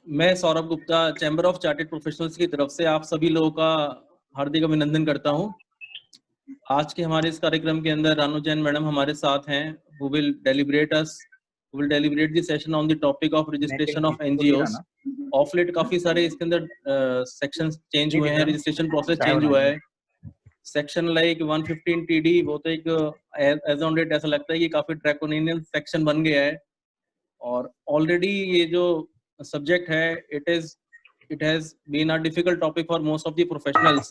मैं Saurabh Gupta chamber of chartered professionals की तरफ से आप सभी लोगों का हार्दिक अभिनंदन करता हूं। आज के हमारे इस कार्यक्रम के अंदर रानू जैन मैडम हमारे साथ हैं, who will deliberate the session on the topic of registration of NGOs। Of late काफी सारे इसके अंदर सेक्शंस चेंज हुए हैं, रजिस्ट्रेशन प्रोसेस चेंज हुआ है। सेक्शन लाइक 115 TD वो तो एक एज ऑन डेट ऐसा लगता है कि काफी ड्रैकोनियन सेक्शन बन गया है, और ऑलरेडी ये जो सब्जेक्ट है it has been a difficult topic for most of the professionals,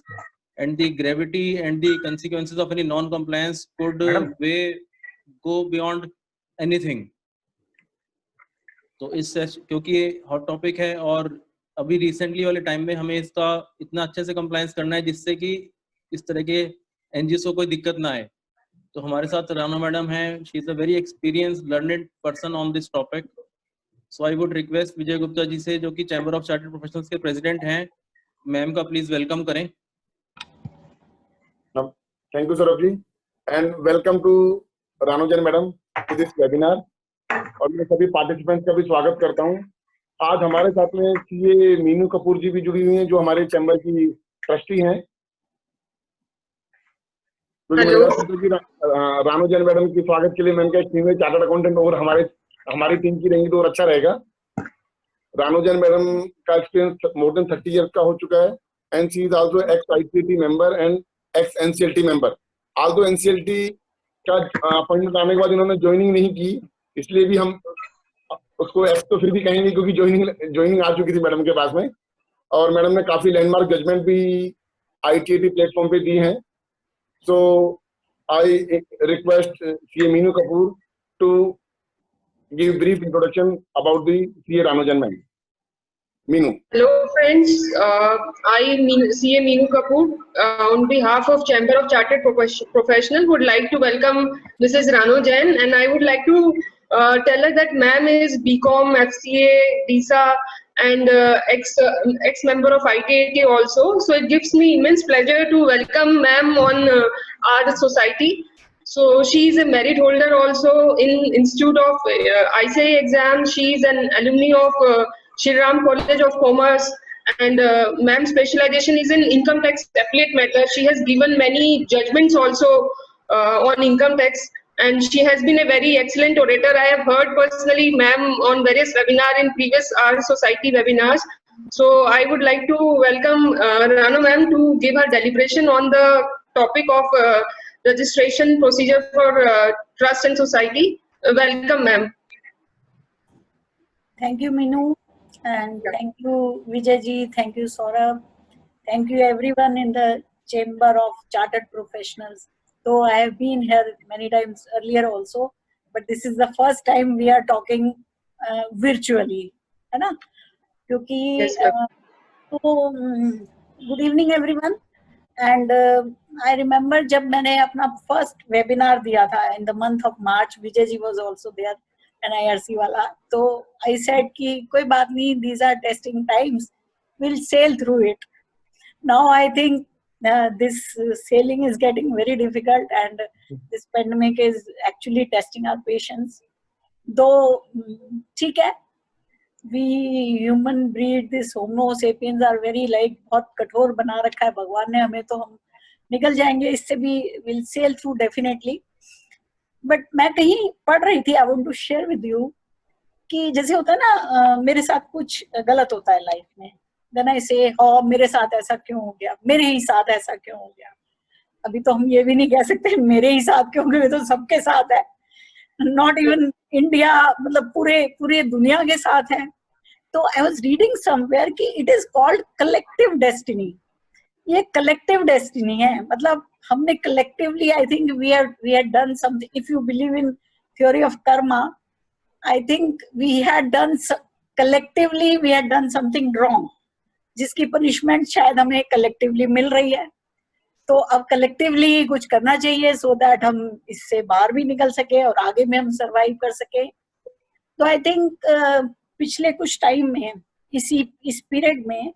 and the gravity and the consequences of any non compliance could go beyond anything। तो इस क्योंकि ये हॉट टॉपिक है और अभी रिसेंटली वाले टाइम में हमें इसका इतना अच्छे से कंप्लायंस करना है जिससे कि इस तरह के एनजीओ को कोई दिक्कत ना आए। तो हमारे साथ राना मैडम हैं, she is a very experienced learned person on this topic. So I would request Vijay Gupta ji से, जो कि चैम्बर ऑफ चार्टर्ड प्रोफेशनल्स के प्रेसिडेंट हैं, मैम का प्लीज वेलकम करें। Thank you Saurabh ji, and welcome to Ranu Jain madam to this webinar. और मैं सभी पार्टिसिपेंट्स का भी स्वागत करता हूं। आज हमारे साथ में सीए मीनू कपूर जी भी जुड़ी हुई हैं, जो हमारे चैम्बर की ट्रस्टी हैं। रानू जैन मैडम के स्वागत के लिए मैं इनका फीमेल चार्टर्ड अकाउंटेंट और हमारी टीम की रहेंगी तो और अच्छा रहेगा। रानू जैन मैडम का एक्सपीरियंस मोर देन 30 इयर्स का हो चुका है, and she is also x ICT member and x NCLT member. Also NCLT का अपॉइंटमेंट आने के बाद इन्होंने ज्वाइनिंग नहीं की, इसलिए भी हम उसको एक्स तो फिर भी कहेंगे क्योंकि ज्वाइनिंग आ चुकी थी मैडम के पास में। और मैडम ने काफी लैंडमार्क जजमेंट भी ITAT प्लेटफॉर्म पे दी हैं। So I request CA Meenu Kapoor to give brief introduction about the CA Ranu Jhan ma'am. Meenu. Hello friends, CA Meenu Kapoor on behalf of Chamber of Chartered Professionals would like to welcome Mrs. Ranu Jain, and I would like to tell her that ma'am is BCom, FCA, DISA and ex-member of ITAT also. So it gives me immense pleasure to welcome ma'am on our society. So she is a merit holder also in Institute of ICAI exam. She is an alumni of Shri Ram College of Commerce, and ma'am's specialization is in income tax appellate matter. She has given many judgments also on income tax, and she has been a very excellent orator. I have heard personally ma'am on various webinars in previous our society webinars. So I would like to welcome Ranu ma'am to give her deliberation on the topic of registration procedure for trust and society. Welcome ma'am. Thank you Meenu, and thank you Vijay ji, thank you Saurabh, thank you everyone in the Chamber of Chartered Professionals. So I have been here many times earlier also, but this is the first time we are talking virtually, है ना? क्योंकि good evening everyone, and I remember जब मैंने अपना first webinar दिया था in the month of March, Vijay ji was also there, NIRC वाला, तो I said कि कोई बात नहीं, these are testing times, we'll sail through it. Now I think this sailing is getting very difficult, and this pandemic is actually testing our patience. Though ठीक है, we human breed, this Homo sapiens are very like बहुत कठोर बना रखा है भगवान ने हमें, तो हम निकल जाएंगे इससे भी, we'll sail through definitely. But मैं कहीं पढ़ रही थी, I want to share with you कि जैसे होता है ना, मेरे साथ कुछ गलत होता है लाइफ में, then I say oh मेरे साथ ऐसा क्यों हो गया, मेरे ही साथ ऐसा क्यों हो गया। अभी तो हम ये भी नहीं कह सकते मेरे ही साथ क्यों, क्योंकि तो सबके साथ है, not even India, मतलब पूरे दुनिया के साथ है। तो I was reading somewhere कि it is called collective destiny। ये collective destiny है, मतलब हमने collectively, I think we had done something. If you believe in theory of karma, I think we had done collectively, we had done something wrong, जिसकी punishment शायद हमें collectively मिल रही है। तो अब collectively कुछ करना चाहिए so that हम इससे बाहर भी निकल सके और आगे में हम survive कर सके। तो I think पिछले कुछ टाइम में इस पीरियड में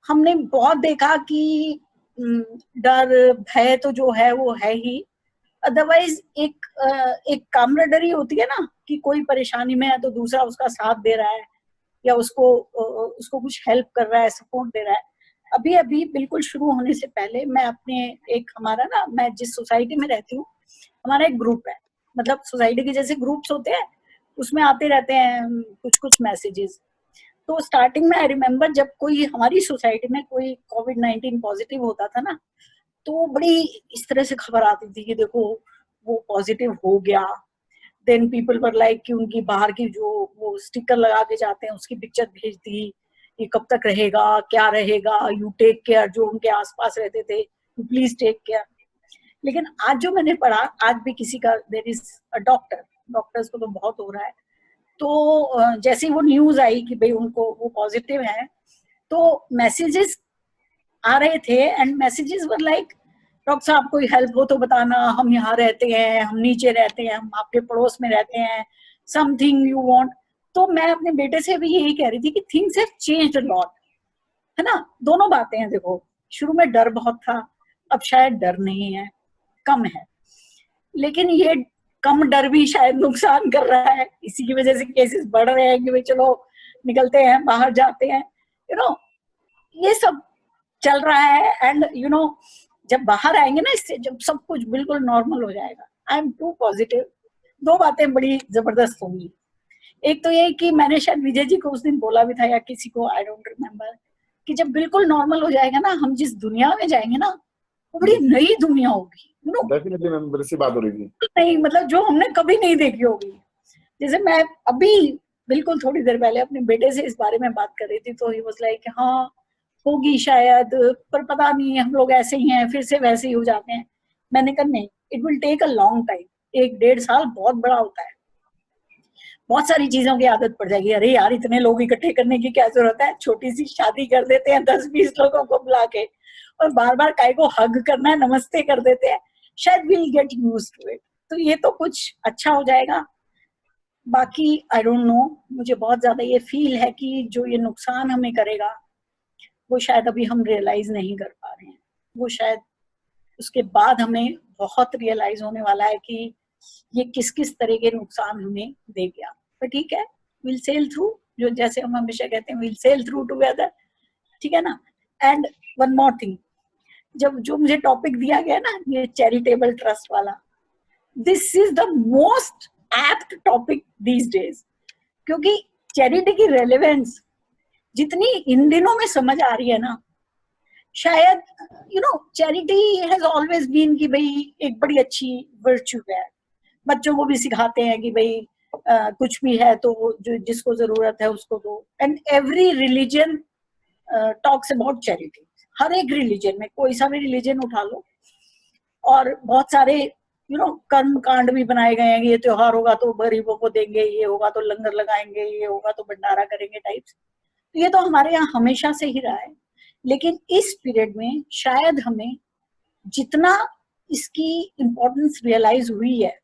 हमने बहुत देखा कि डर भय तो जो है वो है ही, अदरवाइज एक कामरेडरी होती है ना, कि कोई परेशानी में है तो दूसरा उसका साथ दे रहा है, या उसको उसको कुछ हेल्प कर रहा है, सपोर्ट दे रहा है। अभी अभी बिल्कुल शुरू होने से पहले मैं अपने एक हमारा ना, मैं जिस सोसाइटी में रहती हूँ हमारा एक ग्रुप है, मतलब सोसाइटी के जैसे ग्रुप्स होते हैं उसमें आते रहते हैं कुछ कुछ मैसेजेस। तो स्टार्टिंग में आई रिमेम्बर जब कोई हमारी सोसाइटी में कोई कोविड-19 पॉजिटिव होता था ना, तो बड़ी इस तरह से खबर आती थी कि देखो वो पॉजिटिव हो गया। देन पीपल वर लाइक कि उनकी बाहर की जो वो स्टिकर लगा के जाते हैं उसकी पिक्चर भेज दी, ये कब तक रहेगा, क्या रहेगा, यू टेक केयर, जो उनके आसपास रहते थे यू प्लीज टेक केयर। लेकिन आज जो मैंने पढ़ा, आज भी किसी का there is a doctor, doctors को तो बहुत हो रहा है, तो जैसे ही वो न्यूज आई कि भाई उनको वो पॉजिटिव है, तो मैसेजेस आ रहे थे and messages were like doctor साहब कोई हेल्प हो तो बताना, हम यहाँ रहते हैं, हम नीचे रहते हैं, हम आपके पड़ोस में रहते हैं, समथिंग यू वांट। तो मैं अपने बेटे से भी यही कह रही थी कि things have changed a lot, है ना। दोनों बातें हैं, देखो शुरू में डर बहुत था, अब शायद डर नहीं है, कम है, लेकिन ये कम डर भी शायद नुकसान कर रहा है। इसी की वजह से केसेस बढ़ रहे हैं कि भाई चलो निकलते हैं, बाहर जाते हैं, यू नो, ये सब चल रहा है। एंड यू नो जब बाहर आएंगे ना इससे, जब सब कुछ बिल्कुल नॉर्मल हो जाएगा, आई एम टू पॉजिटिव। दो बातें बड़ी जबरदस्त होंगी। एक तो ये कि मैंने शायद विजय जी को उस दिन बोला भी था या किसी को, आई डोंट रिमेम्बर, कि जब बिल्कुल नॉर्मल हो जाएगा ना, हम जिस दुनिया में जाएंगे ना वो बड़ी नई दुनिया होगी, यू नो। डेफिनेटली मैम, मेरे से बात हो रही थी, नहीं मतलब जो हमने कभी नहीं देखी होगी। जैसे मैं अभी बिल्कुल थोड़ी देर पहले अपने बेटे से इस बारे में बात कर रही थी, तो ही वाज लाइक हाँ होगी शायद, पर पता नहीं, हम लोग ऐसे ही हैं, फिर से वैसे ही हो जाते हैं। मैंने कहा नहीं, it will take a long time, 1-1.5 साल बहुत बड़ा होता है, बहुत सारी चीजों की आदत पड़ जाएगी। अरे यार इतने लोग इकट्ठे करने की क्या जरूरत है, छोटी सी शादी कर देते हैं 10-20 लोगों को बुला के, और बार बार काय को हग करना है, नमस्ते कर देते हैं, शायद will get used to it. तो ये तो कुछ अच्छा हो जाएगा। बाकी आई डोंट नो, मुझे बहुत ज्यादा ये फील है कि जो ये नुकसान हमें करेगा वो शायद अभी हम रियलाइज नहीं कर पा रहे हैं, वो शायद उसके बाद हमें बहुत रियलाइज होने वाला है कि ये किस किस तरह के नुकसान हमें दे गया। पर ठीक है, विल सेल थ्रू, जो जैसे हम हमेशा कहते हैं विल सेल थ्रू टुगेदर, ठीक है ना। एंड वन मोर थिंग, जब जो मुझे टॉपिक दिया गया ना ये चैरिटेबल ट्रस्ट वाला, this is the most apt topic these days, क्योंकि चैरिटी की रेलेवेंस जितनी इन दिनों में समझ आ रही है ना, शायद you know charity has always been कि भाई एक बड़ी अच्छी वर्च्यू है, बच्चों को भी सिखाते हैं कि भाई कुछ भी है तो जो जिसको जरूरत है उसको दो। And every religion talks about charity, हर एक रिलीजन में, कोई सा भी रिलीजन उठा लो, और बहुत सारे यू नो कर्म कांड भी बनाए गए हैं कि ये त्योहार होगा तो गरीबों को देंगे, ये होगा तो लंगर लगाएंगे, ये होगा तो भंडारा करेंगे टाइप्स। तो ये तो हमारे यहाँ हमेशा से ही रहा है, लेकिन इस पीरियड में शायद हमें जितना इसकी इम्पोर्टेंस रियलाइज हुई है,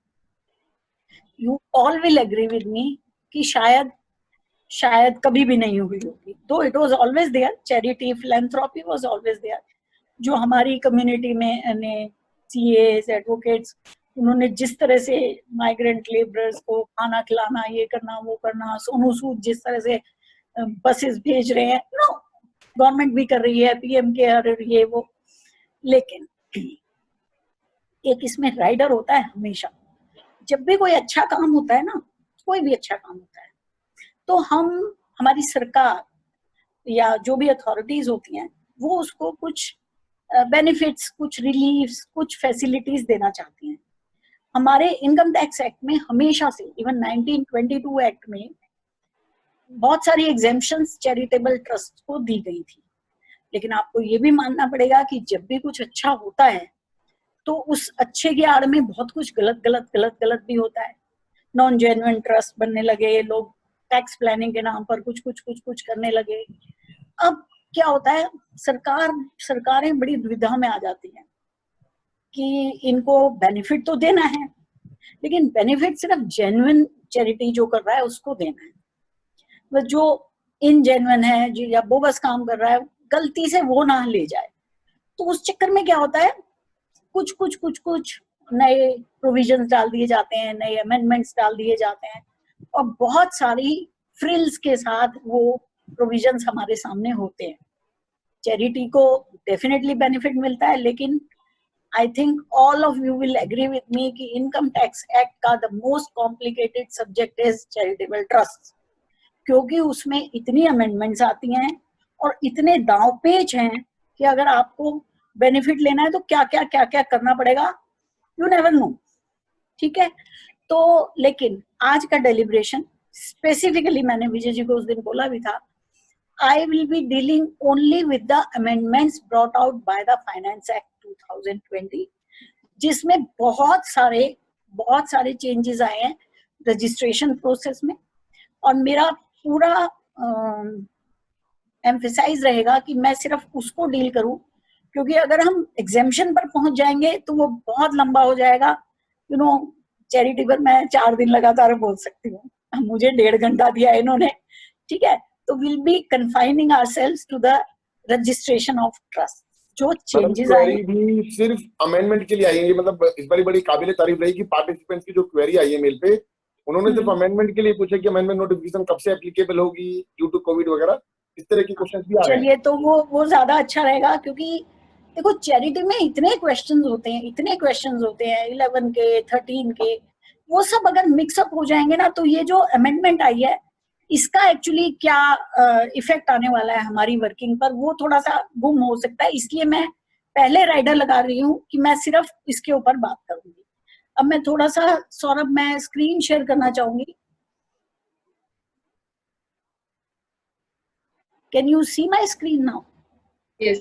you all will agree with me कि शायद कभी भी नहीं हुई होगी। तो it was always there, charity philanthropy was always there. जो हमारी कम्युनिटी में सीएस एडवोकेट्स, उन्होंने जिस तरह से माइग्रेंट लेबरर्स को खाना खिलाना, ये करना वो करना, सोनू सूद जिस तरह से बसेस भेज रहे हैं, नो गवर्नमेंट भी कर रही है, पीएम केयर ये वो, लेकिन एक इसमें राइडर होता है हमेशा। जब भी कोई अच्छा काम होता है ना, कोई भी अच्छा काम होता है, तो हमारी सरकार या जो भी अथॉरिटीज होती हैं वो उसको कुछ बेनिफिट्स, कुछ रिलीफ्स, कुछ फैसिलिटीज देना चाहती हैं। हमारे इनकम टैक्स एक्ट में हमेशा से, इवन 1922 एक्ट में बहुत सारी एग्जेम्पशंस चैरिटेबल ट्रस्ट को दी गई थी। लेकिन आपको ये भी मानना पड़ेगा कि जब भी कुछ अच्छा होता है तो उस अच्छे की आड़ में बहुत कुछ गलत भी होता है। नॉन जेन्युइन ट्रस्ट बनने लगे, लोग टैक्स प्लानिंग के नाम पर कुछ करने लगे। अब क्या होता है, सरकारें बड़ी दुविधा में आ जाती हैं कि इनको बेनिफिट तो देना है, लेकिन बेनिफिट सिर्फ जेन्युइन चैरिटी जो कर रहा है उसको देना है, बस जो इनजेन्युइन है जो या बोगस काम कर रहा है गलती से वो ना ले जाए। तो उस चक्कर में क्या होता है, कुछ नए प्रोविजंस डाल दिए जाते हैं, नए अमेंडमेंट्स डाल दिए जाते हैं, और बहुत सारी फ्रिल्स के साथ वो प्रोविजंस हमारे सामने होते हैं। चैरिटी को डेफिनेटली बेनिफिट मिलता है, लेकिन I think all of you will agree with me कि इनकम टैक्स एक्ट का the most complicated subject is charitable trust, क्योंकि उसमें इतनी अमेंडमेंट्स आती हैं और इतने दांव पेच हैं कि अगर आपको बेनिफिट लेना है तो क्या क्या करना पड़ेगा, यू नेवर नो। ठीक है, तो लेकिन आज का डेलिब्रेशन स्पेसिफिकली मैंने विजय जी को उस दिन बोला भी था, I will be dealing only with the amendments brought out by the Finance Act 2020, जिसमें बहुत सारे चेंजेस आए हैं रजिस्ट्रेशन प्रोसेस में। और मेरा पूरा एम्फेसाइज रहेगा कि मैं सिर्फ उसको डील करूं, क्योंकि अगर हम एग्जेम्पशन पर पहुंच जाएंगे तो वो बहुत लंबा हो जाएगा। यू नो, चैरिटी पर मैं 4 दिन लगातार बोल सकती हूँ, मुझे 1.5 घंटा दिया इन्होंने। ठीक है, तो will be confining ourselves to the registration of trust. जो चेंजेस आए भी सिर्फ अमेंडमेंट के लिए आई है, मतलब इस बारी बड़ी काबिले तारीफ रही कि पार्टिसिपेंट्स की जो क्वेरी आई है मेल पे, उन्होंने सिर्फ अमेंडमेंट के लिए पूछा कि अमेंडमेंट नोटिफिकेशन कब से एप्लीकेबल होगी ड्यू टू कोविड वगैरह, इस तरह के क्वेश्चंस भी आ रहे हैं। चलिए, तो वो ज्यादा अच्छा रहेगा, क्योंकि देखो चैरिटी में इतने क्वेश्चंस होते हैं 11 के 13 के, वो सब अगर मिक्सअप हो जाएंगे ना, तो ये जो अमेंडमेंट आई है इसका एक्चुअली क्या इफेक्ट आने वाला है हमारी वर्किंग पर, वो थोड़ा सा गुम हो सकता है। इसलिए मैं पहले राइडर लगा रही हूँ कि मैं सिर्फ इसके ऊपर बात करूंगी। अब मैं थोड़ा सा, सौरभ, मैं स्क्रीन शेयर करना चाहूंगी। Can you see my screen now? Yes.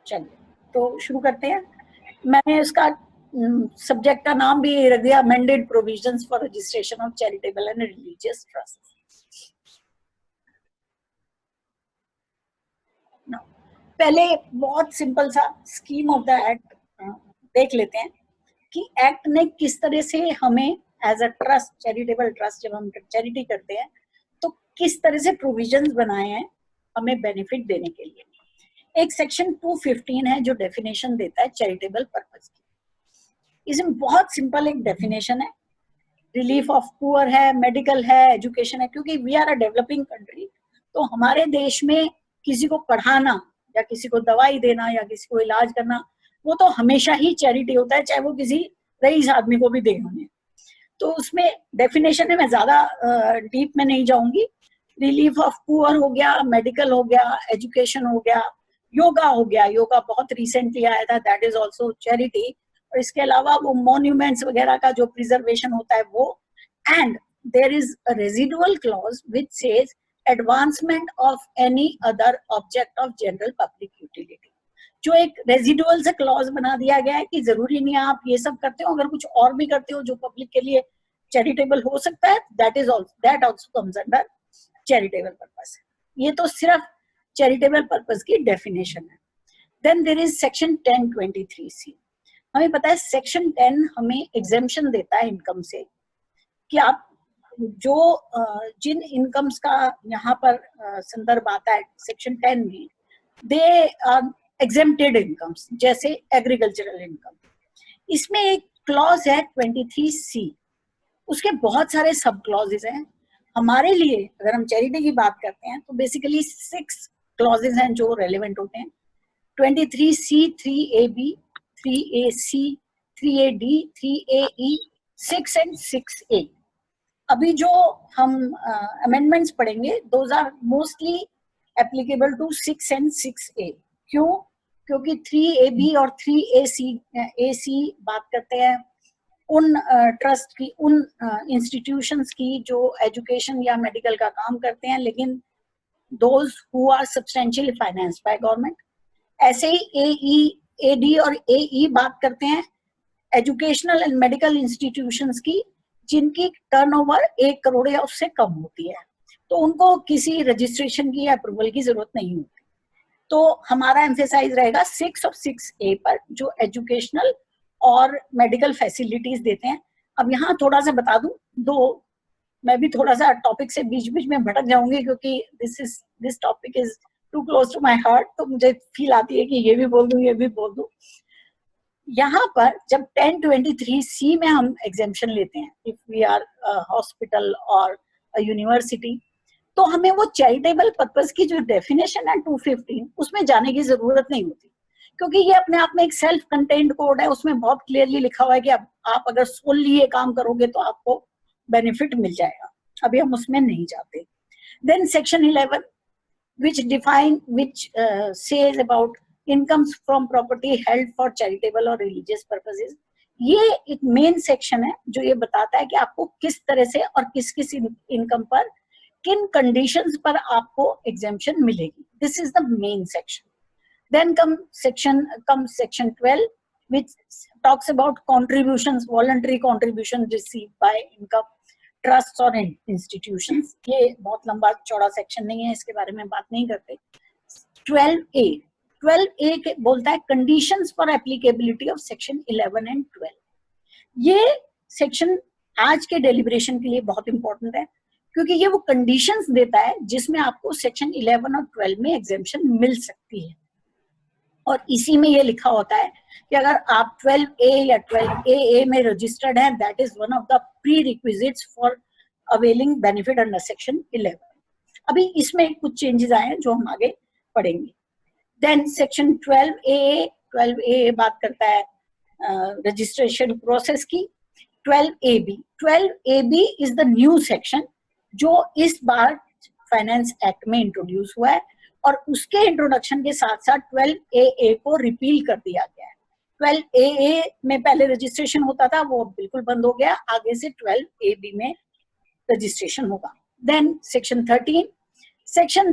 चलिए, तो शुरू करते हैं। मैंने इसका सब्जेक्ट का नाम भी रख दिया, amended provisions for registration of charitable and religious trust. पहले बहुत सिंपल सा स्कीम ऑफ द एक्ट देख लेते हैं कि एक्ट ने किस तरह से हमें as a trust, charitable trust, जब हम चैरिटी करते हैं तो किस तरह से प्रोविजंस बनाए हैं हमें बेनिफिट देने के लिए। एक सेक्शन 215 है जो डेफिनेशन देता है चैरिटेबल पर्पस की। इसमें बहुत सिंपल एक डेफिनेशन है, रिलीफ ऑफ पुअर है, मेडिकल है, एजुकेशन है। क्योंकि we are a developing country, तो हमारे देश में किसी को पढ़ाना या किसी को दवाई देना या किसी को इलाज करना, वो तो हमेशा ही चैरिटी होता है, चाहे वो किसी रईस आदमी को भी दे होंगे। तो उसमें डेफिनेशन है, मैं ज्यादा डीप में नहीं जाऊंगी। रिलीफ ऑफ पुअर हो गया, मेडिकल हो गया, एजुकेशन हो गया, योगा हो गया, योगा बहुत रिसेंटली आया था, दैट इज ऑल्सो चैरिटी। और इसके अलावा वो मॉन्यूमेंट्स वगैरह का जो प्रिजर्वेशन होता है वो। And there is a residual clause which says advancement of any other object of general public utility. जो एक रेजिडुअल से क्लॉज बना दिया गया है कि जरूरी नहीं आप ये सब करते हो, अगर कुछ और भी करते हो जो पब्लिक के लिए चैरिटेबल हो सकता है, that also comes under charitable purpose. ये तो सिर्फ चैरिटेबल पर्पस की डेफिनेशन है। Then there is section 1023C। हमें पता है सेक्शन 10 हमें एग्जेम्पशन देता है इनकम से, कि आप जो जिन इनकम्स का यहाँ पर संदर्भ आता है सेक्शन 10 में, दे आर एग्जेम्प्टेड इनकम्स, जैसे एग्रीकल्चरल इनकम। इसमें एक क्लॉज है 23C, उसके बहुत सारे सब क्लॉजेस हैं। हमारे लिए अगर हम चैरिटी की बात करते हैं तो बेसिकली 6 क्लॉजेस हैं जो रेलेवेंट होते हैं। 23C, 3AB, 3AC, 3AD, 3AE, 6 and 6A। अभी जो हम अमेंडमेंट्स पढ़ेंगे those are mostly applicable to 6 and 6A। क्यों? क्योंकि 3AB और 3AC बात करते हैं उन ट्रस्ट की, उन इंस्टीट्यूशंस की जो एजुकेशन या मेडिकल का काम करते हैं, लेकिन those who are substantially financed by government. ऐसे ही AD और AE बात करते हैं एजुकेशनल एंड मेडिकल इंस्टीट्यूशंस की जिनकी टर्नओवर 1 करोड़ या उससे कम होती है, तो उनको किसी रजिस्ट्रेशन की या अप्रूवल की जरूरत नहीं होती। तो हमारा एम्फेसाइज रहेगा 6 और 6A पर, जो एजुकेशनल और मेडिकल फैसिलिटीज देते हैं। अब यहाँ थोड़ा सा बता दूं, मैं भी थोड़ा सा टॉपिक से बीच बीच में भटक जाऊंगी क्योंकि this topic is too close to my heart, तो मुझे फील आती है कि ये भी बोल दूं ये भी बोल दूं। यहाँ पर जब 1023C में हम एग्जेम्पशन लेते हैं, इफ वी आर हॉस्पिटल और यूनिवर्सिटी, तो हमें वो चैरिटेबल पर्पस की जो डेफिनेशन है 215 उसमें जाने की जरूरत नहीं होती, क्योंकि ये अपने आप में एक सेल्फ कंटेंट कोड है, उसमें बहुत क्लियरली लिखा हुआ है कि आप अगर सोली ये काम करोगे तो आपको बेनिफिट मिल जाएगा। अभी हम उसमें नहीं जाते। Then section 11 which says about incomes from property held for charitable or religious purposes. ये एक मेन सेक्शन है जो ये बताता है कि आपको किस तरह से और किस किस इनकम पर किन कंडीशंस पर आपको एग्जेम्पशन मिलेगी. This is the main section. Then comes section 12, which talks about contributions, voluntary contributions received by income trusts or institutions. ये बहुत लंबा चौड़ा सेक्शन नहीं है, इसके बारे में बात नहीं करते. 12A बोलता है conditions for applicability of section 11 and 12. ये सेक्शन आज के डेलिब्रेशन के लिए बहुत इंपॉर्टेंट है, क्योंकि ये वो कंडीशंस देता है जिसमें आपको सेक्शन 11 और 12 में एग्जेम्पशन मिल सकती है. और इसी में ये लिखा होता है कि अगर आप 12A या 12AA में रजिस्टर्ड हैं, that is one of the pre requisites for availing benefit under section 11. अभी इसमें कुछ चेंजेस आए हैं जो हम आगे पढ़ेंगे. देन सेक्शन 12AA बात करता है रजिस्ट्रेशन प्रोसेस की. 12AB is the new section जो इस बार फाइनेंस एक्ट में इंट्रोड्यूस हुआ है, और उसके इंट्रोडक्शन के साथ साथ 12AA को रिपील कर दिया गया है. 12AA में पहले रजिस्ट्रेशन होता था, वो बिल्कुल बंद हो गया. आगे से 12AB में रजिस्ट्रेशन होगा. देन सेक्शन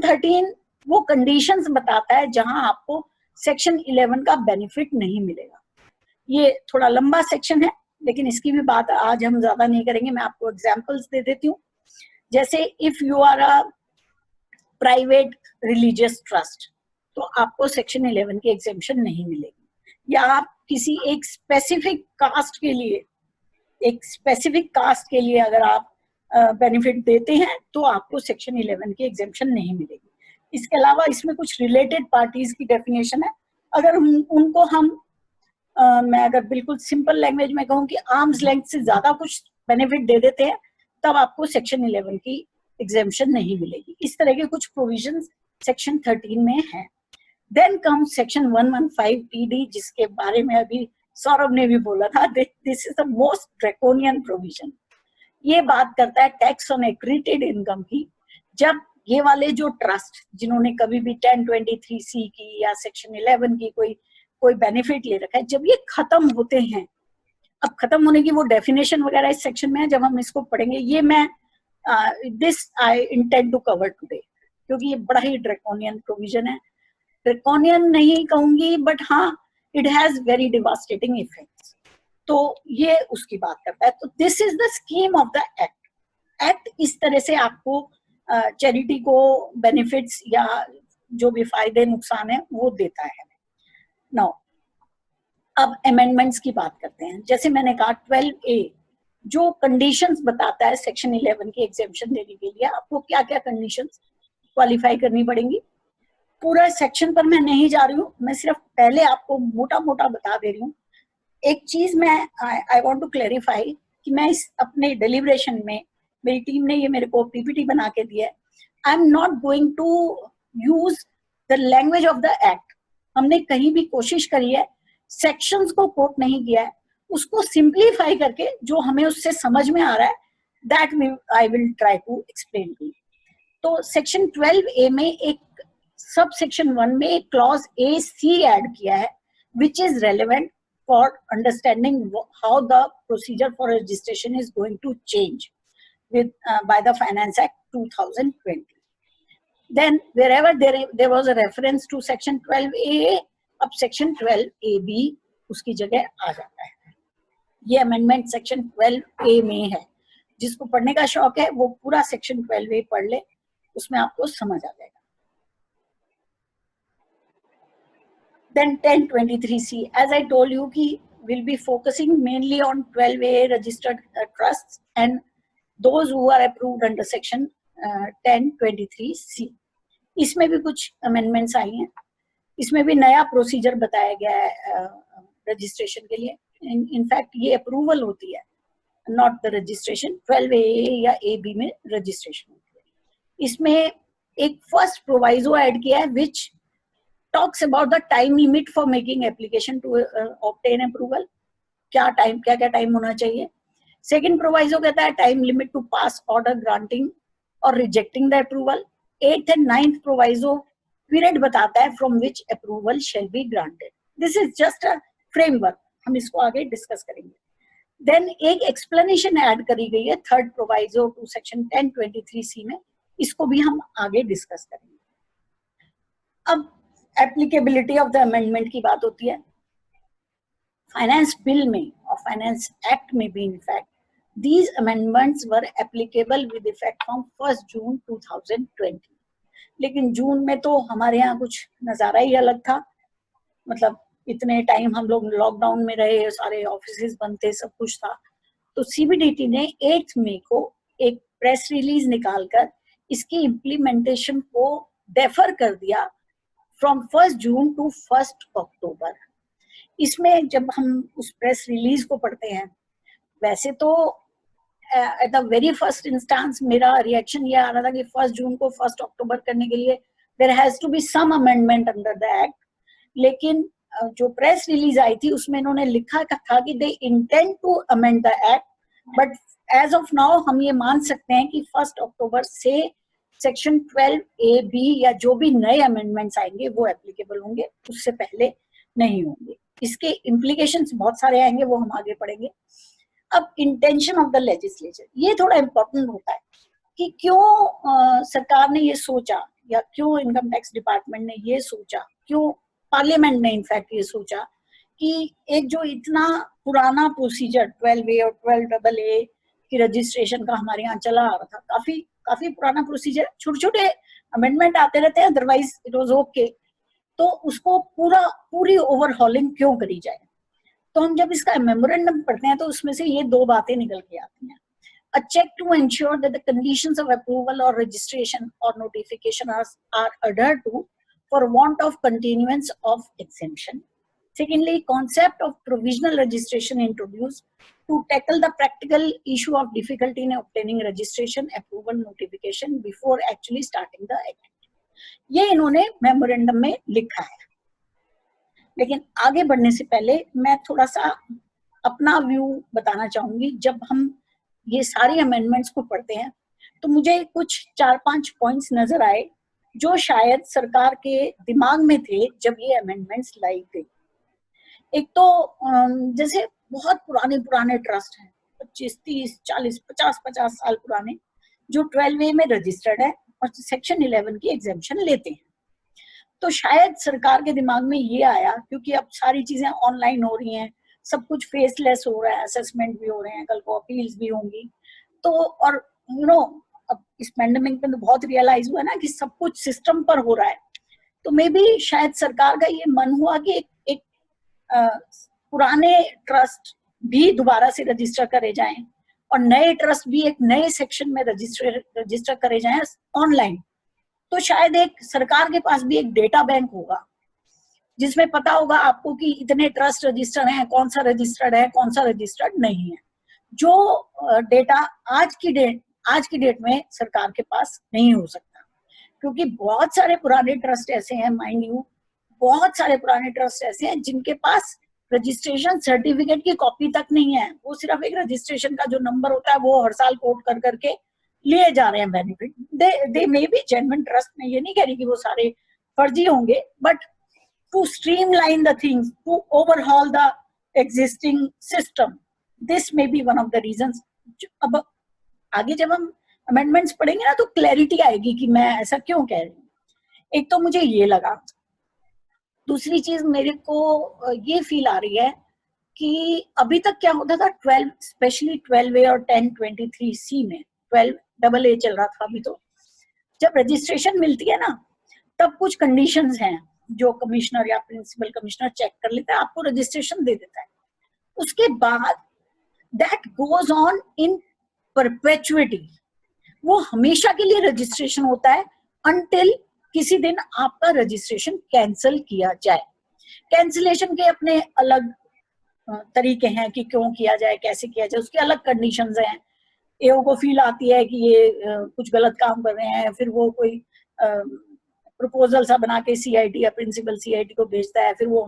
13 वो कंडीशंस बताता है जहां आपको सेक्शन 11 का बेनिफिट नहीं मिलेगा. ये थोड़ा लंबा सेक्शन है, लेकिन इसकी भी बात आज हम ज्यादा नहीं करेंगे. मैं आपको एग्जांपल्स दे देती हूँ. जैसे if you are a private religious trust, तो आपको सेक्शन 11 की एग्जेम्पशन नहीं मिलेगी. या आप किसी एक स्पेसिफिक कास्ट के लिए अगर आप बेनिफिट देते हैं तो आपको सेक्शन 11 की एग्जेम्पशन नहीं मिलेगी. इसके अलावा इसमें कुछ रिलेटेड पार्टीज की डेफिनेशन है. अगर उनको हम मैं अगर बिल्कुल सिंपल लैंग्वेज में कहूँ कि आर्म्स लेंथ से ज्यादा कुछ बेनिफिट दे देते हैं, तब आपको सेक्शन 11 की एग्जेम्पशन नहीं मिलेगी. इस तरह के कुछ प्रोविजंस सेक्शन 13 में है. देन कम सेक्शन 115TD, जिसके बारे में अभी सौरभ ने भी बोला था. This is the most draconian provision. ये बात करता है टैक्स ऑन एक्रीटेड इनकम की. जब ये वाले जो ट्रस्ट जिन्होंने कभी भी 1023C की या सेक्शन 11 की कोई बेनिफिट ले रखा है, जब ये खत्म होते हैं, अब खत्म होने की वो डेफिनेशन वगैरह इस सेक्शन में है, जब हम इसको पढ़ेंगे. ये मैं this I intend to cover today, क्योंकि ये बड़ा ही ड्रैकोनियन प्रोविजन है. ड्रैकोनियन नहीं कहूंगी, बट हाँ, it has very devastating effects. तो ये उसकी बात करता है. तो this is the scheme of the act. इस तरह से आपको चैरिटी को बेनिफिट्स या जो भी फायदे नुकसान है वो देता है. नाउ अब अमेंडमेंट्स की बात करते हैं. जैसे मैंने कहा 12A जो कंडीशंस बताता है सेक्शन 11 की एग्जेम्पशन देने के लिए, आपको क्या क्या कंडीशंस क्वालिफाई करनी पड़ेंगी. पूरा सेक्शन पर मैं नहीं जा रही हूँ, मैं सिर्फ पहले आपको मोटा मोटा बता दे रही हूँ. एक चीज मैं आई वांट टू क्लैरिफाई कि मैं इस अपने डिलीब्रेशन में, मेरी टीम ने ये मेरे को पीपीटी बना के दिया है. I am not going to use the language of the act. हमने कहीं भी कोशिश करी है, सेक्शंस को कोट नहीं किया है, उसको सिंप्लीफाई करके जो हमें उससे समझ में आ रहा है, that I will try to explain to. तो सेक्शन 12A में एक सब सेक्शन 1 में एक क्लॉज AC ऐड किया है, which is relevant for understanding how the procedure for registration is going to change by the Finance Act 2020. Then wherever there was a reference to section 12A, अब section 12AB उसकी जगह आ जाता है. ये amendment section 12A में है. जिसको पढ़ने का शौक है वो पूरा सेक्शन 12A पढ़ ले, उसमें आपको समझ आ जाएगा. Then 1023C, as I told you, we'll be focusing mainly on 12A registered trusts and those who are approved under section 1023C. इसमें भी कुछ amendments आई हैं. इसमें भी नया प्रोसीजर बताया गया है रजिस्ट्रेशन के लिए. इनफैक्ट ये अप्रूवल होती है नॉट द रजिस्ट्रेशन, 12A या AB में रजिस्ट्रेशन होती है। इसमें एक फर्स्ट प्रोवाइजो ऐड किया है which talks about the time limit for making application to obtain approval. क्या क्या टाइम होना चाहिए। सेकंड प्रोवाइजो कहता है time limit to pass order granting और rejecting the approval. 8th and 9th proviso period बताता है from which approval shall be granted. This is just a framework, हम इसको आगे डिस्कस करेंगे। देन एक एक्सप्लेनेशन ऐड करी गई है third proviso to section 1023C में, इसको भी हम आगे डिस्कस करेंगे। अब एप्लीकेबिलिटी ऑफ द अमेंडमेंट की बात होती है। फाइनेंस बिल में और फाइनेंस एक्ट में भी in fact these amendments were applicable with effect from 1st June 2020। लेकिन जून में तो हमारे यहाँ कुछ नजारा ही अलग था, मतलब इतने टाइम हम लोग लॉकडाउन में रहे, सारे ऑफिसेज बंद थे, सब कुछ था। तो CBDT ने 8 मई को एक प्रेस रिलीज निकालकर इसकी इम्प्लीमेंटेशन को डेफर कर दिया from 1st June to 1st अक्टूबर। इसमें जब हम उस प्रेस रिलीज को पढ़ते हैं, वैसे तो at the very first instance मेरा रिएक्शन ये आ रहा था कि 1st जून को 1st अक्टूबर करने के लिए there has to be some amendment under the act. लेकिन जो प्रेस रिलीज आई थी उसमें इन्होंने लिखा था कि they intend to amend the act, but as of now हम ये मान सकते हैं कि 1st अक्टूबर से सेक्शन 12AB या जो भी नए अमेंडमेंट्स आएंगे वो एप्लीकेबल होंगे, उससे पहले नहीं होंगे। इसके इम्प्लीकेशंस बहुत सारे आएंगे, वो हम आगे पढ़ेंगे। अब इंटेंशन ऑफ द लेजिस्लेचर, ये थोड़ा इंपॉर्टेंट होता है कि क्यों सरकार ने ये सोचा या क्यों इनकम टैक्स डिपार्टमेंट ने ये सोचा, क्यों पार्लियामेंट ने इनफैक्ट ये सोचा कि एक जो इतना पुराना प्रोसीजर 12A और 12AA की रजिस्ट्रेशन का हमारे यहाँ चला आ रहा था, काफी पुराना प्रोसीजर, छोटे छोटे अमेंडमेंट आते रहते हैं, अदरवाइज इट वाज ओके, तो उसको पूरी ओवरहॉलिंग क्यों करी जाए। तो हम जब इसका मेमोरेंडम पढ़ते हैं तो उसमें से ये दो बातें निकल के आती हैं। A check to ensure that the conditions of approval or registration or notification are adhered to for want of continuance of exemption. Secondly, concept of provisional registration introduced to tackle the practical issue of difficulty in obtaining registration, approval, notification before actually starting the act. ये इन्होंने memorandum में लिखा है। लेकिन आगे बढ़ने से पहले मैं थोड़ा सा अपना व्यू बताना चाहूंगी। जब हम ये सारी अमेंडमेंट्स को पढ़ते हैं तो मुझे कुछ 4-5 पॉइंट्स नजर आए जो शायद सरकार के दिमाग में थे जब ये अमेंडमेंट्स लाई गई। एक तो जैसे बहुत पुराने ट्रस्ट हैं, 25, 30, 40, 50 साल पुराने, जो 12A में रजिस्टर्ड है और सेक्शन 11 की एग्जेम्पशन लेते हैं। तो शायद सरकार के दिमाग में ये आया, क्योंकि अब सारी चीजें ऑनलाइन हो रही हैं, सब कुछ फेसलेस हो रहा है, असेसमेंट भी हो रहे हैं, कल को अपील्स भी होंगी, तो और अब इस पैंडेमिक में तो बहुत रियलाइज हुआ ना कि सब कुछ सिस्टम पर हो रहा है। तो मे बी शायद सरकार का ये मन हुआ कि एक पुराने ट्रस्ट भी दोबारा से रजिस्टर करे जाएं और नए ट्रस्ट भी एक नए सेक्शन में रजिस्टर करे जाएं ऑनलाइन। तो शायद एक सरकार के पास भी एक डेटा बैंक होगा जिसमें पता होगा आपको कि इतने ट्रस्ट रजिस्टर्ड हैं, कौन सा रजिस्टर्ड है, कौन सा रजिस्टर्ड नहीं है, जो डेटा आज की डेट में सरकार के पास नहीं हो सकता, क्योंकि बहुत सारे पुराने ट्रस्ट ऐसे हैं, माइंड यू, बहुत सारे पुराने ट्रस्ट ऐसे हैं जिनके पास रजिस्ट्रेशन सर्टिफिकेट की कॉपी तक नहीं है। वो सिर्फ एक रजिस्ट्रेशन का जो नंबर होता है वो हर साल कोट कर करके लिए जा रहे हैं benefit. They may be genuine trust, में ये नहीं कह रही कि वो सारे फर्जी होंगे, but to streamline the things, to overhaul the existing system, this may be one of the reasons. अब आगे जब हम अमेंडमेंट्स पढ़ेंगे ना तो क्लैरिटी आएगी कि मैं ऐसा क्यों कह रही हूँ। एक तो मुझे ये लगा, दूसरी चीज मेरे को ये फील आ रही है कि अभी तक क्या होता था 12, स्पेशली 12A और 1023C में, 12AA चल रहा था अभी, तो जब रजिस्ट्रेशन मिलती है ना तब कुछ कंडीशंस हैं जो कमिश्नर या प्रिंसिपल कमिश्नर चेक कर लेता है, आपको रजिस्ट्रेशन दे देता है। उसके बाद that goes on in perpetuity, वो हमेशा के लिए रजिस्ट्रेशन होता है अनटिल किसी दिन आपका रजिस्ट्रेशन कैंसिल किया जाए। कैंसिलेशन के अपने अलग तरीके हैं कि क्यों किया जाए, कैसे किया जाए, उसकी अलग कंडीशंस हैं। एओ को फील आती है कि ये कुछ गलत काम कर रहे हैं, फिर वो कोई प्रपोजल सा बना के सीआईटी या प्रिंसिपल सीआईटी को भेजता है, फिर वो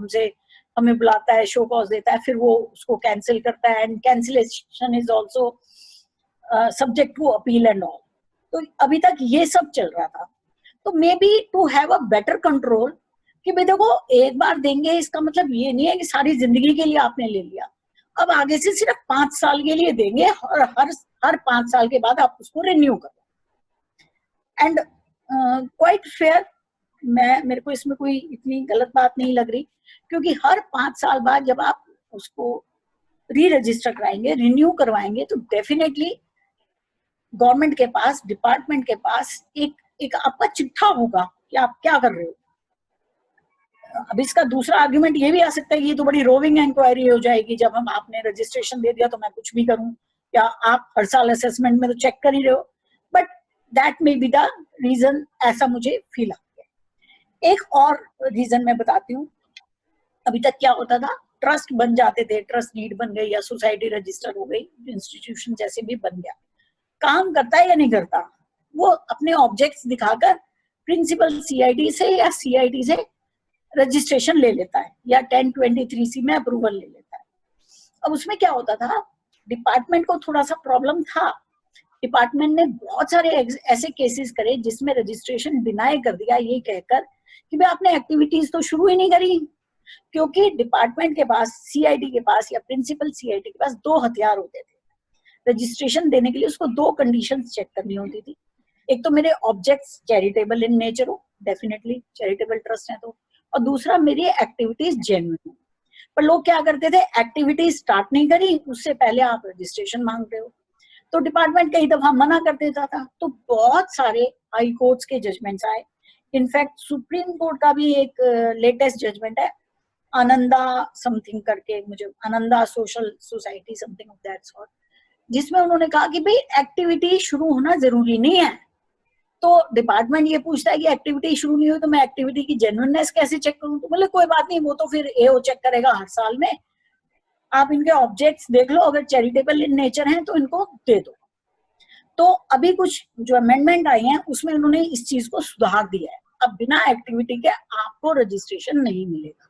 हमें बुलाता है, शो कॉज देता है, फिर वो उसको कैंसिल करता है, and cancellation is also subject to appeal and all. तो अभी तक ये सब चल रहा था। तो maybe to have a better control कि भाई देखो एक बार देंगे इसका मतलब ये नहीं है कि सारी जिंदगी के लिए आपने ले लिया, अब आगे से सिर्फ 5 साल के लिए देंगे और हर 5 साल के बाद आप उसको रिन्यू करो। एंड क्वाइट फेयर, मेरे को इसमें कोई इतनी गलत बात नहीं लग रही, क्योंकि हर 5 साल बाद जब आप उसको री रजिस्टर कराएंगे, रिन्यू करवाएंगे, तो डेफिनेटली गवर्नमेंट के पास, डिपार्टमेंट के पास एक आपका चिट्ठा होगा कि आप क्या कर रहे हो। अब इसका दूसरा आर्गुमेंट ये भी आ सकता है कि ये तो बड़ी रोविंग इंक्वायरी हो जाएगी, जब आपने रजिस्ट्रेशन दे दिया तो मैं कुछ भी करूं, या आप हर साल असेसमेंट में तो चेक कर ही रहे हो। But that may be the reason, ऐसा मुझे फील आता है। एक और रीजन मैं बताती हूँ। अभी तक क्या होता था, ट्रस्ट बन जाते थे, ट्रस्ट डीड बन गई या सोसाइटी रजिस्टर हो गई, इंस्टीट्यूशन जैसे भी बन गया, काम करता है या नहीं करता, वो अपने ऑब्जेक्ट्स दिखाकर प्रिंसिपल सीआईडी से या सीआईटी से रजिस्ट्रेशन ले लेता है, या 1023C में अप्रूवल ले लेता है। अब उसमें क्या होता था, डिपार्टमेंट को थोड़ा सा प्रॉब्लम था। डिपार्टमेंट ने बहुत सारे ऐसे केसेस करे जिसमें रजिस्ट्रेशन डिनाई कर दिया, ये कहकर कि भाई आपने एक्टिविटीज तो शुरू ही नहीं करी, क्योंकि डिपार्टमेंट के पास, सीआईडी के पास या प्रिंसिपल सीआईडी के पास 2 हथियार होते थे। रजिस्ट्रेशन देने के लिए उसको 2 कंडीशंस चेक करनी होती थी। एक तो मेरे ऑब्जेक्ट्स चैरिटेबल इन नेचर हो, डेफिनेटली चैरिटेबल ट्रस्ट है तो, और दूसरा मेरी एक्टिविटीज जेन्युइन हो। पर लोग क्या करते थे, एक्टिविटीज स्टार्ट नहीं करी, उससे पहले आप रजिस्ट्रेशन मांग रहे हो, तो डिपार्टमेंट कई दफा मना कर देता था। तो बहुत सारे हाई कोर्ट्स के जजमेंट्स आए। इनफैक्ट सुप्रीम कोर्ट का भी एक लेटेस्ट जजमेंट है, आनंदा समथिंग करके, मुझे Ananda social society something of that sort, जिसमें उन्होंने कहा कि भाई एक्टिविटी शुरू होना जरूरी नहीं है। तो डिपार्टमेंट ये पूछता है कि एक्टिविटी शुरू नहीं हुई तो मैं एक्टिविटी की जेन्युइननेस कैसे चेक करूं, तो बोले कोई बात नहीं, वो तो फिर एओ चेक करेगा हर साल में, आप इनके ऑब्जेक्ट्स देख लो, अगर चैरिटेबल इन नेचर हैं तो इनको दे दो। तो अभी कुछ जो अमेंडमेंट आई हैं उसमें उन्होंने इस चीज को सुधार दिया है। अब बिना एक्टिविटी के आपको रजिस्ट्रेशन नहीं मिलेगा,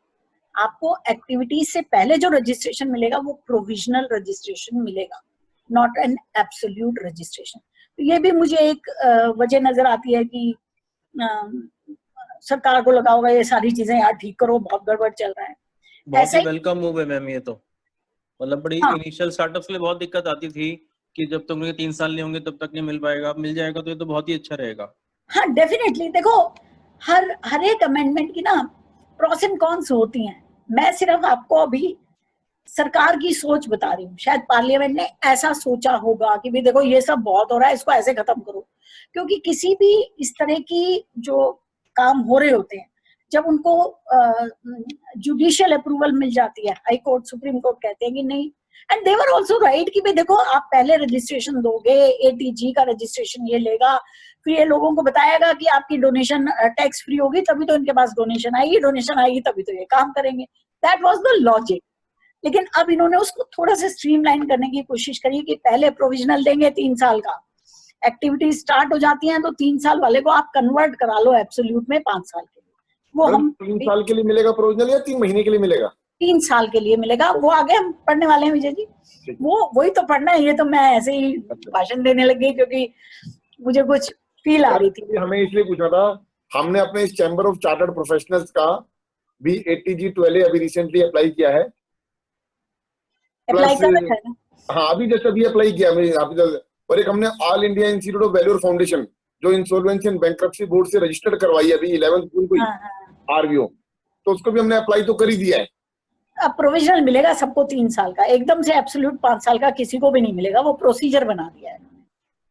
आपको एक्टिविटी से पहले जो रजिस्ट्रेशन मिलेगा वो प्रोविजनल रजिस्ट्रेशन मिलेगा, नॉट एन एब्सोल्यूट रजिस्ट्रेशन। तो ये भी मुझे एक वजह नजर आती है कि सरकार को लगा होगा ये सारी चीजें यार ठीक करो, बहुत गड़बड़ चल रहा है। बहुत ही वेलकम मूव है मैम ये तो, मतलब बड़ी इनिशियल स्टार्टअप्स के लिए बहुत दिक्कत आती थी कि जब तक 3 साल नहीं होंगे तब तक नहीं मिल पाएगा, अब मिल जाएगा तो ये तो बहुत ही अच्छा रहेगा। हाँ डेफिनेटली, देखो हर एक अमेंडमेंट की ना प्रोस एंड कॉन्स होती हैं। मैं सिर्फ आपको अभी सरकार की सोच बता रही हूँ, शायद पार्लियामेंट ने ऐसा सोचा होगा कि भाई देखो ये सब बहुत हो रहा है, इसको ऐसे खत्म करो। क्योंकि किसी भी इस तरह की जो काम हो रहे होते हैं, जब उनको जुडिशियल अप्रूवल मिल जाती है, हाई कोर्ट सुप्रीम कोर्ट कहते हैं कि नहीं, and they were also right कि भाई देखो आप पहले रजिस्ट्रेशन दोगे, एटीजी का रजिस्ट्रेशन ये लेगा, फिर ये लोगों को बताएगा कि आपकी डोनेशन टैक्स फ्री होगी, तभी तो इनके पास डोनेशन आएगी तभी तो ये काम करेंगे। That was the logic. लेकिन अब इन्होंने उसको थोड़ा सा स्ट्रीमलाइन करने की कोशिश करी कि पहले प्रोविजनल देंगे 3 साल का, एक्टिविटी स्टार्ट हो जाती हैं तो 3 साल वाले को आप कन्वर्ट करा लो एब्सोल्यूट में 5 साल के लिए। वो हम 3 साल के लिए मिलेगा प्रोविजनल या 3 महीने के लिए मिलेगा? 3 साल के लिए मिलेगा। वो आगे हम पढ़ने वाले हैं विजय जी, वही तो पढ़ना है। ये तो मैं ऐसे ही भाषण देने लगी क्योंकि मुझे कुछ फील आ रही थी। हमें इसलिए पूछा था, हमने अपने इस चैम्बर ऑफ चार्टर्ड प्रोफेशनल्स का भी ATG 12A अभी रिसेंटली अप्लाई किया है। अप्लाई कर रखा है ना? हाँ अभी जस्ट अभी अप्लाई किया हमने। और एक हमने all India institute of value foundation जो इंसॉल्वेंसी एंड बैंक्रप्सी बोर्ड से रजिस्टर्ड करवाई अभी 11 जून को RVO, तो उसको भी हमने अप्लाई तो कर ही दिया है। अब प्रोविजनल मिलेगा सबको 3 साल का, एकदम से एब्सोल्यूट 5 साल का किसी को भी नहीं मिलेगा, वो प्रोसीजर बना दिया है।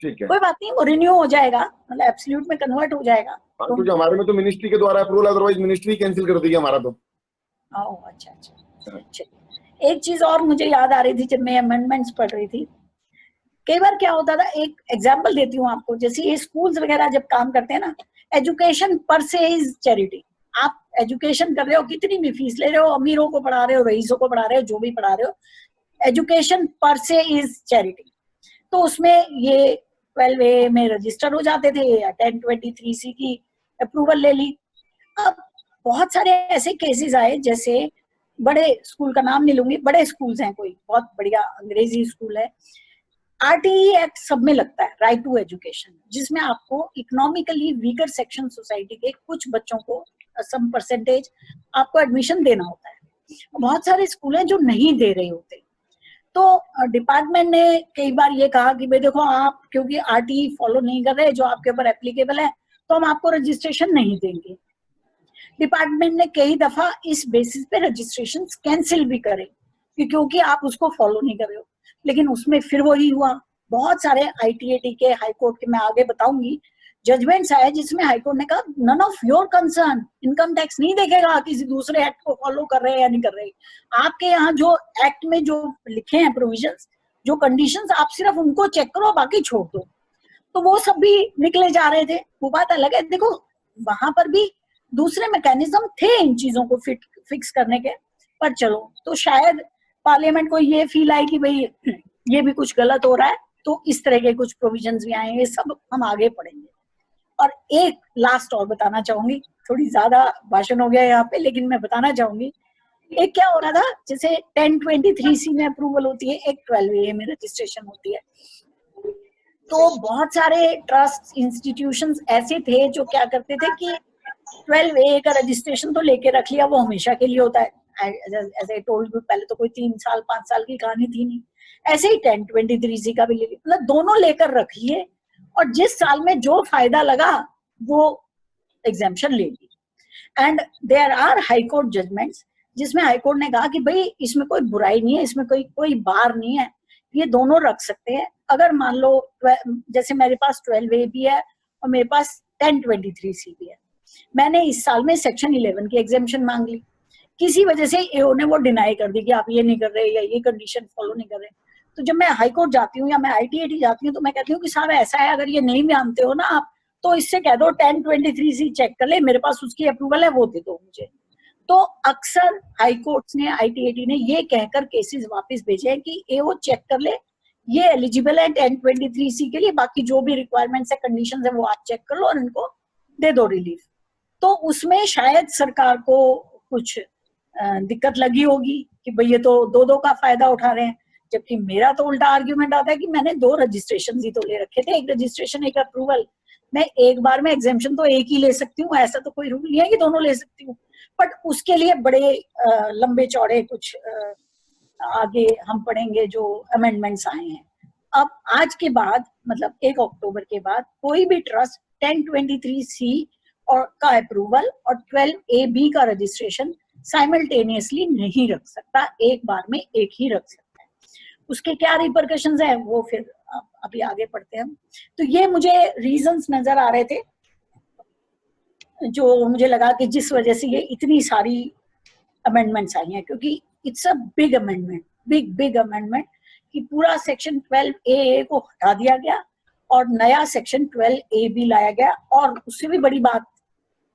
ठीक है, कोई बात नहीं, वो रिन्यू हो जाएगा, मतलब एब्सोल्यूट में कन्वर्ट हो जाएगा। क्योंकि हमारे में तो मिनिस्ट्री के द्वारा अप्रूवल, अदरवाइज मिनिस्ट्री कैंसिल कर देगी हमारा तो। अच्छा। एक चीज और मुझे याद आ रही थी जब मैं अमेंडमेंट्स पढ़ रही थी, कई बार क्या होता था, एक एग्जांपल देती हूँ आपको, जैसे ये स्कूल्स वगैरह जब काम करते हैं ना, एजुकेशन पर से इज चैरिटी। आप एजुकेशन कर रहे हो, कितनी भी फीस ले रहे हो, अमीरों को पढ़ा रहे हो, रईसों को पढ़ा रहे हो, जो भी पढ़ा रहे हो, एजुकेशन पर से इज चैरिटी। तो उसमें ये 12A में रजिस्टर हो जाते थे या 1023C की अप्रूवल ले ली। अब बहुत सारे ऐसे केसेस आए, जैसे बड़े स्कूल का नाम नहीं लूंगी, बड़े स्कूल्स हैं, कोई बहुत बढ़िया अंग्रेजी स्कूल है, RTE एक्ट सब में लगता है, राइट टू एजुकेशन, जिसमें आपको इकोनॉमिकली वीकर सेक्शन सोसाइटी के कुछ बच्चों को सम परसेंटेज आपको एडमिशन देना होता है। बहुत सारे स्कूल हैं जो नहीं दे रहे होते, तो डिपार्टमेंट ने कई बार ये कहा कि भाई देखो, आप क्योंकि RTE फॉलो नहीं कर रहे जो आपके ऊपर एप्लीकेबल है, तो हम आपको रजिस्ट्रेशन नहीं देंगे। डिपार्टमेंट ने कई दफा इस बेसिस पे रजिस्ट्रेशन कैंसिल भी करे कि क्योंकि आप उसको फॉलो नहीं कर रहे हो, लेकिन उसमें फिर वही हुआ। बहुत सारे ITAT के, हाई कोर्ट के, मैं आगे बताऊंगी, जजमेंट्स आए जिसमें हाई कोर्ट ने कहा none of your concern, income tax नहीं देखेगा किसी दूसरे एक्ट को फॉलो कर रहे हैं या नहीं कर रहे, आपके यहाँ जो एक्ट में जो लिखे हैं प्रोविजंस, जो कंडीशंस, आप सिर्फ उनको चेक करो, बाकी छोड़ दो। तो वो सब भी निकले जा रहे थे, वो बात अलग है। देखो, वहां पर भी दूसरे मैकेनिज्म थे इन चीजों को फिक्स करने के, पर चलो, तो शायद पार्लियामेंट को ये फील आए कि भाई ये भी कुछ गलत हो रहा है, तो इस तरह के कुछ प्रोविजंस भी आए, ये सब हम आगे पढ़ेंगे। और एक लास्ट और बताना चाहूंगी, थोड़ी ज्यादा भाषण हो गया यहाँ पे, लेकिन मैं बताना चाहूंगी, एक क्या हो रहा था, जैसे 1023C में अप्रूवल होती है, एक 12A में रजिस्ट्रेशन होती है, तो बहुत सारे ट्रस्ट इंस्टीट्यूशंस ऐसे थे जो क्या करते थे कि 12A का रजिस्ट्रेशन तो लेके रख लिया, वो हमेशा के लिए होता है, ऐसे टोल्ड, पहले तो कोई 3 साल 5 साल की कहानी थी नहीं, ऐसे ही 1023C का भी ले लिया, मतलब दोनों लेकर रख लिए, और जिस साल में जो फायदा लगा वो एग्जेम्पशन ले ली। And there are high court judgements जिसमें हाई कोर्ट ने कहा कि भाई इसमें कोई बुराई नहीं है, इसमें कोई बार नहीं है, ये दोनों रख सकते हैं। अगर मान लो जैसे मेरे पास 12A भी है और मेरे पास 1023C भी है, मैंने इस साल में सेक्शन 11 की एग्जेम्पशन मांग ली, किसी वजह से एओ ने वो डिनाई कर दी कि आप ये नहीं कर रहे या ये कंडीशन फॉलो नहीं कर रहे। तो जब मैं हाई कोर्ट जाती हूँ या मैं ITAT जाती हूँ, तो मैं कहती हूँ कि साहब ऐसा है, अगर ये नहीं मानते हो ना आप, तो इससे कह दो 1023C चेक कर ले, मेरे पास उसकी अप्रूवल है, वो दे दो मुझे। तो अक्सर हाई कोर्ट्स ने, ITAT ने ये कहकर केसेस वापस भेजे हैं कि एओ चेक कर ले, ये एलिजिबल है 1023C के लिए, बाकी जो भी रिक्वायरमेंट्स है, कंडीशंस है, वो आप चेक कर लो और इनको दे दो रिलीफ। तो उसमें शायद सरकार को कुछ दिक्कत लगी होगी कि भाई ये तो दो का फायदा उठा रहे हैं, जबकि मेरा तो उल्टा आर्ग्यूमेंट आता है कि मैंने 2 रजिस्ट्रेशन ही तो ले रखे थे, एक रजिस्ट्रेशन एक अप्रूवल, मैं एक बार में एग्जेम्पशन तो एक ही ले सकती हूँ, ऐसा तो कोई रूल नहीं है कि दोनों ले सकती हूँ, बट उसके लिए बड़े लंबे चौड़े कुछ आगे हम पढ़ेंगे जो अमेंडमेंट्स आए हैं। अब आज के बाद, मतलब 1 अक्टूबर के बाद, कोई भी ट्रस्ट 1023C और का अप्रूवल और 12AB का रजिस्ट्रेशन साइमल्टेनियसली नहीं रख सकता, एक बार में एक ही रख सकता है। उसके क्या रिपरकशंस है वो फिर अभी आगे पढ़ते हैं हम। तो ये मुझे रीजंस नजर आ रहे थे जो मुझे लगा कि जिस वजह से ये इतनी सारी अमेंडमेंट्स आई हैं, क्योंकि it's a big amendment, big amendment कि पूरा सेक्शन 12A को हटा दिया गया और नया सेक्शन 12AB लाया गया। और उससे भी बड़ी बात,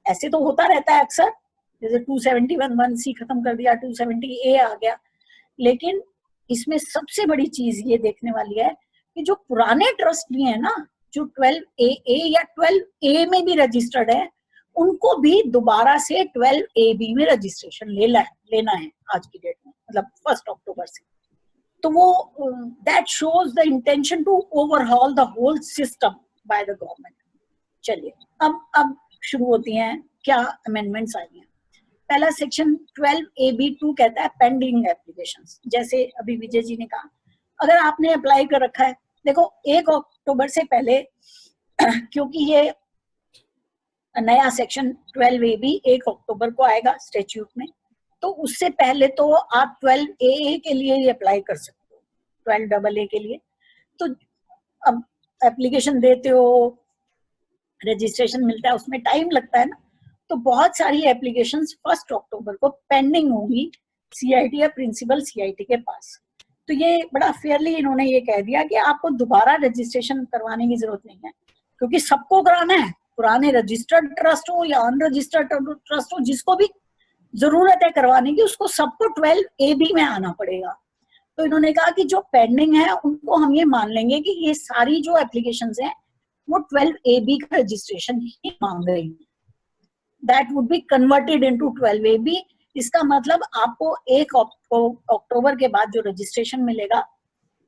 ऐसे तो होता रहता है अक्सर, जैसे 271(1)(c खत्म कर दिया, 270A आ गया, लेकिन इसमें सबसे बड़ी चीज ये देखने वाली है कि जो पुराने ट्रस्ट भी है ना, जो 12AA या 12A में भी रजिस्टर्ड है, उनको भी दोबारा से 12AB में रजिस्ट्रेशन लेना है आज की डेट में, मतलब 1 अक्टूबर से। तो वो that shows the intention to overhaul the whole system by the government. चलिए अब शुरू होती हैं क्या अमेंडमेंट्स आई हैं। पहला सेक्शन 12AB(2) कहता है पेंडिंग एप्लीकेशंस। जैसे अभी विजय जी ने कहा, अगर आपने अप्लाई कर रखा है, देखो 1 अक्टूबर से पहले क्योंकि ये नया सेक्शन 12AB 1 अक्टूबर को आएगा स्टैट्यूट में, तो उससे पहले तो आप 12AA के लिए ही अप्लाई कर सकते हो, 12AA के लिए। तो अब एप्लीकेशन देते हो, रजिस्ट्रेशन मिलता है, उसमें टाइम लगता है ना, तो बहुत सारी एप्लीकेशंस 1 अक्टूबर को पेंडिंग होंगी CIT या प्रिंसिपल CIT के पास। तो ये बड़ा फेयरली इन्होंने ये कह दिया कि आपको दोबारा रजिस्ट्रेशन करवाने की जरूरत नहीं है, क्योंकि सबको कराना है, पुराने रजिस्टर्ड ट्रस्ट हो या अनरजिस्टर्ड ट्रस्ट हो, जिसको भी जरूरत है करवाने की, उसको सबको 12AB में आना पड़ेगा। तो इन्होंने कहा कि जो पेंडिंग है उनको हम ये मान लेंगे कि ये सारी जो एप्लीकेशंस हैं वो 12AB का रजिस्ट्रेशन ही मांग रही है। That would be converted into 12AB। इसका मतलब आपको 1 अक्टूबर के बाद जो रजिस्ट्रेशन मिलेगा,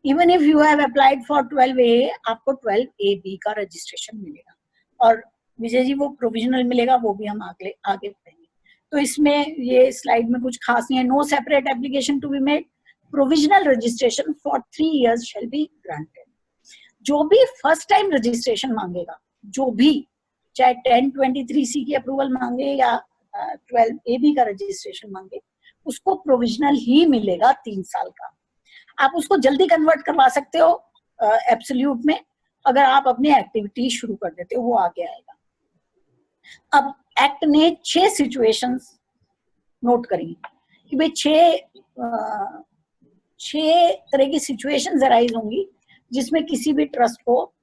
even if you have applied for 12A, आपको 12AB का रजिस्ट्रेशन मिलेगा। और विजय जी वो प्रोविजनल मिलेगा, वो भी हम आगे पढ़ेंगे। तो इसमें ये स्लाइड में कुछ खास नहीं है। No separate application to be made, provisional registration for 3 years shall be granted. जो भी फर्स्ट टाइम रजिस्ट्रेशन मांगेगा, जो भी चाहे 1023C की अप्रूवल मांगे या 12AB का रजिस्ट्रेशन मांगे, उसको प्रोविजनल ही मिलेगा 3 साल का। आप उसको जल्दी कन्वर्ट करवा सकते हो एब्सोल्यूट में, अगर आप अपनी एक्टिविटी शुरू कर देते हो, वो आगे आएगा। अब एक्ट ने 6 सिचुएशंस नोट करी कि भाई 6 तरह की सिचुएशंस अराइज होंगी जिसमें किसी भी ट्रस्ट को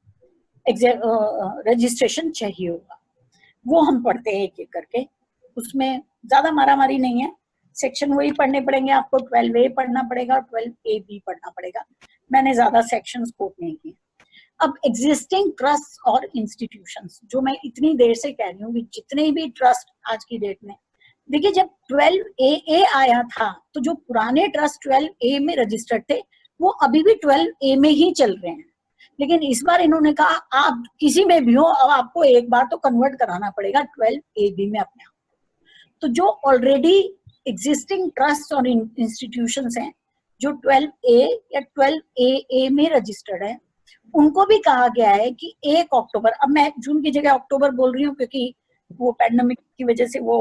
रजिस्ट्रेशन चाहिए होगा। वो हम पढ़ते हैं एक एक करके, उसमें ज्यादा मारामारी नहीं है। सेक्शन वही पढ़ने पड़ेंगे आपको, 12A पढ़ना पड़ेगा और 12AB पढ़ना पड़ेगा। मैंने ज्यादा सेक्शंस कोट नहीं किए। अब एग्जिस्टिंग ट्रस्ट और इंस्टीट्यूशंस, जो मैं इतनी देर से कह रही हूँ कि जितने भी ट्रस्ट आज की डेट में, देखिए जब 12AA आया था तो जो पुराने ट्रस्ट 12A में रजिस्टर्ड थे वो अभी भी 12A में ही चल रहे हैं। लेकिन इस बार इन्होंने कहा आप किसी में भी हो, अब आपको एक बार तो कन्वर्ट कराना पड़ेगा 12AB में अपने आप। तो जो ऑलरेडी एग्जिस्टिंग ट्रस्ट और इंस्टीट्यूशंस हैं जो 12A या 12AA में रजिस्टर्ड है, उनको भी कहा गया है कि 1 अक्टूबर, अब मैं जून की जगह अक्टूबर बोल रही हूँ क्योंकि वो पैंडेमिक की वजह से वो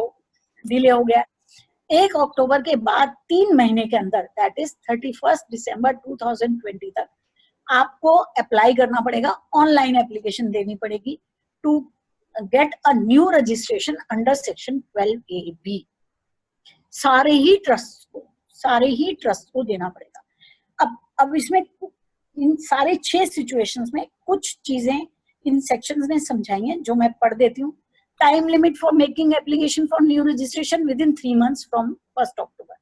डिले हो गया। 1 अक्टूबर के बाद 3 महीने के अंदर, दैट इज 31 दिसंबर 2020 तक आपको अप्लाई करना पड़ेगा, ऑनलाइन एप्लीकेशन देनी पड़ेगी to get a new registration under section 12AB। सारे ही ट्रस्ट को देना पड़ेगा। अब इसमें इन सारे 6 सिचुएशंस में कुछ चीजें इन सेक्शंस ने समझाई हैं जो मैं पढ़ देती हूँ। Time limit for making application for new registration with in 3 months from 1 अक्टूबर।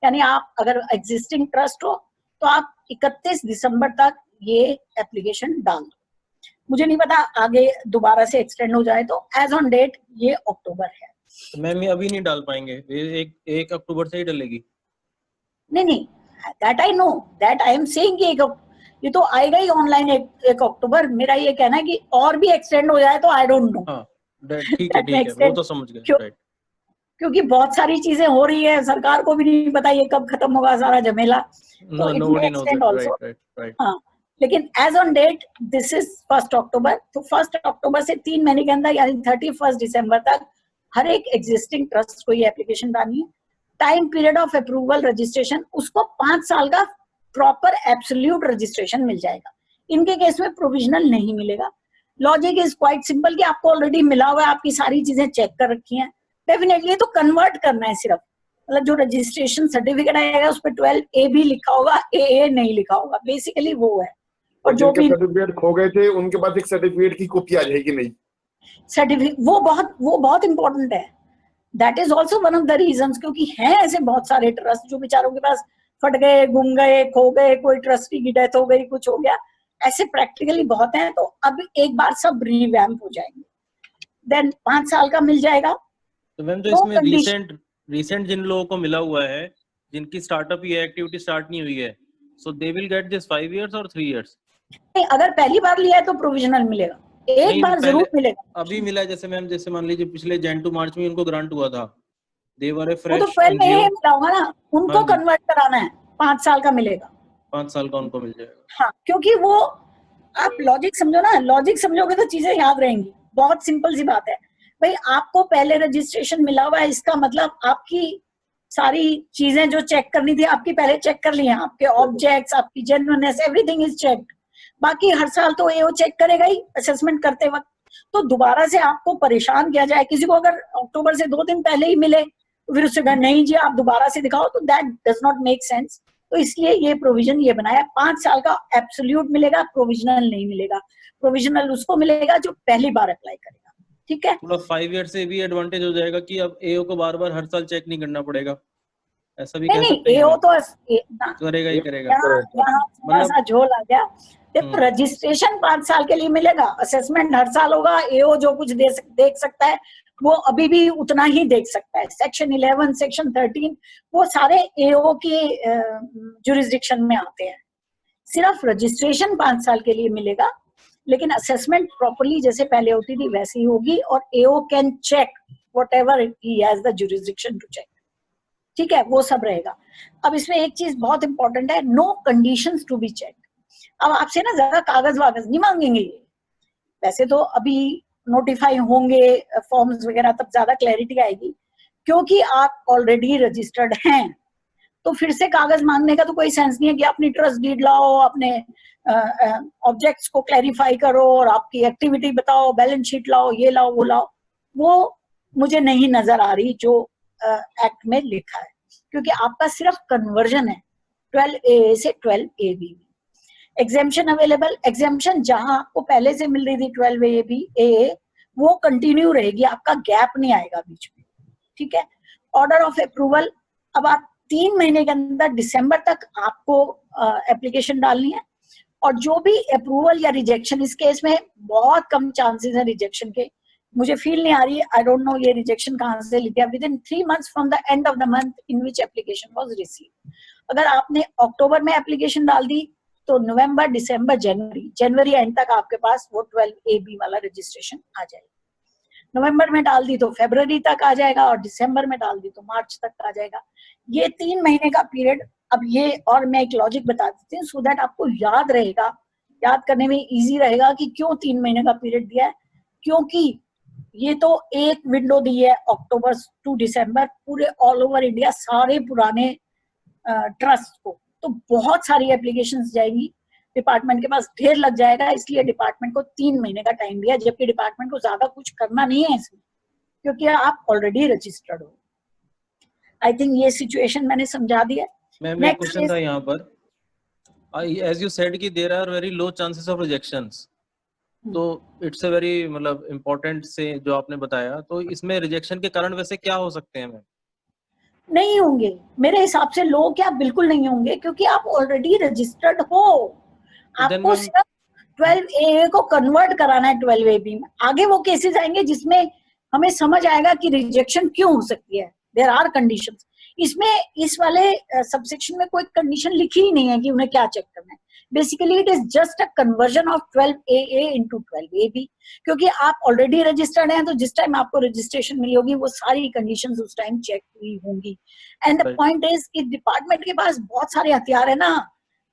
यानी आप अगर एग्जिस्टिंग ट्रस्ट हो तो आप 31 दिसंबर तक ये एप्लीकेशन डाल दो। मुझे नहीं पता आगे दोबारा से एक्सटेंड हो जाए तो एज ऑन डेट ये अक्टूबर है। मैम ये अभी नहीं डाल पाएंगे, ये 1 अक्टूबर से ही डलेगी। नहीं, that I know, that I am saying कि ये तो आएगा ही ऑनलाइन 1 अक्टूबर। मेरा ये कहना है कि और भी एक्सटेंड हो जाए तो आई डोंट नो। ठीक है वो तो समझ गए। क्योंकि बहुत सारी चीजें हो रही है, सरकार को भी नहीं पता ये कब खत्म होगा सारा झमेला। तो इट मे एक्सटेंड आल्सो। हाँ, लेकिन as on date this is 1 October. तो 1 अक्टूबर से 3 महीने के अंदर यानी 31 दिसंबर तक हर एक एग्जिस्टिंग ट्रस्ट को ये एप्लीकेशन डालनी है। Time period of approval registration, उसको 5 साल का प्रॉपर एब्सोल्यूट रजिस्ट्रेशन मिल जाएगा। इनके केस में प्रोविजनल नहीं मिलेगा। लॉजिक इज क्वाइट सिंपल कि आपको ऑलरेडी मिला हुआ है, आपकी सारी चीजें चेक कर रखी हैं। डेफिनेटली तो कन्वर्ट करना है सिर्फ, मतलब जो रजिस्ट्रेशन सर्टिफिकेट आएगा उस पर 12AB लिखा होगा, AA नहीं लिखा होगा, बेसिकली वो है। और जो भी सर्टिफिकेट खो गए थे उनके पास एक सर्टिफिकेट की कॉपी आ जाएगी। नहीं, सर्टिफिकेट वो बहुत इंपॉर्टेंट है। That is also one of the reasons, क्योंकि हैं ऐसे बहुत सारे ट्रस्ट जो बेचारों के पास फट गए, गुम गए, खो गए, कोई ट्रस्टी की डेथ हो गई, कुछ हो गया, ऐसे प्रैक्टिकली बहुत हैं। तो अब एक बार सब रिवैम्प हो जाएंगे, देन 5 साल का मिल जाएगा। तो मैम तो इसमें रिसेंट जिन लोगों को मिला हुआ है, जिनकी स्टार्टअप ये एक्टिविटी स्टार्ट नहीं हुई है, so they will get this 5 years और 3 years। नहीं, अगर पहली बार लिया है तो प्रोविजनल मिलेगा, एक बार जरूर मिलेगा। अभी मिला है, जैसे मैम जैसे मान लीजिए पिछले जैन टू मार्च में उनको ग्रांट हुआ था, दे वर ए फ्रेश वो तो पहले ही मिला होगा ना, उनको कन्वर्ट कराना है, 5 साल का मिलेगा। 5 साल का उनको मिल जाएगा। हाँ, क्योंकि वो आप लॉजिक समझो ना, लॉजिक समझोगे तो चीजें याद रहेंगी। बहुत सिंपल सी बात है भाई, आपको पहले रजिस्ट्रेशन मिला हुआ है, इसका मतलब आपकी सारी चीजें जो चेक करनी थी आपकी पहले चेक कर ली हैं, आपके ऑब्जेक्ट्स, आपकी जेन्युइननेस, एवरीथिंग इज चेक्ड। बाकी हर साल तो एओ चेक करेगा ही असेसमेंट करते वक्त। तो दोबारा से आपको परेशान किया जाए, किसी को अगर अक्टूबर से 2 दिन पहले ही मिले तो फिर उससे कहा नहीं जी आप दोबारा से दिखाओ, तो that does not make sense. तो इसलिए ये प्रोविजन ये बनाया, 5 साल का एब्सोल्यूट मिलेगा, प्रोविजनल नहीं मिलेगा। प्रोविजनल उसको मिलेगा जो पहली बार अप्लाई करेगा। ठीक है। थोड़ा 5 ईयर से भी एडवांटेज हो जाएगा कि अब एओ को बार बार हर साल चेक नहीं करना पड़ेगा, ऐसा भी कह नहीं सकते हैं एओ हम? तो करेगा ही करेगा। यहाँ थोड़ा सा झोल आ गया। देखो रजिस्ट्रेशन 5 साल के लिए मिलेगा, असेसमेंट हर साल होगा, एओ जो कुछ देख सकता है वो अभी भी उतना ही देख सकता है। सेक्शन 11, सेक्शन 13 वो सारे एओ की जुरिस्डिक्शन में आते हैं। सिर्फ रजिस्ट्रेशन 5 साल के लिए मिलेगा, लेकिन असेसमेंट प्रॉपर्ली जैसे पहले होती थी वैसी ही होगी, और AO can check whatever he has the jurisdiction to check. ठीक है, वो सब रहेगा। अब इसमें एक चीज बहुत इंपॉर्टेंट है, no conditions to be check. अब आपसे ना ज्यादा कागज वागज नहीं मांगेंगे ये, वैसे तो अभी नोटिफाई होंगे फॉर्म्स वगैरह तब ज्यादा क्लैरिटी आएगी, क्योंकि आप ऑलरेडी रजिस्टर्ड हैं तो फिर से कागज मांगने का तो कोई सेंस नहीं है कि अपनी ट्रस्ट डीड लाओ, अपने ऑब्जेक्ट्स को क्लैरिफाई करो और आपकी एक्टिविटी बताओ, बैलेंस शीट लाओ, ये लाओ वो लाओ। वो मुझे नहीं नजर आ रही जो एक्ट में लिखा है, क्योंकि आपका सिर्फ कन्वर्जन है 12AA से 12AB। एग्जेम्पशन अवेलेबल, एग्जेम्पशन जहां आपको पहले से मिल रही थी 12AA वो कंटिन्यू रहेगी, आपका गैप नहीं आएगा बीच में। ठीक है। ऑर्डर ऑफ अप्रूवल, अब आप 3 महीने के अंदर दिसंबर तक आपको एप्लीकेशन डालनी है, और जो भी अप्रूवल या रिजेक्शन, इस केस में बहुत कम चांसेस है रिजेक्शन के, मुझे फील नहीं आ रही, आई डोंट नो ये रिजेक्शन कहां से लिख गया, within 3 months from the end of the month in which application was received. अगर आपने अक्टूबर में एप्लीकेशन डाल दी तो नवंबर, दिसंबर, जनवरी एंड तक आपके पास वो 12AB वाला रजिस्ट्रेशन आ जाएगा। नवंबर में डाल दी तो फरवरी तक आ जाएगा, और दिसंबर में डाल दी तो मार्च तक आ जाएगा। ये 3 महीने का पीरियड। अब ये और मैं एक लॉजिक बता देती हूँ सो दैट आपको याद रहेगा, याद करने में इजी रहेगा कि क्यों 3 महीने का पीरियड दिया है। क्योंकि ये तो एक विंडो दी है अक्टूबर टू दिसंबर पूरे ऑल ओवर इंडिया सारे पुराने ट्रस्ट को, तो बहुत सारी एप्लीकेशंस जाएंगी, डिपार्टमेंट के पास ढेर लग जाएगा, इसलिए डिपार्टमेंट को 3 महीने का टाइम दिया, जबकि डिपार्टमेंट को ज्यादा कुछ करना नहीं है इसमें, क्योंकि आप ऑलरेडी रजिस्टर्ड हो। आई थिंक ये सिचुएशन मैंने समझा दिया। मैम एक क्वेश्चन था यहाँ पर, एज यू सेड कि there are very low chances of rejections, तो इट्स अ वेरी मतलब इम्पोर्टेंट से जो आपने बताया, तो इसमें रिजेक्शन के कारण वैसे क्या हो सकते हैं मैम? नहीं होंगे मेरे हिसाब से, लो क्या बिल्कुल नहीं होंगे, क्योंकि आप ऑलरेडी रजिस्टर्ड हो। आपको सिर्फ 12AA को कन्वर्ट कराना है 12AB में। आगे वो केसेस आएंगे जिसमें हमें समझ आएगा कि रिजेक्शन क्यों हो सकती है, देयर आर कंडीशंस। इसमें इस वाले सबसेक्शन में कोई कंडीशन लिखी ही नहीं है कि उन्हें क्या चेक करना है। Basically it is just a conversion of 12AA into 12AB, क्योंकि आप ऑलरेडी रजिस्टर्ड हैं, तो जिस टाइम आपको रजिस्ट्रेशन मिली होगी वो सारी कंडीशंस उस टाइम चेक हुई होंगी। एंड द पॉइंट इज कि डिपार्टमेंट के पास बहुत सारे हथियार है ना,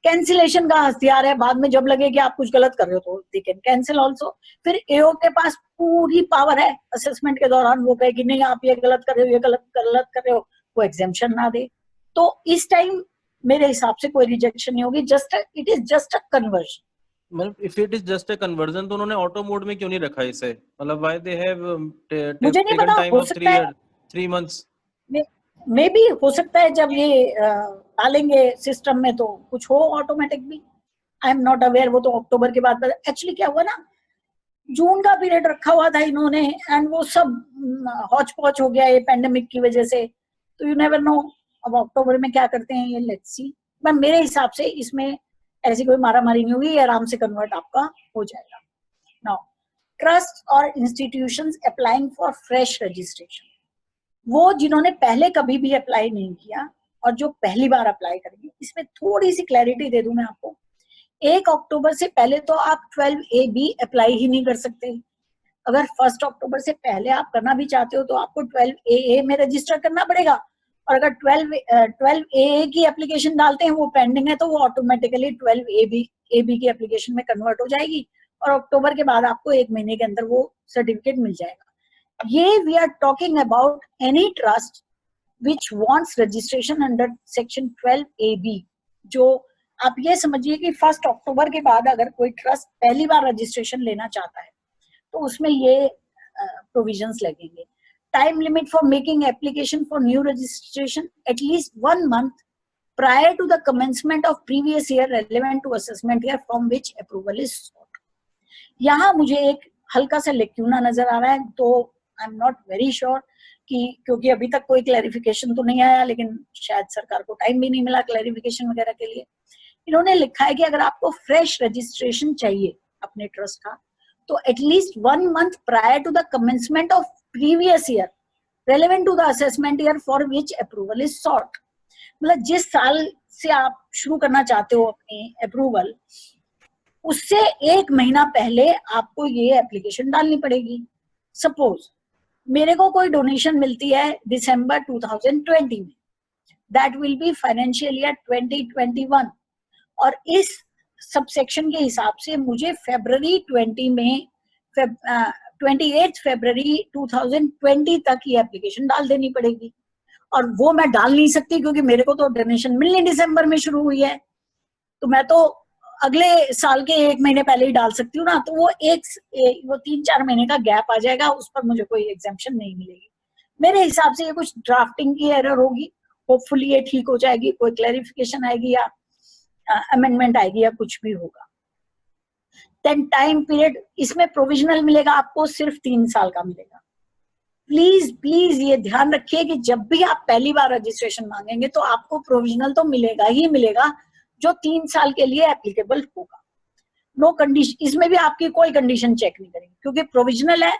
कैंसिलेशन का हथियार है, बाद में जब लगे कि आप कुछ गलत कर रहे हो तो दे कैन कैंसिल ऑल्सो। फिर एओ के पास पूरी पावर है असेसमेंट के दौरान वो कहे कि नहीं आप ये गलत कर रहे हो, ये गलत कर रहे हो, वो एग्जेम्पशन ना दे। तो इस टाइम मेरे हिसाब से कोई रिजेक्शन नहीं होगी, just it is just a conversion. मतलब if it is just a conversion तो उन्होंने ऑटो मोड में क्यों नहीं रखा इसे? मतलब व्हाई दे हैव मुझे नहीं पता, हो सकता है 3 months मे भी हो सकता है जब ये डालेंगे सिस्टम में तो कुछ हो ऑटोमेटिक भी, आई एम नॉट अवेयर। वो तो अक्टूबर के बाद एक्चुअली क्या हुआ ना, जून का पीरियड रखा हुआ था इन्होंने, एंड वो सब हौच पौच हो गया ये पेंडेमिक की वजह से, तो यू नेवर नो अब अक्टूबर में क्या करते हैं ये, लेट्स सी। पर मेरे हिसाब से इसमें ऐसी कोई मारामारी नहीं होगी, आराम से कन्वर्ट आपका हो जाएगा। नाउ ट्रस्ट और institutions applying for fresh registration, वो जिन्होंने पहले कभी भी अप्लाई नहीं किया और जो पहली बार अप्लाई करेंगे, इसमें थोड़ी सी क्लैरिटी दे दूं मैं आपको। 1 अक्टूबर से पहले तो आप 12AB अप्लाई ही नहीं कर सकते। अगर 1 अक्टूबर से पहले आप करना भी चाहते हो तो आपको 12AA में रजिस्टर करना पड़ेगा, और अगर 12AA की एप्लीकेशन डालते हैं वो पेंडिंग है तो वो ऑटोमेटिकली 12AB की एप्लीकेशन में कन्वर्ट हो जाएगी, और अक्टूबर के बाद आपको 1 महीने के अंदर वो सर्टिफिकेट मिल जाएगा। ये we are talking about any trust which wants registration under section 12AB। जो आप ये समझिए कि 1 अक्टूबर के बाद अगर कोई ट्रस्ट पहली बार रजिस्ट्रेशन लेना चाहता है तो उसमें ये प्रोविजंस लगेंगे। Time limit for making application for new registration at least 1 month prior to the commencement of previous year relevant to assessment year from which approval is sought। यहाँ मुझे एक हल्का सा लेक्यूना नजर आ रहा है, तो आई एम नॉट वेरी श्योर कि, क्योंकि अभी तक कोई क्लैरिफिकेशन तो नहीं आया, लेकिन शायद सरकार को टाइम भी नहीं मिला क्लैरिफिकेशन वगैरह के लिए। इन्होंने लिखा है कि अगर आपको फ्रेश रजिस्ट्रेशन चाहिए अपने ट्रस्ट का, तो at least 1 month prior to the commencement of previous year relevant to the assessment year for which approval is sought. मतलब जिस साल से आप शुरू करना चाहते हो अपनी अप्रूवल, उससे 1 महीना पहले आपको ये एप्लीकेशन डालनी पड़ेगी। सपोज मेरे को कोई डोनेशन मिलती है दिसंबर 2020 में, that will be financial year 2021, और इस सबसेक्शन के हिसाब से मुझे फरवरी 20 में 28 फरवरी 2020 तक ये एप्लीकेशन डाल देनी पड़ेगी। और वो मैं डाल नहीं सकती क्योंकि मेरे को तो डोनेशन मिलनी दिसंबर में शुरू हुई है, तो मैं तो अगले साल के 1 महीने पहले ही डाल सकती हूँ ना। तो वो 3-4 महीने का गैप आ जाएगा, उस पर मुझे कोई एग्जेम्पशन नहीं मिलेगी। मेरे हिसाब से ये कुछ ड्राफ्टिंग की एरर होगी, होपफुली ये ठीक हो जाएगी, कोई क्लैरिफिकेशन आएगी या अमेंडमेंट आएगी या कुछ भी होगा। देन टाइम पीरियड, इसमें प्रोविजनल मिलेगा आपको, सिर्फ 3 साल का मिलेगा। प्लीज प्लीज ये ध्यान रखिए कि जब भी आप पहली बार रजिस्ट्रेशन मांगेंगे तो आपको प्रोविजनल तो मिलेगा ही मिलेगा, जो 3 साल के लिए एप्लीकेबल होगा। नो कंडीशन, इसमें भी आपकी कोई कंडीशन चेक नहीं करेंगे क्योंकि प्रोविजनल है।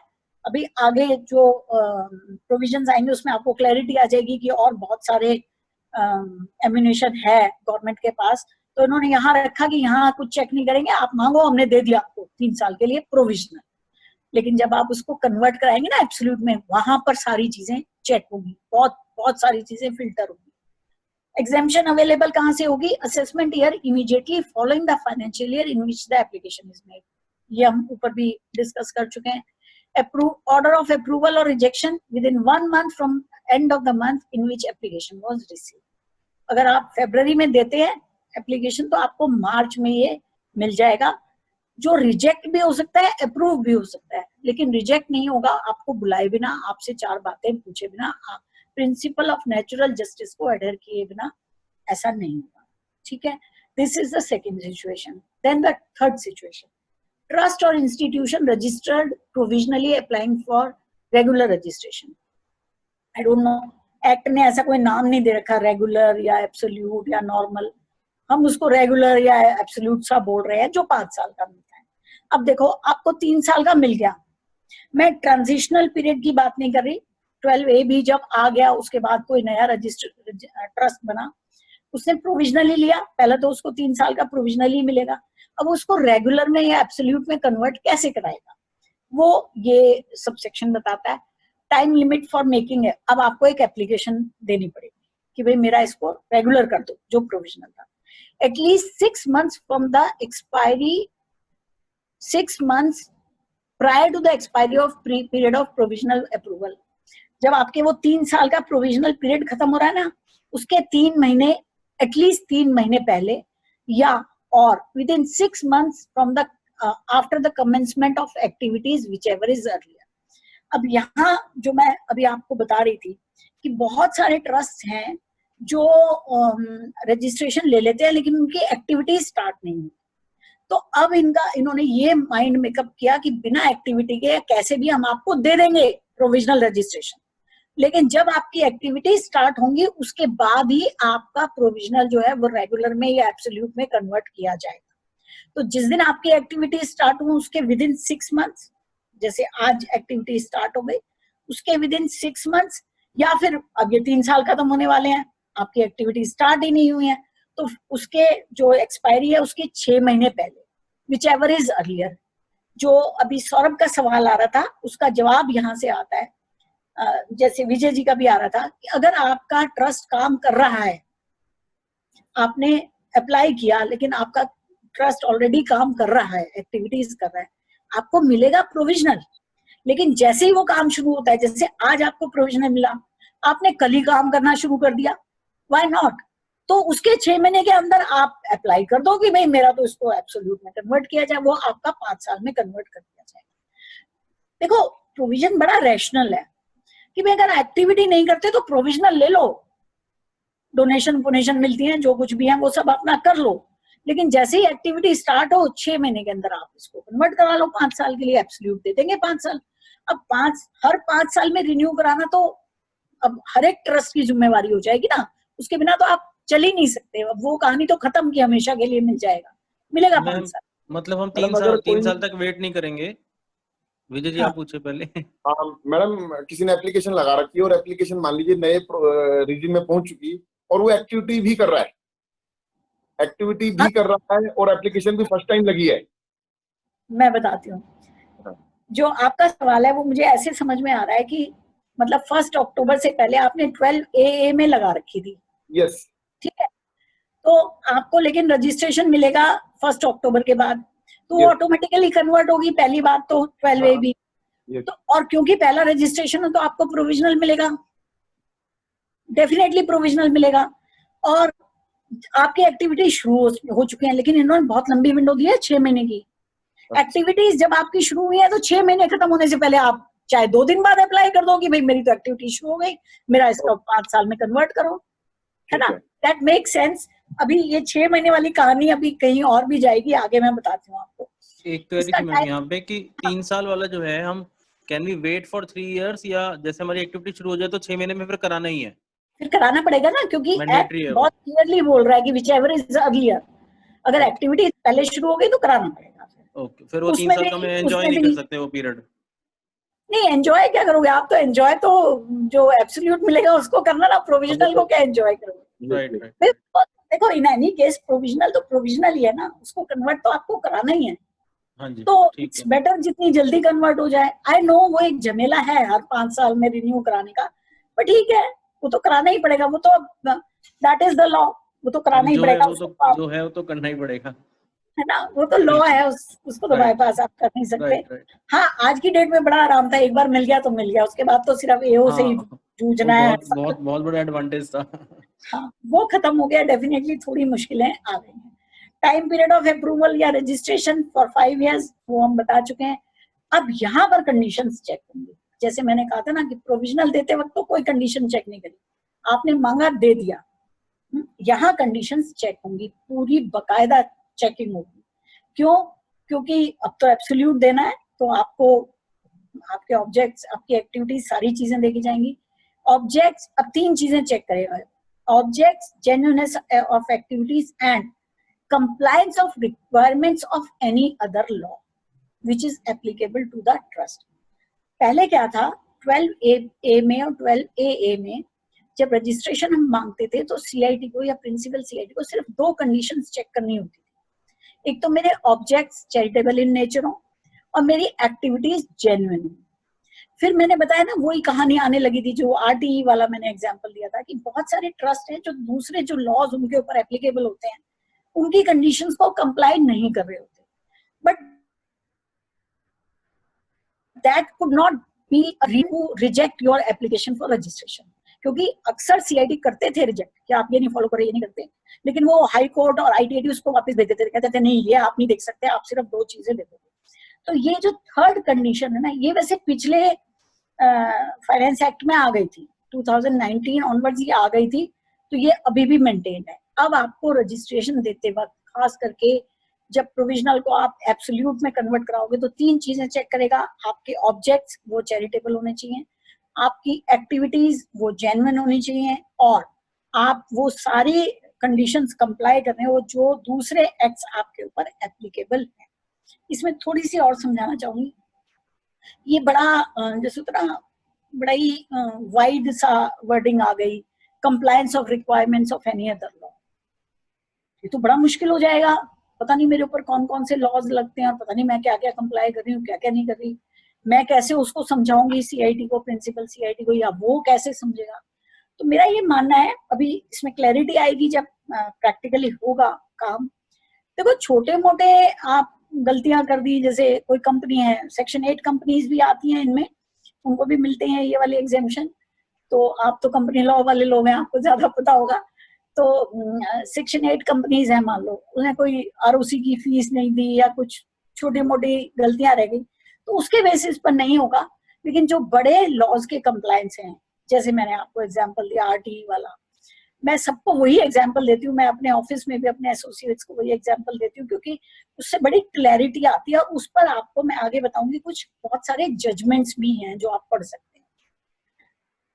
अभी आगे जो प्रोविजंस आएंगे उसमें आपको क्लैरिटी आ जाएगी कि और बहुत सारे एम्युनिशन है गवर्नमेंट के पास, तो इन्होंने यहाँ रखा कि यहाँ कुछ चेक नहीं करेंगे, आप मांगो, हमने दे दिया आपको 3 साल के लिए प्रोविजनल। लेकिन जब आप उसको कन्वर्ट कराएंगे ना एब्सोल्यूट में, वहां पर सारी चीजें चेक होगी, बहुत सारी चीजें फिल्टर होगी। एग्जेम्पशन अवेलेबल कहाँ से होगी? Assessment year immediately following the financial year in which the application is made. ये हम ऊपर भी डिस्कस कर चुके हैं। ऑर्डर ऑफ अप्रूवल और rejection with in 1 month from and of the month in which application was received. अगर आप फरवरी में देते हैं एप्लीकेशन तो आपको मार्च में ये मिल जाएगा। जो रिजेक्ट भी हो सकता है, अप्रूव भी हो सकता है, लेकिन रिजेक्ट नहीं होगा आपको बुलाए बिना, आपसे 4 बातें पूछे बिना, प्रिंसिपल ऑफ नेचुरल जस्टिस को अडर किए बिना, ऐसा नहीं होगा। ठीक है, this is the second situation. Then the third situation, trust और institution registered provisionally applying for regular registration. I don't know, act ने ऐसा कोई नाम नहीं दे रखा, रेगुलर या एब्सोल्यूट या नॉर्मल, हम उसको रेगुलर या एब्सोल्यूट सा बोल रहे हैं, जो 5 साल का मिलता है। अब देखो, आपको 3 साल का मिल गया, मैं ट्रांजिशनल पीरियड की बात नहीं कर रही। 12A भी जब आ गया, उसके बाद कोई नया रजिस्टर ट्रस्ट बना, उसने प्रोविजनली लिया, पहले तो उसको 3 साल का प्रोविजनली मिलेगा। अब उसको रेगुलर में या एब्सोल्यूट में कन्वर्ट कैसे कराएगा, वो ये सबसेक्शन बताता है। टाइम लिमिट फॉर मेकिंग है, अब आपको एक एप्लीकेशन देनी पड़ेगी कि भाई मेरा इसको रेगुलर कर दो, जो प्रोविजनल था। At least 6 months from the expiry, 6 months prior to the expiry of period of provisional approval. जब आपके वो 3 साल का प्रोविजनल पीरियड खत्म हो रहा है ना, उसके 3 महीने, एटलीस्ट 3 महीने पहले, या और with in 6 months from the after the commencement of activities which ever is earlier. अब यहाँ जो मैं अभी आपको बता रही थी कि बहुत सारे ट्रस्ट हैं जो रजिस्ट्रेशन ले लेते हैं लेकिन उनकी एक्टिविटीज स्टार्ट नहीं हुई। तो अब इन्होंने ये माइंड मेकअप किया कि बिना एक्टिविटी के कैसे भी हम आपको दे देंगे प्रोविजनल रजिस्ट्रेशन, लेकिन जब आपकी एक्टिविटी स्टार्ट होंगी उसके बाद ही आपका प्रोविजनल जो है वो रेगुलर में या एब्सोल्यूट में कन्वर्ट किया जाएगा। तो जिस दिन आपकी एक्टिविटी स्टार्ट हो उसके विद इन 6 months, जैसे आज एक्टिविटी स्टार्ट हो गई, उसके विद इन 6 months, या फिर अब ये 3 साल खत्म होने वाले हैं, आपकी एक्टिविटी स्टार्ट ही नहीं हुई है, तो उसके जो एक्सपायरी है उसके 6 महीने पहले, विच एवर इज अर्लियर। जो अभी सौरभ का सवाल आ रहा था उसका जवाब यहाँ से आता है, जैसे विजय जी का भी आ रहा था कि अगर आपका ट्रस्ट काम कर रहा है, आपने अप्लाई किया लेकिन आपका ट्रस्ट ऑलरेडी काम कर रहा है, एक्टिविटीज कर रहा है, आपको मिलेगा प्रोविजनल। लेकिन जैसे ही वो काम शुरू होता है, जैसे आज आपको प्रोविजनल मिला, आपने कल ही काम करना शुरू कर दिया, व्हाई नॉट, तो उसके 6 महीने के अंदर आप अप्लाई कर दो कि भाई मेरा तो इसको एब्सोल्यूट में कन्वर्ट किया जाए, वो आपका 5 साल में कन्वर्ट कर दिया जाएगा। देखो, प्रोविजन बड़ा रैशनल है कि भाई अगर एक्टिविटी नहीं करते तो प्रोविजनल ले लो, डोनेशन पोनेशन मिलती है, जो कुछ भी है वो सब अपना कर लो, लेकिन जैसे ही एक्टिविटी स्टार्ट हो 6 महीने के अंदर आप इसको कन्वर्ट करा लो 5 साल के लिए, एब्सोल्यूट दे देंगे 5 साल। अब हर 5 साल में रिन्यू कराना तो अब हर एक ट्रस्ट की जिम्मेवारी हो जाएगी ना, उसके बिना तो आप चल ही नहीं सकते। अब वो कहानी तो खत्म की हमेशा के लिए मिलेगा 5 साल। मतलब हम मैडम, 3 साल तक वेट नहीं करेंगे। विजय जी आप पूछे पहले। हाँ मैडम, किसी ने एप्लीकेशन लगा रखी है और एप्लीकेशन मान लीजिए नए रीजन में पहुंच चुकी और वो एक्टिविटी भी कर रहा है, और एप्लीकेशन भी फर्स्ट टाइम लगी है। मैं बताती हूँ, जो आपका सवाल है वो मुझे ऐसे समझ में आ रहा है कि मतलब 1 अक्टूबर से पहले आपने 12 AA में लगा रखी थी। यस। ठीक है, तो आपको लेकिन रजिस्ट्रेशन मिलेगा 1 अक्टूबर के बाद, तो वो ऑटोमेटिकली कन्वर्ट होगी पहली बात तो 12A भी। तो और क्योंकि पहला रजिस्ट्रेशन है तो आपको प्रोविजनल मिलेगा, डेफिनेटली प्रोविजनल मिलेगा। और आपकी एक्टिविटी शुरू हो चुकी है, लेकिन इन्होंने बहुत लंबी विंडो दी है 6 महीने की। एक्टिविटीज जब आपकी शुरू हुई है तो 6 महीने खत्म होने से पहले आप चाहे 2 दिन बाद अप्लाई कर दो कि भाई मेरी तो एक्टिविटी शुरू हो गई, मेरा इसको 5 साल में कन्वर्ट करो, है ना। That make sense. अभी ये 6 महीने वाली कहानी अभी कहीं और भी जाएगी, आगे मैं बताती हूँ आपको। एक क्वेरी थी मैम यहाँ पे कि 3 साल वाला जो है, हम can we wait for 3 years, या जैसे हमारी एक्टिविटी शुरू हो जाए तो 6 महीने में फिर कराना ही है? फिर कराना पड़ेगा ना, क्योंकि बहुत क्लियरली बोल रहा है कि व्हिचएवर इज अर्लियर। अगर एक्टिविटी पहले शुरू हो गई तो कराना पड़ेगा। ओके, फिर वो 3 साल का मैं एंजॉय नहीं कर सकते वो पीरियड? नहीं, एंजॉय क्या करोगे आप, तो एंजॉय तो जो एब्सोल्यूट मिलेगा उसको करना ना, प्रोविजनल को क्या एंजॉय करोगे? राइट। देखो इन एनी केस प्रोविजनल तो प्रोविजनल ही है ना, उसको कन्वर्ट तो आपको कराना ही है। हाँ जी, तो इट्स बेटर जितनी जल्दी कन्वर्ट हो जाए। आई नो वो एक झमेला है हर 5 साल में रिन्यू कराने का, पर ठीक है, वो तो कराना ही पड़ेगा। वो तो दैट इज द लॉ, वो तो कराना ही पड़ेगा। जो है वो तो करना ही पड़ेगा, है ना, वो तो लॉ है, उसको तो बाईपास आप कर नहीं सकते। हाँ, आज की डेट में बड़ा आराम था, एक बार मिल गया तो मिल गया, उसके बाद तो सिर्फ एओ से ही जूझना है। बहुत बड़ा एडवांटेज था। हाँ, वो खत्म हो गया। डेफिनेटली थोड़ी मुश्किलें आ गई हैं। टाइम पीरियड ऑफ अप्रूवल या रजिस्ट्रेशन फॉर 5 years, वो हम बता चुके हैं। अब यहाँ पर कंडीशंस चेक होंगी। जैसे मैंने कहा था ना कि प्रोविजनल देते वक्त तो कोई कंडीशन चेक नहीं करी, आपने मांगा दे दिया। यहाँ कंडीशंस चेक होंगी, पूरी बकायदा चेकिंग होगी। क्यों? क्योंकि अब तो एब्सोल्यूट देना है, तो आपको आपके ऑब्जेक्ट्स, आपकी एक्टिविटीज, सारी चीजें देखी जाएंगी। ऑब्जेक्ट्स, अब 3 चीजें चेक करेगा: objects, genuineness of activities and compliance of requirements of any other law which is applicable to the trust। पहले क्या था, 12A में और 12AA में जब रजिस्ट्रेशन हम मांगते थे तो CIT को या प्रिंसिपल CIT को सिर्फ 2 कंडीशंस चेक करनी होती थी। एक तो मेरे ऑब्जेक्ट्स चैरिटेबल इन नेचर हो और मेरी एक्टिविटीज जेन्युइन हो। फिर मैंने बताया ना, वही कहानी आने लगी थी जो RTE वाला मैंने एग्जांपल दिया था कि बहुत सारे ट्रस्ट हैं जो दूसरे जो लॉज उनके ऊपर एप्लीकेबल होते हैं उनकी कंडीशंस को कंप्लाई नहीं कर रहे होते, but that could not be to reject your application for registration. क्योंकि अक्सर CIT करते थे रिजेक्ट कि आप ये नहीं फॉलो करें, ये नहीं करते, लेकिन वो हाई कोर्ट और ITAT उसको वापस भेज देते थे, कहते थे नहीं ये आप नहीं देख सकते, आप सिर्फ 2 चीजें देखोगे। तो ये जो 3rd कंडीशन है ना, ये वैसे पिछले फाइनेंस एक्ट में आ गई थी, 2019 ऑनवर्ड्स ये आ गई थी, तो ये अभी भी मेंटेन है। अब आपको रजिस्ट्रेशन देते वक्त, खास करके जब प्रोविजनल को आप एब्सोल्यूट में कन्वर्ट कराओगे, तो 3 चीजें चेक करेगा: आपके ऑब्जेक्ट्स वो चैरिटेबल होने चाहिए, आपकी एक्टिविटीज वो जेन्युइन होनी चाहिए, और आप वो सारी कंडीशंस कंप्लाई कर रहे हो जो दूसरे एक्ट्स आपके ऊपर एप्लीकेबल है। इसमें थोड़ी सी और समझाना चाहूंगी, ये बड़ा जैसे तरह बड़ा ही वाइड सा वर्डिंग आ गई, compliance of requirements of any other law. ये तो बड़ा मुश्किल हो जाएगा, पता नहीं मेरे ऊपर कौन कौन से लॉज लगते हैं और पता नहीं मैं क्या क्या कंप्लाई कर रही हूँ, क्या क्या नहीं कर रही। मैं कैसे उसको समझाऊंगी CIT को, प्रिंसिपल CIT को, या वो कैसे समझेगा? तो मेरा ये मानना है, अभी इसमें क्लैरिटी आएगी जब प्रैक्टिकली होगा काम। देखो, छोटे मोटे आप गलतियां कर दी, जैसे कोई कंपनी है, सेक्शन 8 कंपनीज भी आती हैं इनमें, उनको भी मिलते हैं ये वाले एग्जेम्पशन। तो आप तो कंपनी लॉ वाले लोग हैं, आपको ज्यादा पता होगा। तो सेक्शन 8 कंपनीज है, मान लो उन्हें कोई ROC की फीस नहीं दी या कुछ छोटी मोटी गलतियां रह गई, तो उसके बेसिस पर नहीं होगा। लेकिन जो बड़े लॉज के कंप्लायंस हैं, जैसे मैंने आपको एग्जांपल दिया RTE वाला, मैं सबको वही एग्जांपल देती हूँ, मैं अपने ऑफिस में भी अपने एसोसिएट्स को वही एग्जांपल देती हूँ, क्योंकि उससे बड़ी क्लैरिटी आती है। और उस पर आपको मैं आगे बताऊंगी कुछ बहुत सारे जजमेंट्स भी हैं जो आप पढ़ सकते हैं।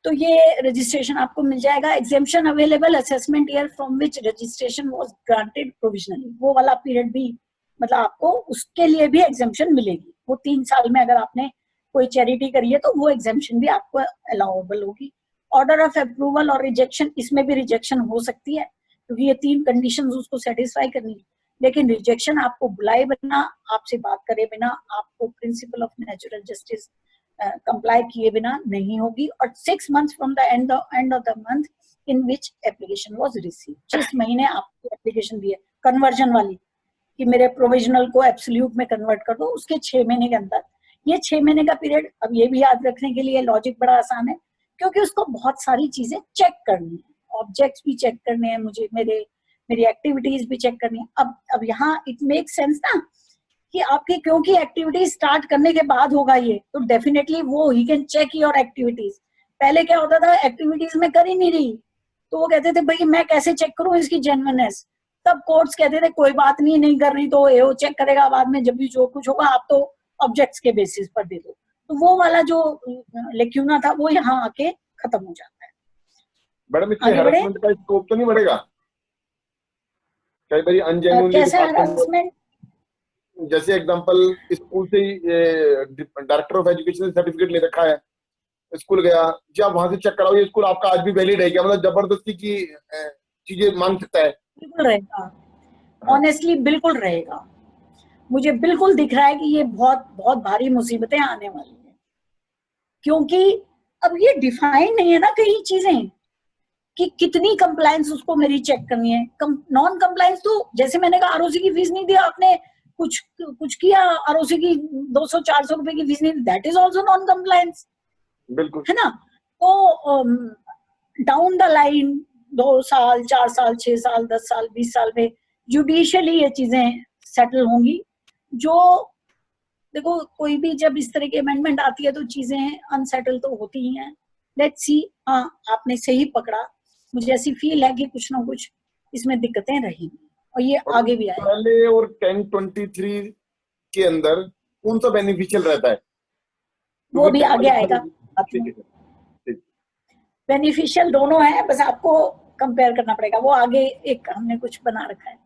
तो ये रजिस्ट्रेशन आपको मिल जाएगा। Exemption available assessment year from which registration was granted provisionally, वो वाला पीरियड भी मतलब आपको उसके लिए भी एग्जेम्पशन मिलेगी। वो 3 साल में अगर आपने कोई चैरिटी करी है तो वो एग्जेम्पशन भी आपको अलाउेबल होगी। ऑर्डर ऑफ अप्रूवल और रिजेक्शन, इसमें भी रिजेक्शन हो सकती है क्योंकि ये 3 कंडीशंस उसको सेटिस्फाई करनी है। लेकिन रिजेक्शन आपको बुलाए बिना, आपसे बात करे बिना, आपको principle of natural justice comply किए बिना नहीं होगी। और 6 months from the end of the month in which application was received, जिस महीने आपको एप्लीकेशन दी है कन्वर्जन वाली कि मेरे प्रोविजनल को एब्सोल्यूट में कन्वर्ट कर दो, उसके 6 महीने के अंदर। ये 6 महीने का पीरियड, अब ये भी याद रखने के लिए लॉजिक बड़ा आसान है, क्योंकि उसको बहुत सारी चीजें चेक करनी है, ऑब्जेक्ट्स भी चेक करने हैं मुझे, मेरी एक्टिविटीज भी चेक करनी है। अब यहाँ इट मेक सेंस ना कि आपकी, क्योंकि एक्टिविटीज स्टार्ट करने के बाद होगा ये, तो डेफिनेटली वो he can check your activities. पहले क्या होता था, एक्टिविटीज में कर ही नहीं रही तो वो कहते थे भाई मैं कैसे चेक करूं इसकी जेन्युइननेस। तब कोर्ट्स कहते थे कोई बात नहीं कर रही तो एओ चेक करेगा बाद में, जब भी जो कुछ होगा आप तो ऑब्जेक्ट्स के बेसिस पर दे दो। तो वो वाला जो लेक्यूना था वो यहाँ आके खत्म हो जाता है। मैडम इससे हैरेसमेंट का स्कोप तो नहीं बढ़ेगा? कई बार अनजेन्युइनली कैसे हैरेसमेंट? जैसे एग्जांपल, स्कूल से डायरेक्टर ऑफ एजुकेशन सर्टिफिकेट ले रखा है, स्कूल गया जी आप वहां से चेक कराओ ये स्कूल आपका आज भी वैलिड है क्या, मतलब जबरदस्ती की चीजें मांग सकता है? बिल्कुल रहेगा, ऑनेस्टली बिल्कुल रहेगा। मुझे बिल्कुल दिख रहा है कि ये बहुत बहुत भारी मुसीबतें आने वाली हैं, क्योंकि अब ये डिफाइन नहीं है ना कई चीजें कि कितनी कंप्लायंस उसको मेरी चेक करनी है। नॉन कंप्लायंस तो जैसे मैंने कहा आरओसी की फीस नहीं दी आपने, कुछ किया, आरओसी की 200-400 रुपए की फीस नहीं दी, that is also non compliance, बिल्कुल है ना। तो डाउन द लाइन 2 साल 4 साल 6 साल 10 साल 20 साल में जुडिशियली ये चीजें सेटल होंगी। जो देखो कोई भी जब इस तरह की अमेंडमेंट आती है तो चीजें अनसेटल तो होती ही हैं। Let's see. हाँ आपने सही पकड़ा, मुझे ऐसी फील है कि कुछ ना कुछ इसमें दिक्कतें रहेंगी और ये आगे भी आएगा। पहले और 1023 के अंदर कौन सा बेनिफिशियल रहता है? वो भी आगे आएगा। बेनिफिशियल दोनों है, बस आपको कंपेयर करना पड़ेगा, वो आगे एक हमने कुछ बना रखा है।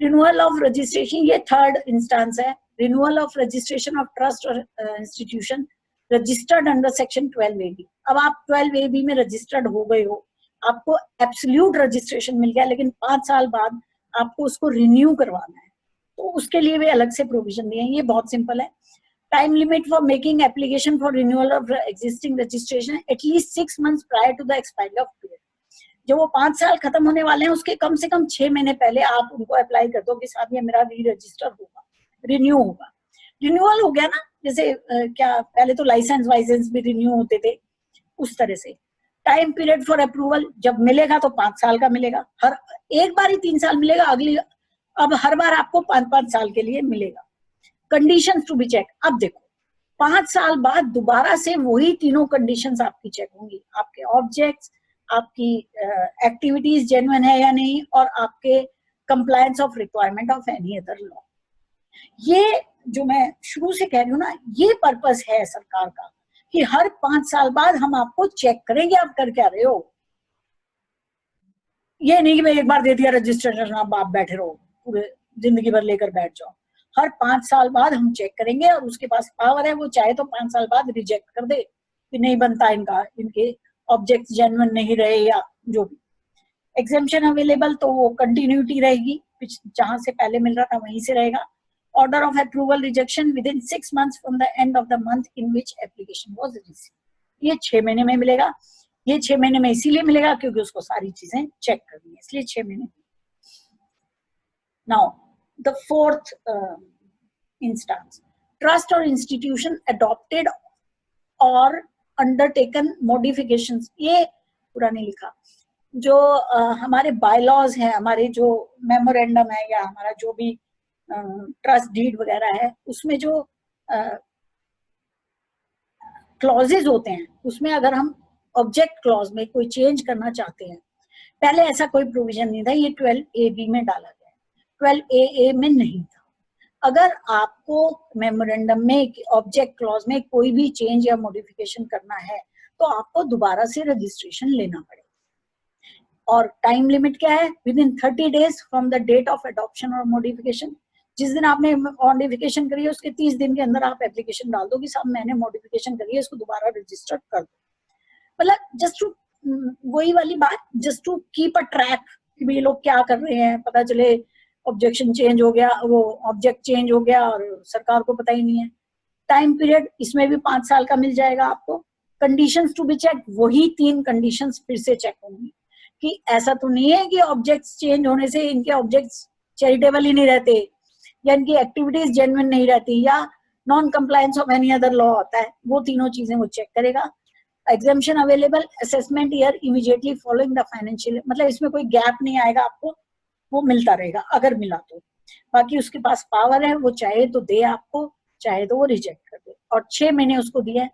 रिन्यूअल ऑफ रजिस्ट्रेशन, ये 3rd इंस्टेंस है। Renewal of registration of trust और institution registered under section 12AB। अब आप 12AB में रजिस्टर्ड हो गए हो, आपको एब्सोल्यूट रजिस्ट्रेशन मिल गया, लेकिन 5 साल बाद आपको उसको रिन्यू करवाना है, तो उसके लिए भी अलग से प्रोविजन दिए हैं। ये बहुत सिंपल है। Time limit for making application for renewal of existing registration at least 6 months prior to the expiry of period. जो वो 5 साल खत्म होने वाले हैं उसके कम से कम 6 महीने पहले आप उनको अप्लाई कर दो कि साहब ये मेरा री रजिस्टर होगा, रिन्यू होगा। रिन्यूअल हो गया ना, जैसे क्या पहले तो लाइसेंस वाइसेंस भी रिन्यू होते थे, उस तरह से। टाइम पीरियड फॉर अप्रूवल जब मिलेगा तो 5 साल का मिलेगा, हर एक बार ही 3 साल मिलेगा, अगली अब हर बार आपको 5-5 साल के लिए मिलेगा। कंडीशंस टू बी चेक, अब देखो 5 साल बाद दोबारा से वही तीनों कंडीशंस आपकी चेक होंगी, आपके ऑब्जेक्ट्स, आपकी एक्टिविटीज जेन्युइन है या नहीं, और आपके compliance of requirement of any other law. ये जो मैं शुरू से कह रही हूँ ना, ये पर्पस है सरकार का कि हर 5 साल बाद हम आपको चेक करेंगे आप कर क्या रहे हो। ये नहीं कि मैं एक बार दे दिया रजिस्ट्रेशन आप बैठे रहो पूरे जिंदगी भर लेकर बैठ जाओ। हर 5 साल बाद हम चेक करेंगे और उसके पास पावर है, वो चाहे तो 5 साल बाद रिजेक्ट कर दे कि नहीं बनता इनका, इनके ऑब्जेक्ट जेन्युइन नहीं रहे या जो भी। एग्जेम्पशन अवेलेबल तो वो कंटिन्यूटी रहेगी, जहां से पहले मिल रहा था वहीं से रहेगा। Order of approval rejection with in 6 months from the end of the month in which application was received. ये 6 महीने में मिलेगा। ये 6 महीने में इसीलिए मिलेगा क्योंकि उसको सारी चीजें चेक करनी है, इसलिए 6 महीने। Now the 4th instance, trust और इंस्टीट्यूशन अडॉप्टेड और अंडरटेकन मॉडिफिकेशंस। ये पूरा नहीं लिखा, जो हमारे बायलॉज हैं, हमारे जो मेमोरेंडम है या हमारा जो भी ट्रस्ट डीड वगैरह है, उसमें जो क्लॉजेज होते हैं, उसमें अगर हम ऑब्जेक्ट क्लॉज में कोई चेंज करना चाहते हैं पहले ऐसा कोई प्रोविजन नहीं था, ये 12AB में डाला गया, 12AA में नहीं था। अगर आपको मेमोरेंडम में ऑब्जेक्ट क्लॉज में कोई भी चेंज या मॉडिफिकेशन करना है तो आपको दोबारा से रजिस्ट्रेशन लेना पड़ेगा। और टाइम लिमिट क्या है? Within 30 days from the date of adoption और मॉडिफिकेशन। जिस दिन आपने मॉडिफिकेशन करी है उसके 30 दिन के अंदर आप एप्लीकेशन डाल दो कि साहब मैंने मॉडिफिकेशन करी है, इसको दोबारा रजिस्टर कर दो। मतलब जस्ट टू, वही वाली बात, just to keep a track कि भाई ये लोग क्या कर रहे हैं, पता चले ऑब्जेक्शन चेंज हो गया, वो ऑब्जेक्ट चेंज हो गया और सरकार को पता ही नहीं है। टाइम पीरियड इसमें भी 5 साल का मिल जाएगा आपको। कंडीशंस टू बी चेक, वही 3 कंडीशंस फिर से चेक होंगी कि ऐसा तो नहीं है कि ऑब्जेक्ट्स चेंज होने से इनके ऑब्जेक्ट्स चैरिटेबल ही नहीं रहते, या इनकी एक्टिविटीज जेन्युइन नहीं रहती, या non compliance of any other law होता है। वो तीनों चीजें वो चेक करेगा। Exemption available, assessment year immediately following the financial, मतलब इसमें कोई गैप नहीं आएगा आपको, वो मिलता रहेगा अगर मिला तो। बाकी उसके पास पावर है, वो चाहे तो दे आपको, चाहे तो वो रिजेक्ट कर दे। और 6 महीने उसको दिया है,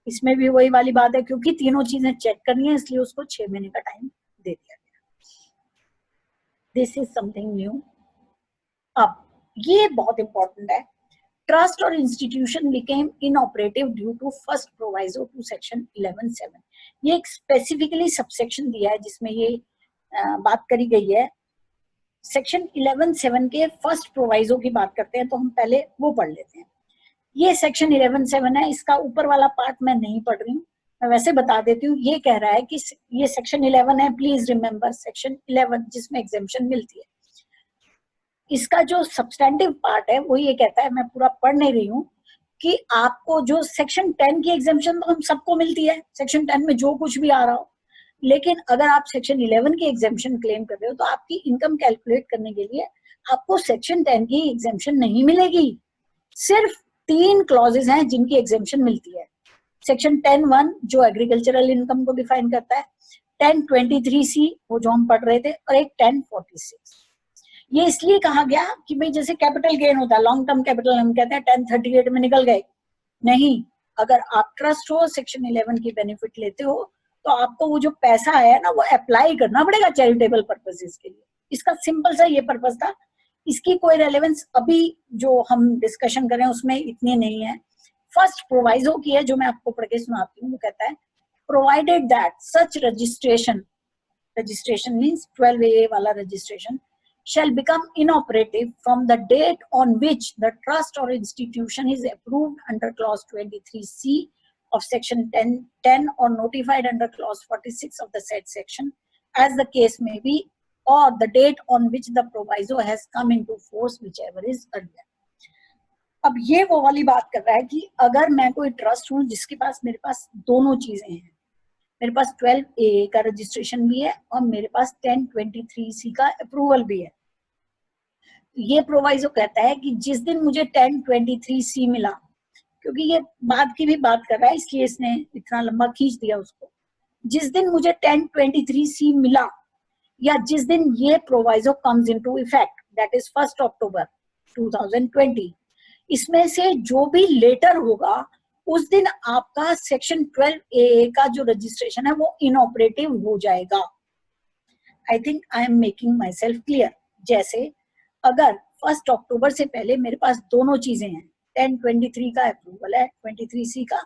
इसमें भी वही वाली बात है, क्योंकि तीनों चीजें चेक करनी है इसलिए उसको 6 महीने का टाइम दे दिया गया। This is something new. अब ये बहुत इंपॉर्टेंट है, ट्रस्ट और institution became inoperative due to first proviso to section 11(7). ये एक स्पेसिफिकली सबसेक्शन दिया है जिसमें ये बात करी गई है। सेक्शन 11(7) के फर्स्ट प्रोवाइजो की बात करते हैं तो हम पहले वो पढ़ लेते हैं। ये सेक्शन 11(7) है, इसका ऊपर वाला पार्ट मैं नहीं पढ़ रही हूँ, मैं वैसे बता देती हूँ। ये कह रहा है कि ये सेक्शन 11 है, प्लीज रिमेम्बर सेक्शन 11 जिसमें एग्जेम्पशन मिलती है। इसका जो सब्सटैंटिव पार्ट है वो ये कहता है, मैं पूरा पढ़ नहीं रही हूँ, कि आपको जो सेक्शन 10 की एग्जेम्पशन तो हम सबको मिलती है, सेक्शन 10 में जो कुछ भी आ रहा हो, लेकिन अगर आप सेक्शन 11 की एग्जेम्पशन क्लेम कर रहे हो तो आपकी इनकम कैलकुलेट करने के लिए आपको सेक्शन 10 की एग्जेम्पशन नहीं मिलेगी। सिर्फ 3 क्लॉजेस हैं जिनकी एग्जेम्पशन मिलती है। सेक्शन 10(1) जो एग्रीकल्चरल इनकम को डिफाइन करता है, 10(23)(c) वो जो हम पढ़ रहे थे, और एक 10(46). ये इसलिए कहा गया कि भाई जैसे कैपिटल गेन होता है, लॉन्ग टर्म कैपिटल, हम कहते हैं 10(38) में निकल गए, नहीं, अगर आप ट्रस्ट हो, सेक्शन 11 की बेनिफिट लेते हो, तो आपको वो जो पैसा है ना वो अप्लाई करना पड़ेगा चैरिटेबल पर्पसेस के लिए। इसका सिंपल सा ये पर्पस था। इसकी कोई रेलेवेंस अभी जो हम डिस्कशन करें उसमें इतनी नहीं है। फर्स्ट प्रोवाइजो की है जो मैं आपको पढ़ के सुनाती हूँ, वो कहता है provided that such registration means 12AA वाला registration shall become inoperative from the date on which the trust or institution is approved under clause 23(c) of section 10 or notified under clause 46 of the said section, as the case may be, or the date on which the proviso has come into force, whichever is earlier. अब ये वो वाली बात कर रहा है कि अगर मैं कोई ट्रस्ट हूँ जिसके पास, मेरे पास दोनों चीजें हैं, मेरे पास 12AA का रजिस्ट्रेशन भी है और मेरे पास 10(23)(c) का अप्रूवल भी है। ये प्रोवाइजो कहता है कि जिस दिन मुझे 10(23)(c) मिला, क्योंकि ये बाद की भी बात कर रहा है इसलिए इसने इतना लंबा खींच दिया उसको, जिस दिन मुझे 10(23)(c) मिला, या जिस दिन ये proviso comes into effect, that is 1 अक्टूबर 2020, इसमें से जो भी लेटर होगा उस दिन आपका सेक्शन 12AA का जो रजिस्ट्रेशन है वो इनऑपरेटिव हो जाएगा। आई think I am making myself clear. जैसे अगर 1 अक्टूबर से पहले मेरे पास दोनों चीजें हैं, 10(23) का अप्रूवल है, 23(c) का,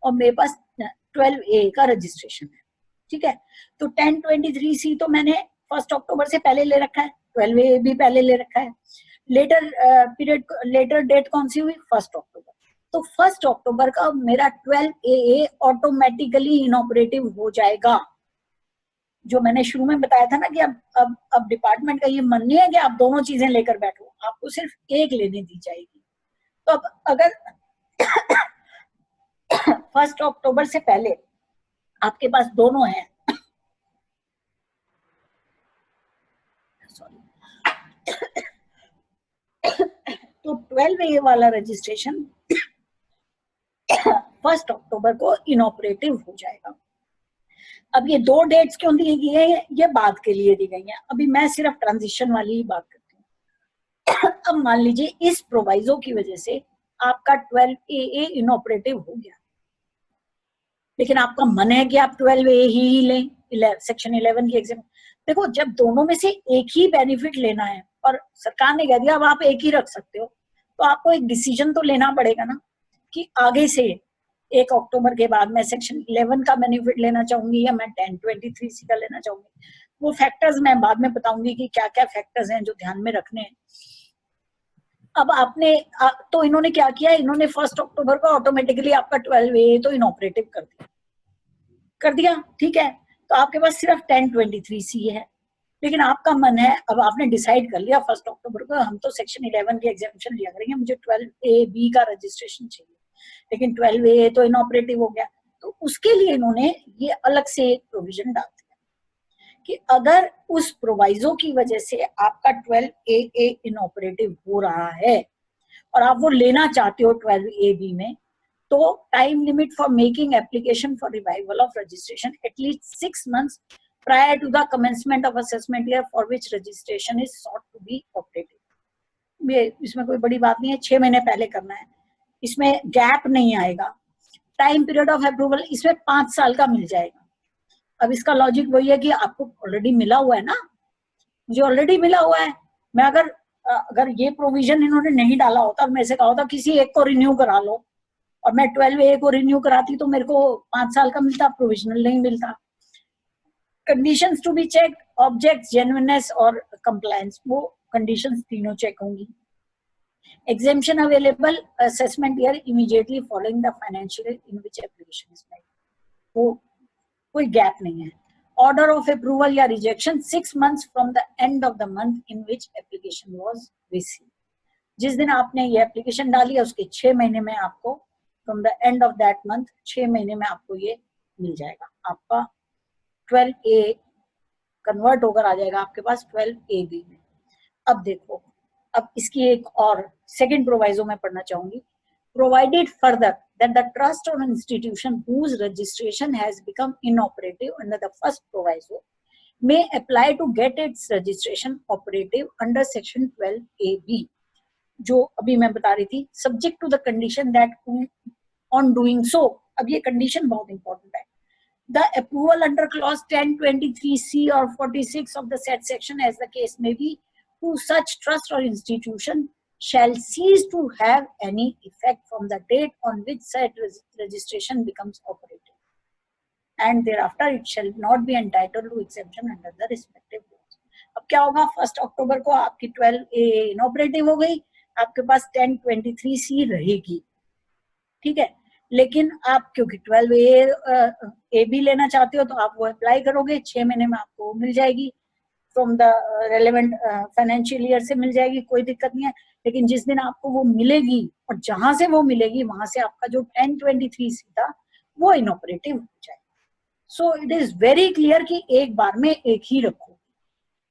और मेरे पास 12AA का रजिस्ट्रेशन है, ठीक है, तो 10(23)(c) तो मैंने 1 अक्टूबर से पहले ले रखा है, 12AA भी पहले ले रखा है। लेटर पीरियड, लेटर डेट कौन सी हुई? 1 अक्टूबर। तो 1 अक्टूबर का मेरा 12AA ऑटोमेटिकली इनऑपरेटिव हो जाएगा। जो मैंने शुरू में बताया था ना कि अब डिपार्टमेंट का ये मन नहीं है कि आप दोनों चीजें लेकर बैठो, आपको सिर्फ एक लेने दी जाएगी। तो अब अगर 1 अक्टूबर से पहले आपके पास दोनों हैं, तो 12AA वाला रजिस्ट्रेशन 1 अक्टूबर को इनऑपरेटिव हो जाएगा। अब ये 2 डेट्स क्यों दी गई है, ये बाद के लिए दी गई है, अभी मैं सिर्फ ट्रांजिशन वाली ही बात करती हूँ। अब मान लीजिए इस प्रोवाइजो की वजह से आपका 12AA इनऑपरेटिव हो गया, लेकिन आपका मन है कि आप 12AA ही लें, सेक्शन 11 की एग्जाम, देखो जब दोनों में से एक ही बेनिफिट लेना है और सरकार ने कह दिया अब आप एक ही रख सकते हो, तो आपको एक डिसीजन तो लेना पड़ेगा ना कि आगे से 1 अक्टूबर के बाद मैं सेक्शन 11 का बेनिफिट लेना चाहूंगी या मैं 1023C का लेना चाहूंगी। वो फैक्टर्स मैं बाद में बताऊंगी कि क्या क्या फैक्टर्स हैं जो ध्यान में रखने हैं। अब आपने तो इन्होंने क्या किया, इन्होंने 1 अक्टूबर को ऑटोमेटिकली आपका 12A तो इनऑपरेटिव कर दिया, ठीक है। तो आपके पास सिर्फ 1023C है, लेकिन आपका मन है, अब आपने डिसाइड कर लिया 1 अक्टूबर को हम तो सेक्शन 11 की एग्जामिशन लिया करेंगे, मुझे 12AB का रजिस्ट्रेशन चाहिए, लेकिन 12A तो इनऑपरेटिव हो गया। तो उसके लिए इन्होंने ये अलग से एक प्रोविजन डाल दिया कि अगर उस प्रोवाइजो की वजह से आपका 12AA इनऑपरेटिव हो रहा है और आप वो लेना चाहते हो 12AB में, तो time limit for making application for revival of registration at least 6 months prior to the commencement of assessment year for which registration is sought to be operative। ये इसमें कोई बड़ी बात नहीं है, 6 महीने पहले करना है, इसमें गैप नहीं आएगा। टाइम पीरियड ऑफ अप्रूवल इसमें 5 साल का मिल जाएगा। अब इसका लॉजिक वही है कि आपको ऑलरेडी मिला हुआ है ना, मुझे ऑलरेडी मिला हुआ है। मैं अगर ये प्रोविजन इन्होंने नहीं डाला होता और मेरे से कहा होता किसी एक को रिन्यू करा लो और मैं 12A को रिन्यू कराती तो मेरे को 5 साल का मिलता, प्रोविजनल नहीं मिलता। Conditions to be check, objects, genuineness और कंप्लायंस, वो कंडीशंस तीनों चेक होंगी। Exemption available assessment year immediately following the financial year in which application is made, वो कोई गैप नहीं है। ऑर्डर ऑफ अप्रूवल या rejection 6 months from the end of the month in which application was received. जिस दिन आपने ये application डाली है उसके 6 महीने में आपको from the end of that month 6 महीने में आपको ये मिल जाएगा, आपका 12A कन्वर्ट होकर आ जाएगा आपके पास 12AB में। अब देखो, अब इसकी एक और सेकंड प्रोवाइजो मैं पढ़ना चाहूंगी। Provided further that the trust or institution whose registration has become inoperative under the first proviso may apply to get its registration operative under section 12AB, जो अभी मैं बता रही थी, subject to the condition that on doing so, अब ये condition बहुत important है, the approval under clause 1023C or 46 of the said section as the case may be to such trust or institution shall cease to have any effect from the date on which said registration becomes operative, and thereafter it shall not be entitled to exemption under the respective laws। अब क्या होगा, 1 अक्टूबर को आपकी 12A inoperative हो गई, आपके पास 1023C रहेगी, ठीक है। लेकिन आप क्योंकि 12AB लेना चाहते हो तो आप वो अप्लाई करोगे, 6 महीने में आपको मिल जाएगी, from the relevant financial year से मिल जाएगी, कोई दिक्कत नहीं है। लेकिन जिस दिन आपको वो मिलेगी और जहां से वो मिलेगी वहां से आपका जो 1023C था वो इनऑपरेटिव हो जाएगा। So it is very clear कि एक बार में एक ही रखो,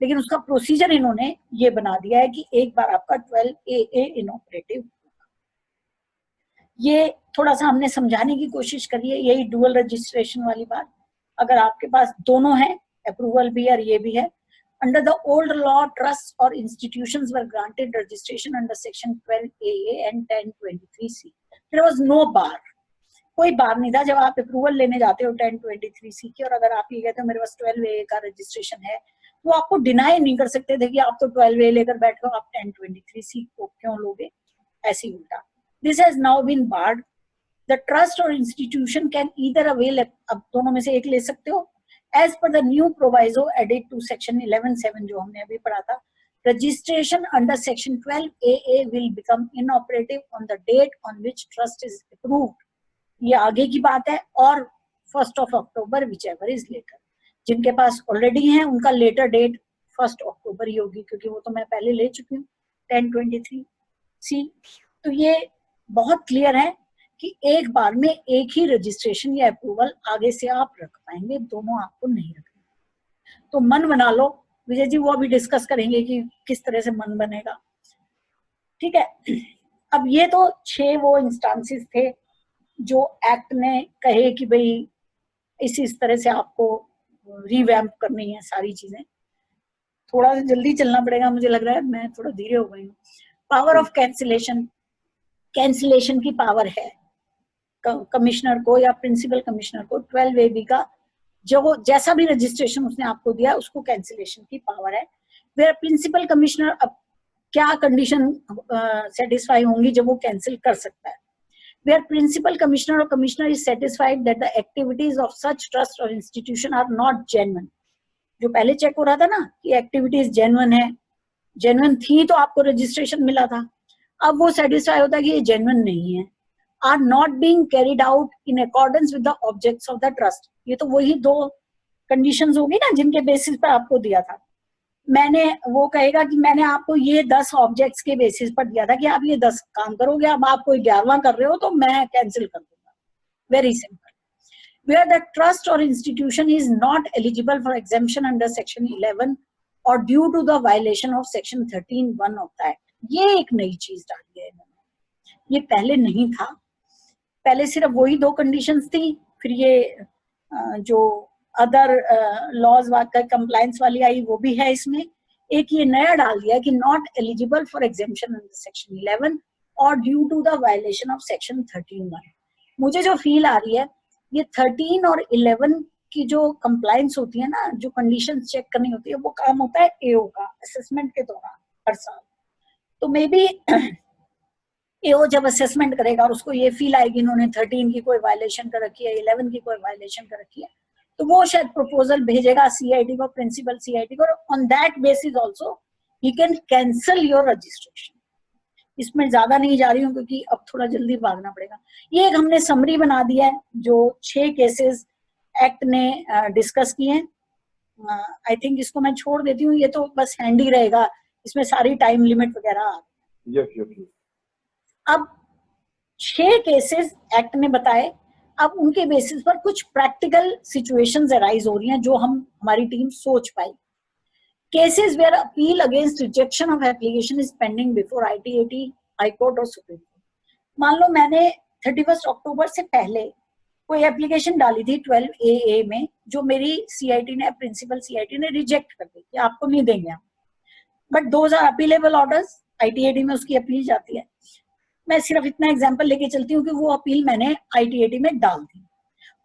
लेकिन उसका प्रोसीजर इन्होंने ये बना दिया है कि एक बार आपका 12AA इनऑपरेटिव होगा। ये थोड़ा सा हमने समझाने की कोशिश करी है, यही डुअल रजिस्ट्रेशन वाली बात। अगर आपके पास दोनों है, अप्रूवल भी और ये भी है, under the old law trusts or institutions were granted registration under section 12AA and 1023C, there was no bar, कोई बार नहीं था। जब आप अप्रूवल लेने जाते हो 1023C की और अगर आप ये कहते हो मेरे पास 12AA का रजिस्ट्रेशन है, वो आपको डिनाई नहीं कर सकते थे कि आप तो 12A लेकर बैठे हो, आप 1023C को क्यों लोगे, ऐसे ही उल्टा। This has now been barred. The trust और इंस्टीट्यूशन कैन ईदर अवेल, अब दोनों में से एक ले सकते हो, as per the new proviso added to section 11(7) जो हमने अभी पढ़ा था, registration under section 12AA will become inoperative on the date on which trust is approved, ये आगे की बात है, और 1 अक्टूबर whichever is later। जिनके पास ऑलरेडी है उनका लेटर डेट 1 अक्टूबर ही होगी, क्योंकि वो तो मैं पहले ले चुकी हूँ 1023C। तो ये बहुत क्लियर है कि एक बार में एक ही रजिस्ट्रेशन या अप्रूवल आगे से आप रख पाएंगे, दोनों आपको नहीं रखना। तो मन बना लो, विजय जी वो अभी डिस्कस करेंगे कि किस तरह से मन बनेगा, ठीक है। अब ये तो 6 वो इंस्टांसेस थे जो एक्ट ने कहे कि भाई इस तरह से आपको रिवैम्प करनी है सारी चीजें। थोड़ा जल्दी चलना पड़ेगा, मुझे लग रहा है मैं थोड़ा धीरे हो गई हूँ। पावर ऑफ कैंसिलेशन, कैंसिलेशन की पावर है कमिश्नर को या प्रिंसिपल कमिश्नर को 12AB का जो जैसा भी रजिस्ट्रेशन उसने आपको दिया उसको कैंसिलेशन की पावर है। वेयर प्रिंसिपल कमिश्नर अब क्या कंडीशन सेटिस्फाई होंगी जब वो कैंसिल कर सकता है। Where principal commissioner or commissioner is satisfied that the activities of such trust or institution are not genuine. जो पहले चेक हो रहा था ना कि एक्टिविटीज जेन्युइन है, जेन्युइन थी तो आपको रजिस्ट्रेशन मिला था, अब वो सेटिस्फाई होता है कि ये जेन्युइन नहीं है, are not being carried out in accordance with the objects of the trust. ये तो वही दो कंडीशंस होगी ना जिनके बेसिस पर आपको दिया था। मैंने वो कहेगा कि मैंने आपको ये 10 ऑब्जेक्ट्स के बेसिस पर दिया था कि आप ये 10 काम करोगे, अब आप कोई 11वां कर रहे हो तो मैं कैंसिल कर दूंगा। Very simple. Where the trust और institution is not eligible for exemption under section 11 और due to the violation of section 13(1) of the act. ये एक नई चीज डाली है इन्होंने, ये पहले नहीं था। पहले सिर्फ वही 2 कंडीशंस थी, फिर ये जो अदर लॉज का कंप्लायंस वाली आई वो भी है इसमें। एक ये नया डाल दिया कि not eligible for exemption under section 11 और due to the violation of section 13(1). मुझे जो फील आ रही है ये 13 और 11 की जो कंप्लायंस होती है ना, जो कंडीशंस चेक करनी होती है, वो काम होता है एओ का असेसमेंट के दौरान हर साल। तो मे बी एओ जब असेसमेंट करेगा और उसको ये फील आएगी इन्होंने 13 की कोई वायलेशन कर रखी है, 11 की कोई वायलेशन कर रखी है, तो वो शायद प्रपोजल भेजेगा सीआईटी को, प्रिंसिपल सीआईटी को, on that basis also he can cancel your registration. इसमें ज्यादा नहीं जा रही हूँ क्योंकि अब थोड़ा जल्दी भागना पड़ेगा। ये एक हमने समरी बना दिया है जो 6 केसेस एक्ट ने डिस्कस किए हैं। आई थिंक इसको मैं छोड़ देती हूँ, ये तो बस हैंडी रहेगा, इसमें सारी टाइम लिमिट वगैरह। यस। अब 6 केसेस एक्ट ने बताए, अब उनके बेसिस पर कुछ प्रैक्टिकल सिचुएशंस अराइज हो रही हैं जो हमारी टीम सोच पाई। Cases where appeal against rejection of application is pending before ITAT, high court और सुप्रीम कोर्ट। मान लो मैंने 31 अक्टूबर से पहले कोई एप्लीकेशन डाली थी 12AA में, जो मेरी CIT ने, प्रिंसिपल CIT ने रिजेक्ट कर दी कि आपको नहीं देंगे हम, but those are appealable orders, ITAT में उसकी अपील जाती है। मैं सिर्फ इतना एग्जांपल लेके चलती हूँ कि वो अपील मैंने ITAT में डाल दी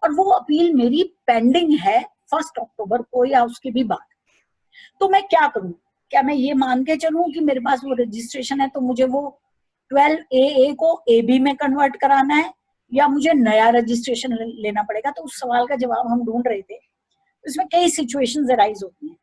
और वो अपील मेरी पेंडिंग है 1 अक्टूबर को या उसके भी बाद। तो मैं क्या करूँ? क्या मैं ये मान के चलूँ कि मेरे पास वो रजिस्ट्रेशन है तो मुझे वो 12AA को AB में कन्वर्ट कराना है या मुझे नया रजिस्ट्रेशन लेना पड़ेगा? तो उस सवाल का जवाब हम ढूंढ रहे थे। इसमें कई सिचुएशंस अराइज होती हैं।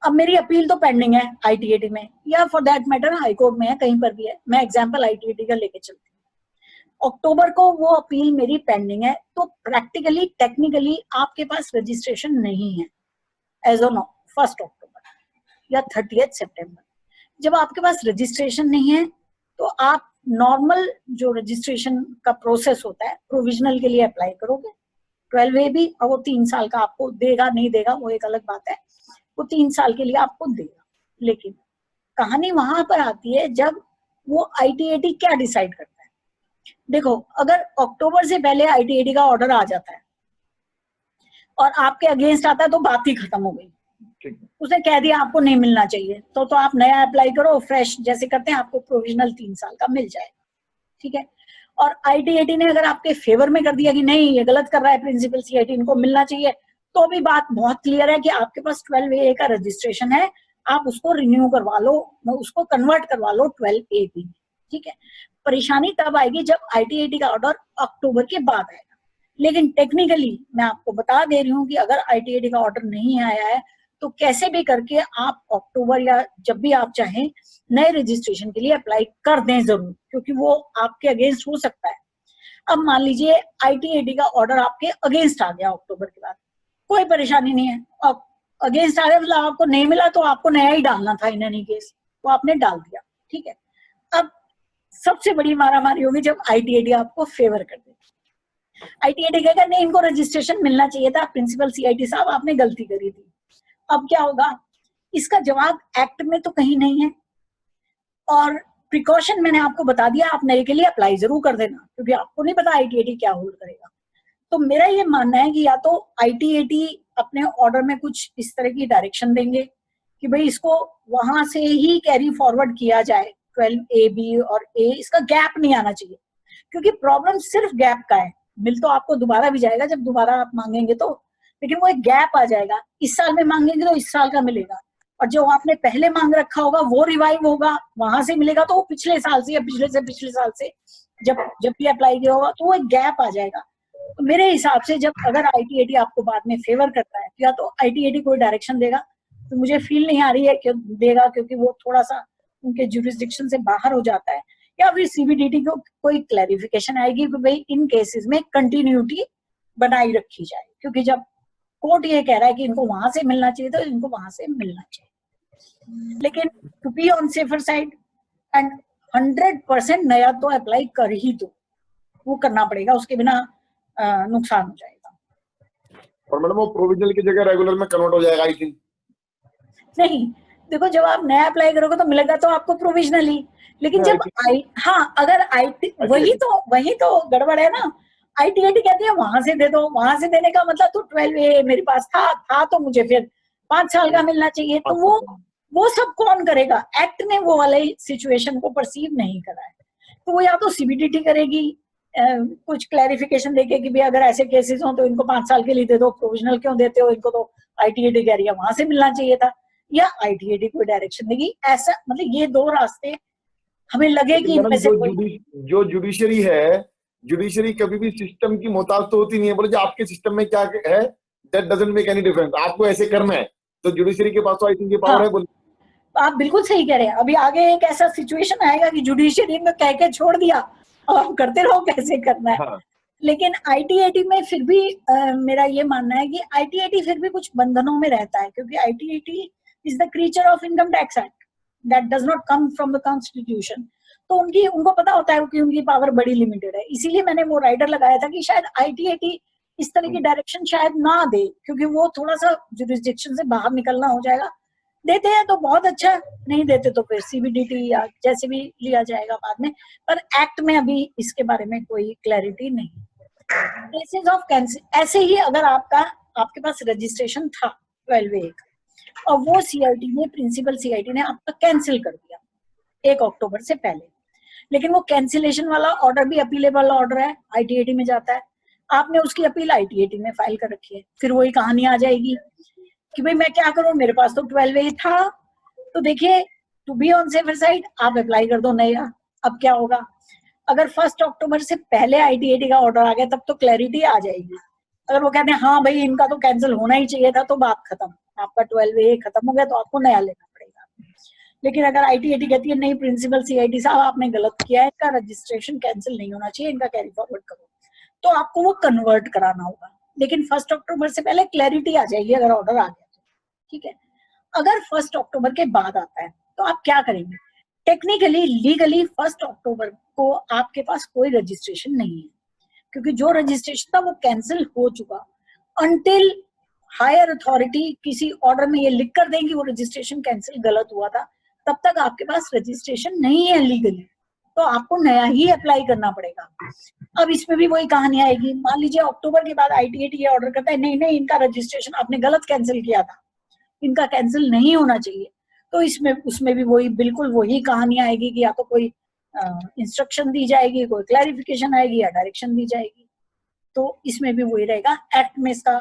अब मेरी अपील तो पेंडिंग है ITAT में या for that matter high court में है, कहीं पर भी है। मैं एग्जांपल ITAT का लेके चलती हूँ। अक्टूबर को वो अपील मेरी पेंडिंग है, तो प्रैक्टिकली टेक्निकली आपके पास रजिस्ट्रेशन नहीं है एज ऑन 1 अक्टूबर या 30 सितंबर। जब आपके पास रजिस्ट्रेशन नहीं है तो आप नॉर्मल जो रजिस्ट्रेशन का प्रोसेस होता है, प्रोविजनल के लिए अप्लाई करोगे 12AB, और वो 3 साल का आपको देगा नहीं देगा वो एक अलग बात है, वो 3 साल के लिए आपको देगा। लेकिन कहानी वहां पर आती है जब वो ITAT क्या डिसाइड करता है। देखो, अगर अक्टूबर से पहले ITAT का ऑर्डर आ जाता है और आपके अगेंस्ट आता है तो बात ही खत्म हो गई। उसने कह दिया आपको नहीं मिलना चाहिए, तो आप नया अप्लाई करो, फ्रेश जैसे करते हैं, आपको प्रोविजनल 3 साल का मिल जाएगा। ठीक है। और ITAT ने अगर आपके फेवर में कर दिया कि नहीं ये गलत कर रहा है प्रिंसिपल CIT, इनको मिलना चाहिए, तो भी बात बहुत क्लियर है कि आपके पास 12AA का रजिस्ट्रेशन है, आप उसको रिन्यू करवा लो, उसको कन्वर्ट करवा लो 12AB में। ठीक है। परेशानी तब आएगी जब ITAT का ऑर्डर अक्टूबर के बाद आएगा। लेकिन टेक्निकली मैं आपको बता दे रही हूँ कि अगर ITAT का ऑर्डर नहीं आया है तो कैसे भी करके आप अक्टूबर या जब भी आप चाहें नए रजिस्ट्रेशन के लिए अप्लाई कर दें जरूर, क्योंकि वो आपके अगेंस्ट हो सकता है। अब मान लीजिए ITAT का ऑर्डर आपके अगेंस्ट आ गया अक्टूबर के बाद, कोई परेशानी नहीं है। अब अगेंस्ट आ गया मतलब आपको नहीं मिला तो आपको नया ही डालना था इन एनी केस, वो आपने डाल दिया। ठीक है। अब सबसे बड़ी मारामारी होगी जब ITAT आपको फेवर कर दे। ITAT कहेगा नहीं इनको रजिस्ट्रेशन मिलना चाहिए था, प्रिंसिपल CIT साहब आपने गलती करी थी। अब क्या होगा? इसका जवाब एक्ट में तो कहीं नहीं है, और प्रिकॉशन मैंने आपको बता दिया, आप नए के लिए अप्लाई जरूर कर देना क्योंकि आपको नहीं पता ITAT क्या होल्ड करेगा। तो मेरा ये मानना है कि या तो ITAT अपने ऑर्डर में कुछ इस तरह की डायरेक्शन देंगे कि भाई इसको वहां से ही कैरी फॉरवर्ड किया जाए 12AB और A, इसका गैप नहीं आना चाहिए, क्योंकि प्रॉब्लम सिर्फ गैप का है। मिल तो आपको दोबारा भी जाएगा जब दोबारा आप मांगेंगे तो, लेकिन वो एक गैप आ जाएगा, इस साल में मांगेंगे तो इस साल का मिलेगा, और जो आपने पहले मांग रखा होगा वो रिवाइव होगा, वहां से मिलेगा, तो वो पिछले साल से या पिछले साल से जब भी अप्लाई किया होगा, तो वो एक गैप आ जाएगा। तो मेरे हिसाब से जब अगर ITAT आपको बाद में फेवर करता है, या तो ITAT कोई डायरेक्शन देगा, तो मुझे फील नहीं आ रही है कि देगा, क्योंकि वो थोड़ा सा उनके जुरिस्डिक्शन से बाहर हो जाता है, या फिर CBDT को कोई क्लैरिफिकेशन आएगी कि भाई इन केसेस में कंटिन्यूटी बनाई रखी जाए, क्योंकि जब कोर्ट ये कह रहा है कि इनको वहां से मिलना चाहिए तो इनको वहां से मिलना चाहिए। लेकिन to be on safer side and 100% नया तो अप्लाई कर ही दो, वो करना पड़ेगा, उसके बिना नुकसान हो जाएगा। और मैडम वो प्रोविजनल की जगह रेगुलर में कन्वर्ट हो जाएगा आई थिंक। नहीं, देखो जब आप नया अप्लाई करोगे तो मिलेगा तो आपको प्रोविजनली, लेकिन जब अगर वही तो गड़बड़ है ना। ITAT कहती है वहां से दे दो, वहां से देने का मतलब तो 12A मेरे पास था तो मुझे फिर 5 साल का मिलना चाहिए, तो वो सब कौन करेगा? एक्ट ने वो वाले सिचुएशन को परसीव नहीं करा है, तो वो या तो CBDT करेगी कुछ क्लैरिफिकेशन देके कि भाई अगर ऐसे केसेस हो तो इनको 5 साल के लिए दे दो, प्रोविजनल क्यों देते हो, इनको तो ITAT कह रही है वहां से मिलना चाहिए था, या ITAT कोई डायरेक्शन देगी। ऐसा मतलब ये 2 रास्ते हमें लगे कि इनमें से जो जुडिशरी है, जुडिशरी कभी भी सिस्टम की मोहताज तो होती नहीं है, बोले जो आपके सिस्टम में क्या है that doesn't make any difference, आपको ऐसे करना है, तो जुडिशरी के पास तो आई थिंक ये पावर है। बोले आप बिल्कुल सही कह रहे हैं। अभी आगे एक ऐसा सिचुएशन आएगा कि जुडिशरी में कह के छोड़ दिया और हम करते रहो कैसे करना है। हाँ। लेकिन ITAT में फिर भी मेरा ये मानना है कि ITAT फिर भी कुछ बंधनों में रहता है, क्योंकि ITAT is the creature of income tax act that does not come from the constitution, तो उनको पता होता है कि उनकी पावर बड़ी लिमिटेड है। इसीलिए मैंने वो राइडर लगाया था कि शायद ITAT इस तरह की डायरेक्शन शायद ना दे, क्योंकि वो थोड़ा सा जुरिस्डिक्शन से बाहर निकलना हो जाएगा। देते हैं तो बहुत अच्छा, नहीं देते तो फिर CBDT या जैसे भी लिया जाएगा बाद में, पर एक्ट में अभी इसके बारे में कोई क्लैरिटी नहीं। केसेस ऑफ कैंसिल, ऐसे ही अगर आपके पास रजिस्ट्रेशन था 12A का और वो प्रिंसिपल CIT ने आपका कैंसिल कर दिया 1 अक्टूबर से पहले, लेकिन वो कैंसिलेशन वाला ऑर्डर भी अपीलेबल ऑर्डर है, ITAT में जाता है, आपने उसकी अपील ITAT में फाइल कर रखी है, फिर वही कहानी आ जाएगी कि भाई मैं क्या करूं, मेरे पास तो 12A था। तो देखिए, to be on safer side आप अप्लाई कर दो नया। अब क्या होगा, अगर 1 अक्टूबर से पहले ITAT का ऑर्डर आ गया तब तो क्लैरिटी आ जाएगी। अगर वो कहते हैं हाँ भाई इनका तो कैंसिल होना ही चाहिए था, तो बात खत्म, आपका 12A खत्म हो गया, तो आपको नया लेना पड़ेगा। लेकिन अगर ITAT कहती है नहीं प्रिंसिपल CIT साहब आपने गलत किया है, इनका रजिस्ट्रेशन कैंसिल नहीं होना चाहिए, इनका कैरी फॉरवर्ड करो, तो आपको वो कन्वर्ट कराना होगा। लेकिन 1 अक्टूबर से पहले क्लैरिटी आ जाएगी अगर ऑर्डर आ गया, ठीक है। अगर 1 अक्टूबर के बाद आता है तो आप क्या करेंगे? टेक्निकली लीगली 1 अक्टूबर को आपके पास कोई रजिस्ट्रेशन नहीं है, क्योंकि जो रजिस्ट्रेशन था वो कैंसिल हो चुका। अनटिल हायर अथॉरिटी किसी ऑर्डर में ये लिख कर देंगी वो रजिस्ट्रेशन कैंसिल गलत हुआ था, तब तक आपके पास रजिस्ट्रेशन नहीं है लीगली, तो आपको नया ही अप्लाई करना पड़ेगा। अब इसमें भी वही कहानी आएगी, मान लीजिए अक्टूबर के बाद ITAT ये ऑर्डर करता है नहीं इनका रजिस्ट्रेशन आपने गलत कैंसिल किया था, इनका कैंसिल नहीं होना चाहिए, तो उसमें भी वही बिल्कुल वही कहानी आएगी कि या तो कोई इंस्ट्रक्शन दी जाएगी, कोई क्लैरिफिकेशन आएगी या डायरेक्शन दी जाएगी। तो इसमें भी वही रहेगा, एक्ट में इसका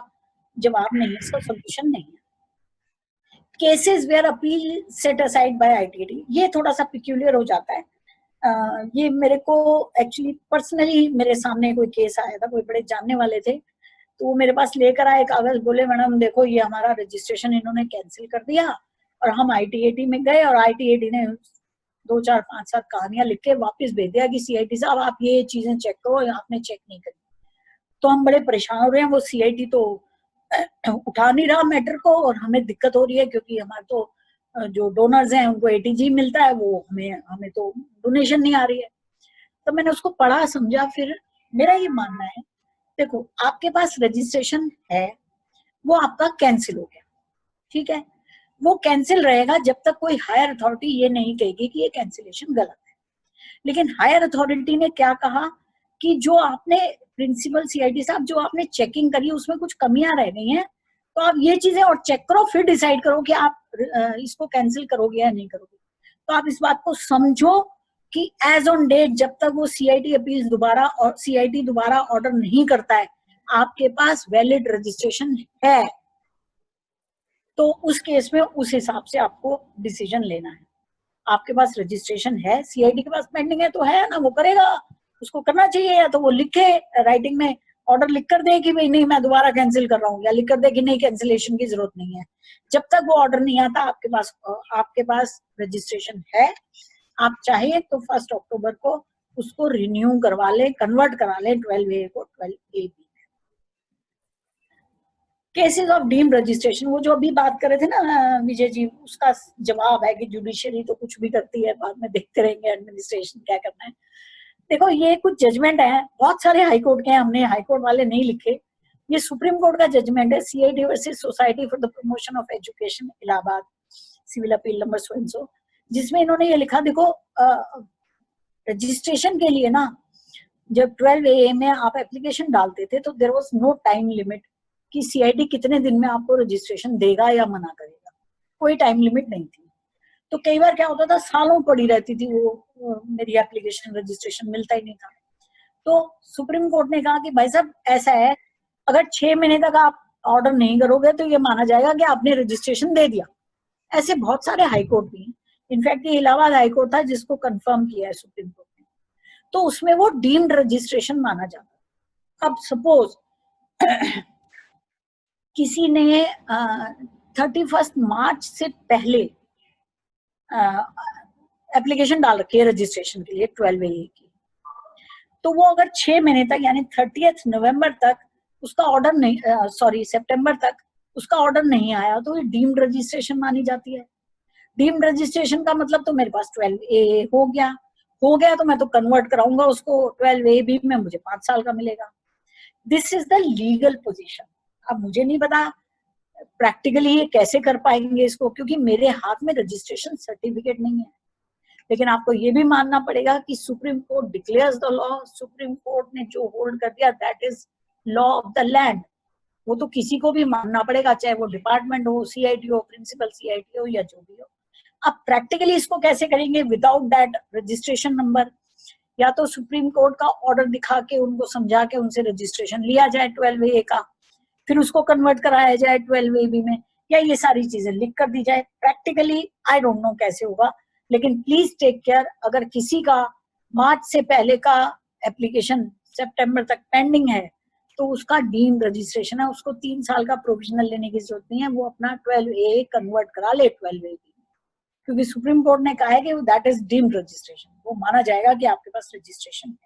जवाब नहीं है, इसका सोल्यूशन नहीं है। Cases where appeal set aside by ITAT, ये थोड़ा सा पिक्यूलियर हो जाता है। ये मेरे को एक्चुअली पर्सनली मेरे सामने कोई केस आया था, कोई बड़े जानने वाले थे, तो वो मेरे पास लेकर आए कागज, बोले मैडम देखो ये हमारा रजिस्ट्रेशन इन्होंने कैंसिल कर दिया, और हम ITAT में गए और ITAT ने 2, 4, 5, 7 कहानियां लिख के वापस भेज दिया कि CIT साहब आप ये चीजें चेक करो, आपने चेक नहीं करी। तो हम बड़े परेशान हो रहे हैं, वो CIT तो उठा नहीं रहा मैटर को, और हमें दिक्कत हो रही है क्योंकि हमारे तो जो डोनर्स हैं उनको ATG मिलता है, वो हमें तो डोनेशन नहीं आ रही है। तो मैंने उसको पढ़ा समझा, फिर मेरा ये मानना है, देखो आपके पास रजिस्ट्रेशन है, वो आपका कैंसिल हो गया, ठीक है, वो कैंसिल रहेगा जब तक कोई हायर अथॉरिटी ये नहीं कहेगी कि ये कैंसिलेशन गलत है। लेकिन हायर अथॉरिटी ने क्या कहा कि जो आपने प्रिंसिपल CIT साहब जो आपने चेकिंग करी उसमें कुछ कमियां रह गई हैं, तो आप ये चीजें और चेक करो, फिर डिसाइड करो कि आप इसको कैंसिल करोगे या नहीं करोगे। तो आप इस बात को समझो कि एज ऑन डेट जब तक वो CIT अपील CIT दोबारा ऑर्डर नहीं करता है, आपके पास वैलिड रजिस्ट्रेशन है तो उस केस में उस हिसाब से आपको डिसीजन लेना है। आपके पास रजिस्ट्रेशन है, सीआईडी के पास पेंडिंग है तो है ना, वो करेगा, उसको करना चाहिए। या तो वो लिखे राइटिंग में, ऑर्डर लिख कर दे कि भाई नहीं मैं दोबारा कैंसिल कर रहा हूँ, या लिख कर दे कि नहीं कैंसिलेशन की जरूरत नहीं है। जब तक वो ऑर्डर नहीं आता आपके पास रजिस्ट्रेशन है। आप चाहे तो 1 अक्टूबर को उसको रिन्यू करवा ले, कन्वर्ट करा ले 12A को 12AB। Cases of deemed registration, वो जो अभी बात कर रहे थे ना विजय जी, उसका जवाब है कि जुडिशरी तो कुछ भी करती है, बाद में देखते रहेंगे एडमिनिस्ट्रेशन क्या करना है। देखो ये कुछ जजमेंट है, बहुत सारे हाईकोर्ट के हैं, हमने हाईकोर्ट वाले नहीं लिखे। ये सुप्रीम कोर्ट का जजमेंट है, CID versus society for the promotion of education Allahabad, civil appeal number so and so, जिसमें इन्होंने ये लिखा, देखो रजिस्ट्रेशन के लिए ना जब 12A में आप एप्लीकेशन डालते थे तो there was no time limit कि सीआईडी कितने दिन में आपको रजिस्ट्रेशन देगा या मना करेगा, कोई टाइम लिमिट नहीं थी। तो कई बार क्या होता था, सालों पड़ी रहती थी वो मेरी एप्लीकेशन, रजिस्ट्रेशन मिलता ही नहीं था। तो सुप्रीम कोर्ट ने कहा कि भाई साहब ऐसा है, अगर 6 महीने तक आप ऑर्डर नहीं करोगे तो ये माना जाएगा कि आपने रजिस्ट्रेशन दे दिया। ऐसे बहुत सारे हाईकोर्ट भी हैं, इनफैक्ट ये इलाहाबाद हाईकोर्ट था जिसको कंफर्म किया है सुप्रीम कोर्ट ने, तो उसमें वो डीम्ड रजिस्ट्रेशन माना जाता। अब सपोज किसी ने 31 मार्च से पहले एप्लीकेशन डाल रखी है रजिस्ट्रेशन के लिए 12A की, तो वो अगर 6 महीने तक यानी 30 नवंबर तक उसका ऑर्डर नहीं, सॉरी सितंबर तक उसका ऑर्डर नहीं आया तो ये डीम्ड रजिस्ट्रेशन मानी जाती है। डीम्ड रजिस्ट्रेशन का मतलब तो मेरे पास 12A हो गया तो मैं तो कन्वर्ट कराऊंगा उसको 12AB में, मुझे 5 साल का मिलेगा। This is the legal position. अब मुझे नहीं पता प्रैक्टिकली ये कैसे कर पाएंगे इसको, क्योंकि मेरे हाथ में रजिस्ट्रेशन सर्टिफिकेट नहीं है। लेकिन आपको ये भी मानना पड़ेगा कि supreme court declares the law. Supreme court ने जो होल्ड कर दिया that is law of the land, वो तो किसी को भी मानना पड़ेगा, चाहे वो डिपार्टमेंट हो, सीआईडी हो, प्रिंसिपल सीआईडी हो या जो भी हो। अब प्रैक्टिकली इसको कैसे करेंगे विदाउट दैट रजिस्ट्रेशन नंबर? या तो सुप्रीम कोर्ट का ऑर्डर दिखा के उनको समझा के उनसे रजिस्ट्रेशन लिया जाए 12A का, फिर उसको कन्वर्ट कराया जाए 12AB में, या ये सारी चीजें लिख कर दी जाए। प्रैक्टिकली आई डोंट नो कैसे होगा, लेकिन प्लीज टेक केयर, अगर किसी का मार्च से पहले का एप्लीकेशन सितंबर तक पेंडिंग है तो उसका डीम्ड रजिस्ट्रेशन है, उसको 3 साल का प्रोविजनल लेने की जरूरत नहीं है, वो अपना 12A कन्वर्ट करा ले 12AB, क्योंकि सुप्रीम कोर्ट ने कहा है कि दैट इज डीम्ड रजिस्ट्रेशन, वो माना जाएगा कि आपके पास रजिस्ट्रेशन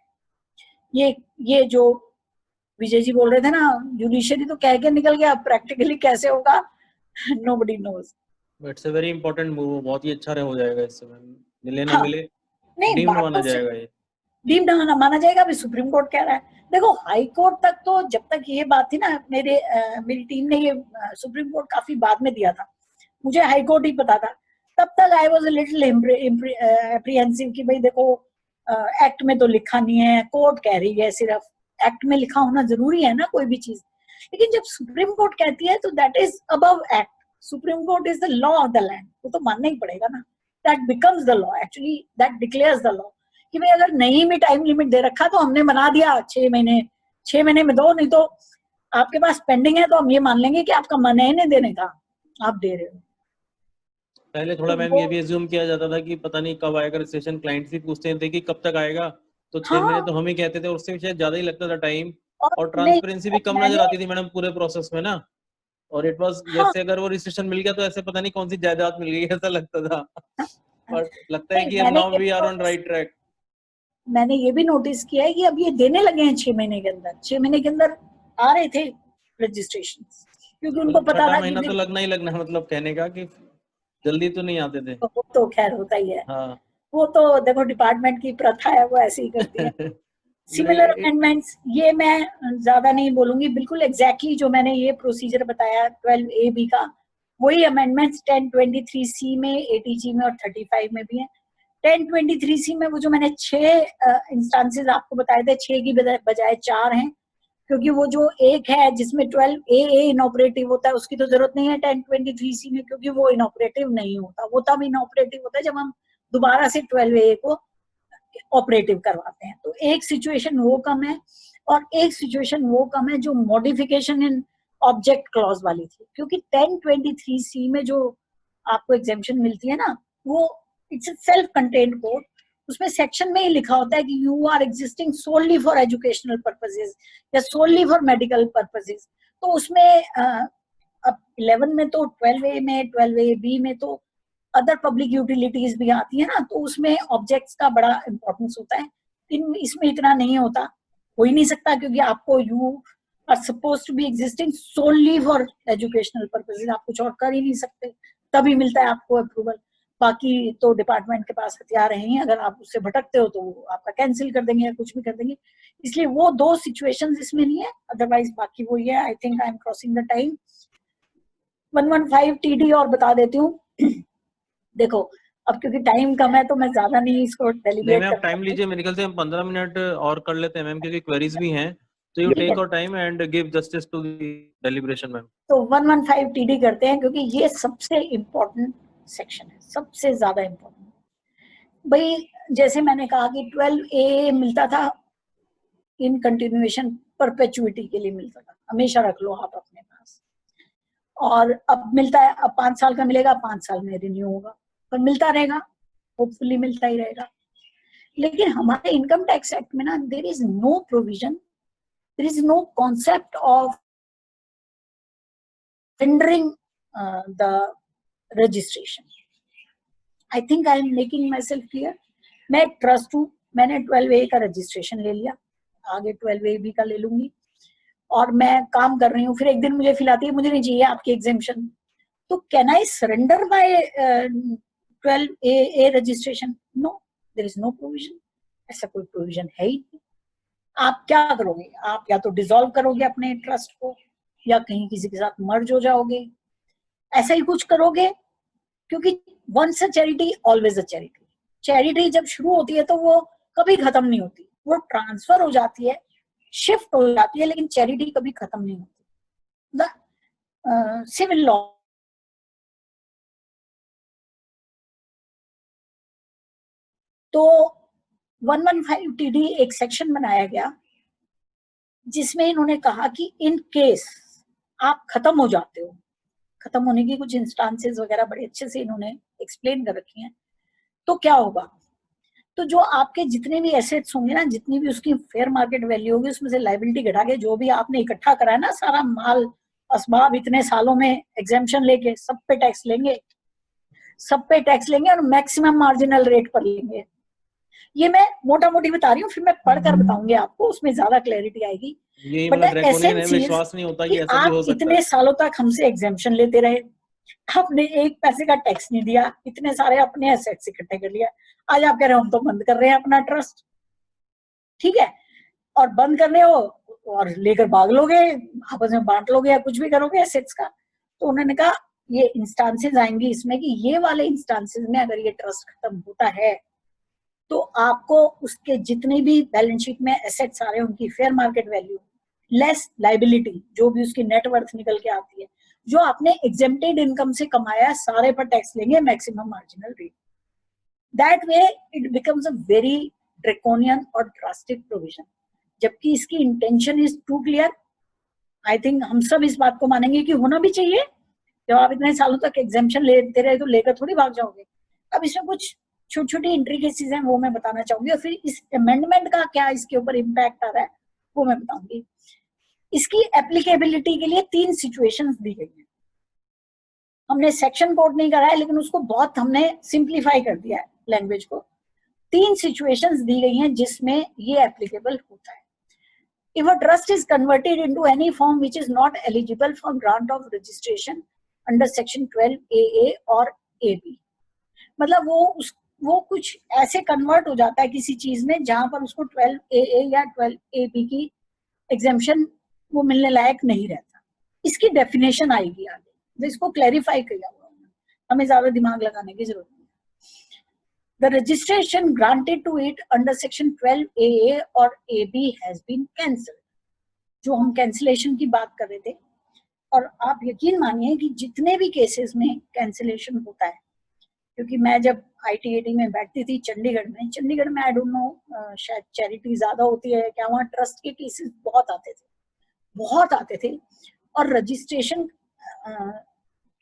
है। ये जो विजय जी बोल रहे थे ना, जुडिशरी तो कह के निकल गया, प्रैक्टिकली कैसे होगा nobody knows. It's a very important move, बहुत ही अच्छा हो जाएगा इससे, मिले ना हाँ, मिले नहीं डीम्ड बात माना तो जाएगा, ये डीम्ड माना जाएगा। अभी सुप्रीम कोर्ट कह रहा है। देखो हाई कोर्ट तक तो जब तक ये बात थी ना, मेरी टीम ने ये सुप्रीम कोर्ट काफी बाद में दिया था, मुझे हाई कोर्ट ही पता था, तब तक I was a little apprehensive कि भाई देखो एक्ट में तो लिखा नहीं है, कोर्ट कह रही है, सिर्फ एक्ट में लिखा होना जरूरी है ना कोई भी चीज। लेकिन जब सुप्रीम कोर्ट कहती है तो that is above act, supreme court is the law of the land, वो तो मानना ही पड़ेगा ना, that becomes the law, actually that declares the law कि भाई अगर नहीं भी टाइम लिमिट दे रखा तो हमने बना दिया 6 महीने में दो, नहीं तो आपके पास पेंडिंग है तो हम ये मान लेंगे कि आपका मन है नहीं देने का, आप दे रहे हो। पहले थोड़ा मैम ये भी अज्यूम किया जाता था कि पता नहीं कब आएगा रजिस्ट्रेशन, क्लाइंट्स भी पूछते थे कि कब तक आएगा, तो 6 महीने तो हम ही कहते थे, उससे शायद ज्यादा ही लगता था टाइम, और ट्रांसपेरेंसी भी कम नजर आती थी मैडम पूरे प्रोसेस में ना। और इट वाज जैसे अगर वो रजिस्ट्रेशन मिल गया तो ऐसे पता नहीं कौन सी जायदाद मिल गई ऐसा लगता था, बट लगता है कि अब now we are on right track. मैंने ये भी नोटिस किया है कि अब ये देने लगे हैं 6 महीने के अंदर, 6 महीने के अंदर आ रहे थे रजिस्ट्रेशन, क्योंकि उनको पता था महीना तो लगना ही लगना, मतलब कहने का कि जल्दी तो नहीं आते थे। तो खैर होता ही है, हाँ। वो तो देखो डिपार्टमेंट की प्रथा है, वो ऐसे ही करती है। सिमिलर अमेंडमेंट्स, ये मैं ज्यादा नहीं बोलूंगी, बिल्कुल एग्जैक्टली जो मैंने ये प्रोसीजर बताया 12AB का, वही अमेंडमेंट्स 1023C में, 80G में और 35 में भी है। 1023C में वो जो मैंने 6 इंस्टांसेस आपको बताए थे, 6 की बजाय 4 हैं, क्योंकि वो जो एक है जिसमें 12AA इनऑपरेटिव होता है उसकी तो जरूरत नहीं है 1023C में, क्योंकि वो इनऑपरेटिव नहीं होता, वो तब इनऑपरेटिव होता है जब हम दोबारा से 12AA को ऑपरेटिव करवाते हैं। तो एक सिचुएशन वो कम है, और एक सिचुएशन वो कम है जो मॉडिफिकेशन इन ऑब्जेक्ट क्लॉज वाली थी, क्योंकि 1023C में जो आपको एग्जेम्पशन मिलती है ना, वो इट्स सेल्फ कंटेन्ड कोड, उसमें सेक्शन में ही लिखा होता है कि you are existing solely for educational purposes या सोनली फॉर मेडिकल पर्पसेस। तो उसमें अब 11 में तो 12A में 12AB में तो अदर पब्लिक यूटिलिटीज भी आती है ना, तो उसमें ऑब्जेक्ट्स का बड़ा इंपॉर्टेंस होता है। इसमें इतना नहीं होता, हो ही नहीं सकता, क्योंकि आपको you are suppose to be existing solely for educational purposes, आप कुछ और कर ही नहीं सकते, तभी मिलता है आपको अप्रूवल। बाकी तो डिपार्टमेंट के पास हथियार हैं, अगर आप उससे भटकते हो तो वो आपका कैंसिल कर देंगे या कुछ भी कर देंगे। इसलिए वो दो सिचुएशंस इसमें नहीं है, अदरवाइज बाकी वो ही है। आई think I M crossing the time. 115 TD और बता देती हूँ। देखो अब क्योंकि टाइम कम है तो मैं ज्यादा नहीं इसको डेलीब्रेट नहीं, आप टाइम लीजिए, मेरे ख्याल से हम 15 मिनट और कर लेते हैं मैम, क्योंकि क्वेरीज भी हैं, तो you take your time and give justice to the deliberation ma'am. तो 115 TD करते हैं, क्योंकि ये सबसे इम्पोर्टेंट सेक्शन है, सबसे ज्यादा इम्पोर्टेंट। भाई जैसे मैंने कहा कि 12A मिलता था इन कंटिन्यूएशन परपेचुइटी के लिए मिलता था, हमेशा रख लो आप अपने पास, और अब मिलता है, अब 5 साल का मिलेगा, 5 साल में रिन्यू होगा, पर मिलता रहेगा, होपफुली मिलता ही रहेगा। लेकिन हमारे इनकम टैक्स एक्ट में ना there is no provision, there is no concept of tendering the registration. I think I am making myself clear. मैं एक ट्रस्ट हूँ, मैंने 12A का रजिस्ट्रेशन ले लिया, आगे 12AB का ले लूंगी, और मैं काम कर रही हूँ, फिर एक दिन मुझे फील आती है मुझे नहीं चाहिए आपकी एग्जेम्पशन, तो can I surrender my 12A registration? No, there is no provision, ऐसा कोई प्रोविजन है ही नहीं। आप क्या करोगे? आप या तो डिसॉल्व करोगे अपने ट्रस्ट को, या कहीं किसी के साथ मर्ज हो जाओगे, ऐसा ही कुछ करोगे, क्योंकि once a charity always a charity. Charity जब शुरू होती है तो वो कभी खत्म नहीं होती, वो ट्रांसफर हो जाती है, शिफ्ट हो जाती है, लेकिन चैरिटी कभी खत्म नहीं होती। द सिविल लॉ तो 115 TD एक सेक्शन बनाया गया जिसमें इन्होंने कहा कि इन केस आप खत्म हो जाते हो, खत्म होने की कुछ इंस्टांसेस वगैरह बड़े अच्छे से इन्होंने एक्सप्लेन कर रखी हैं, तो क्या होगा? तो जो आपके जितने भी एसेट्स होंगे ना, जितनी भी उसकी फेयर मार्केट वैल्यू होगी, उसमें से लायबिलिटी घटा के जो भी आपने इकट्ठा करा है ना, सारा माल असबाब इतने सालों में एग्जेम्पशन लेके, सब पे टैक्स लेंगे, सब पे टैक्स लेंगे और मैक्सिमम मार्जिनल रेट पर लेंगे। ये मैं मोटा मोटी बता रही हूँ, फिर मैं पढ़कर बताऊंगी आपको, उसमें ज्यादा क्लैरिटी आएगी। बट विश्वास नहीं होता कि ऐसा भी हो सकता है। इतने सालों तक हमसे एग्जेम्पशन लेते रहे, आपने एक पैसे का टैक्स नहीं दिया, इतने सारे अपने एसेट्स इकट्ठे कर लिया, आज आप कह रहे हो हम तो बंद कर रहे हैं अपना ट्रस्ट, ठीक है, और बंद करने हो और लेकर भाग लोगे, आपस में बांट लोगे या कुछ भी करोगे एसेट्स का। तो उन्होंने कहा ये इंस्टांसेस आएंगी इसमें कि ये वाले इंस्टांसेस में अगर ये ट्रस्ट खत्म होता है तो आपको उसके जितने भी बैलेंस शीट में एसेट्स आ रहे हैं उनकी fair market value less liability, जो भी उसकी नेटवर्थ निकल के आती है, जो आपने एग्जेम्प्टेड इनकम से कमाया, सारे पर टैक्स लेंगे, maximum marginal rate. That way it becomes a very draconian और ड्रास्टिक प्रोविजन, जबकि इसकी intention is to clear. I think हम सब इस बात को मानेंगे कि होना भी चाहिए, जब आप इतने सालों तक एग्जेम्पशन लेते रहे तो लेकर थोड़ी भाग जाओगे। अब इसमें कुछ छोटी छोटी इंट्रिकेसीज हैं, वो मैं बताना चाहूंगी, और फिर इस अमेंडमेंट का क्या इसके ऊपर इम्पैक्ट आ रहा है वो मैं बताऊंगी। इसकी एप्लीकेबिलिटी के लिए 3 सिचुएशंस दी गई हैं। हमने सेक्शन कोड नहीं करा है, लेकिन उसको बहुत हमने सिंप्लीफाई कर दिया है लैंग्वेज को। 3 सिचुएशंस दी गई हैं जिसमें ये एप्लीकेबल होता है। If a trust is converted into any form which is not eligible for grant of registration under section 12AA or AB, मतलब वो कुछ ऐसे कन्वर्ट हो जाता है किसी चीज में जहां पर उसको 12AA या 12AB की एग्जेम्पशन वो मिलने लायक नहीं रहता। इसकी डेफिनेशन आएगी आगे, तो इसको क्लैरिफाई किया हुआ है, हमें ज्यादा दिमाग लगाने की जरूरत नहीं। The registration granted to it under section 12AA or AB has been cancelled। जो हम कैंसिलेशन की बात कर रहे थे, और आप यकीन मानिए कि जितने भी केसेस में कैंसिलेशन होता है, क्योंकि मैं जब ITAT में बैठती थी चंडीगढ़ में आई डोंट नो शायद चैरिटी ज्यादा होती है क्या, वहाँ ट्रस्ट के केसेस बहुत आते थे और रजिस्ट्रेशन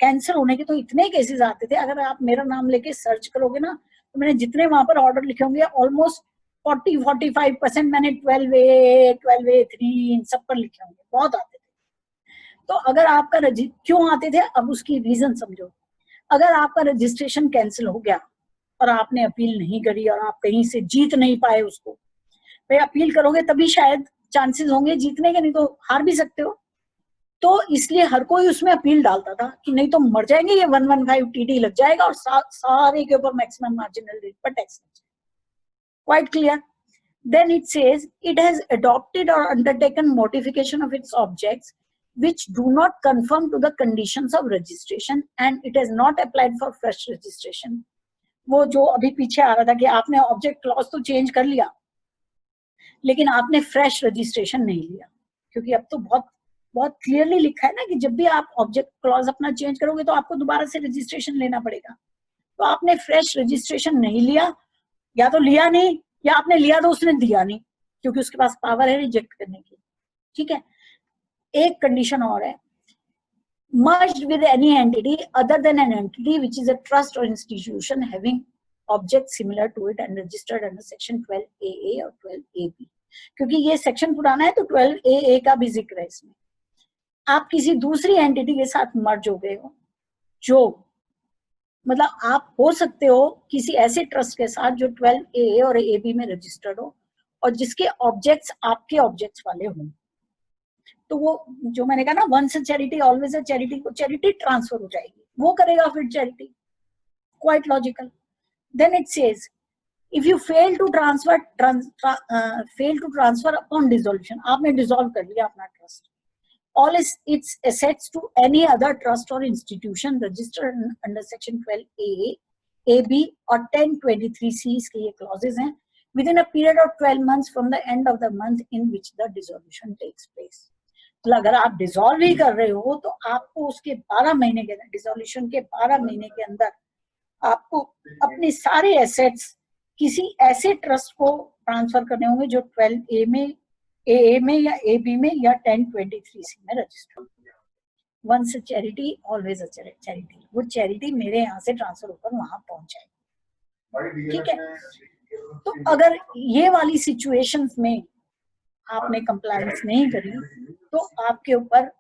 कैंसिल होने के तो इतने केसेस आते थे। अगर आप मेरा नाम लेके सर्च करोगे ना तो मैंने जितने वहां पर ऑर्डर लिखे होंगे ऑलमोस्ट 40-45% मैंने 12A 12A3 इन सब पर लिखे होंगे, बहुत आते थे। तो अगर आपका क्यों आते थे, अब उसकी रीजन समझो। अगर आपका रजिस्ट्रेशन कैंसिल हो गया और आपने अपील नहीं करी और आप कहीं से जीत नहीं पाए उसको, भाई अपील करोगे तभी शायद चांसेस होंगे जीतने के, नहीं तो हार भी सकते हो। तो इसलिए हर कोई उसमें अपील डालता था कि नहीं तो मर जाएंगे, ये 115 TD लग जाएगा और सारे के ऊपर मैक्सिमम मार्जिनल रेट पर टैक्स लग जाएगा। Quite clear. Then it says it has adopted or undertaken modification of its objects which do not conform to the conditions of registration and it has not applied for fresh registration. वो जो अभी पीछे आ रहा था कि आपने object clause तो change कर लिया लेकिन आपने फ्रेश रजिस्ट्रेशन नहीं लिया, क्योंकि अब तो बहुत क्लियरली लिखा है ना कि जब भी आप ऑब्जेक्ट क्लॉज अपना चेंज करोगे तो आपको दोबारा से रजिस्ट्रेशन लेना पड़ेगा। तो आपने फ्रेश रजिस्ट्रेशन नहीं लिया, या तो लिया नहीं या आपने लिया तो उसने दिया नहीं, क्योंकि उसके पास पावर है रिजेक्ट करने की। ठीक है, एक कंडीशन और है, merged with any entity other than an entity which is a trust or institution having objects similar to it and registered under section 12AA or 12AB। क्योंकि ये सेक्शन पुराना है तो 12AA का भी जिक्र है इसमें। आप किसी दूसरी एंटिटी के साथ मर्ज हो गए हो, जो मतलब आप हो सकते हो किसी ऐसे ट्रस्ट के साथ जो 12AA और AB में रजिस्टर्ड हो और जिसके ऑब्जेक्ट्स आपके ऑब्जेक्ट्स वाले हों, तो वो जो मैंने कहा ना once a charity always a charity, को चैरिटी ट्रांसफर हो जाएगी, वो करेगा फिर charity. Quite logical. Then it says if you fail to transfer upon dissolution, आपने डिसॉल्व कर लिया अपना trust, all its assets to any other trust or institution registered under section 12AA, AB और 1023C के ये clauses हैं, within a period of 12 months from the end of the month in which the dissolution takes place। तो अगर आप dissolve ही कर रहे हो तो आपको उसके 12 महीने के अंदर, डिसॉल्यूशन के 12 महीने के अंदर आपको अपने सारे एसेट्स किसी ऐसे ट्रस्ट को ट्रांसफर करने होंगे जो 12A में, AA में या AB में या 1023C में registered. Once a charity always a charity, वो चैरिटी मेरे यहाँ से ट्रांसफर होकर वहां पहुंच जाएगी। ठीक है, तो अगर ये वाली सिचुएशंस में आपने कंप्लायंस नहीं करी तो आपके ऊपर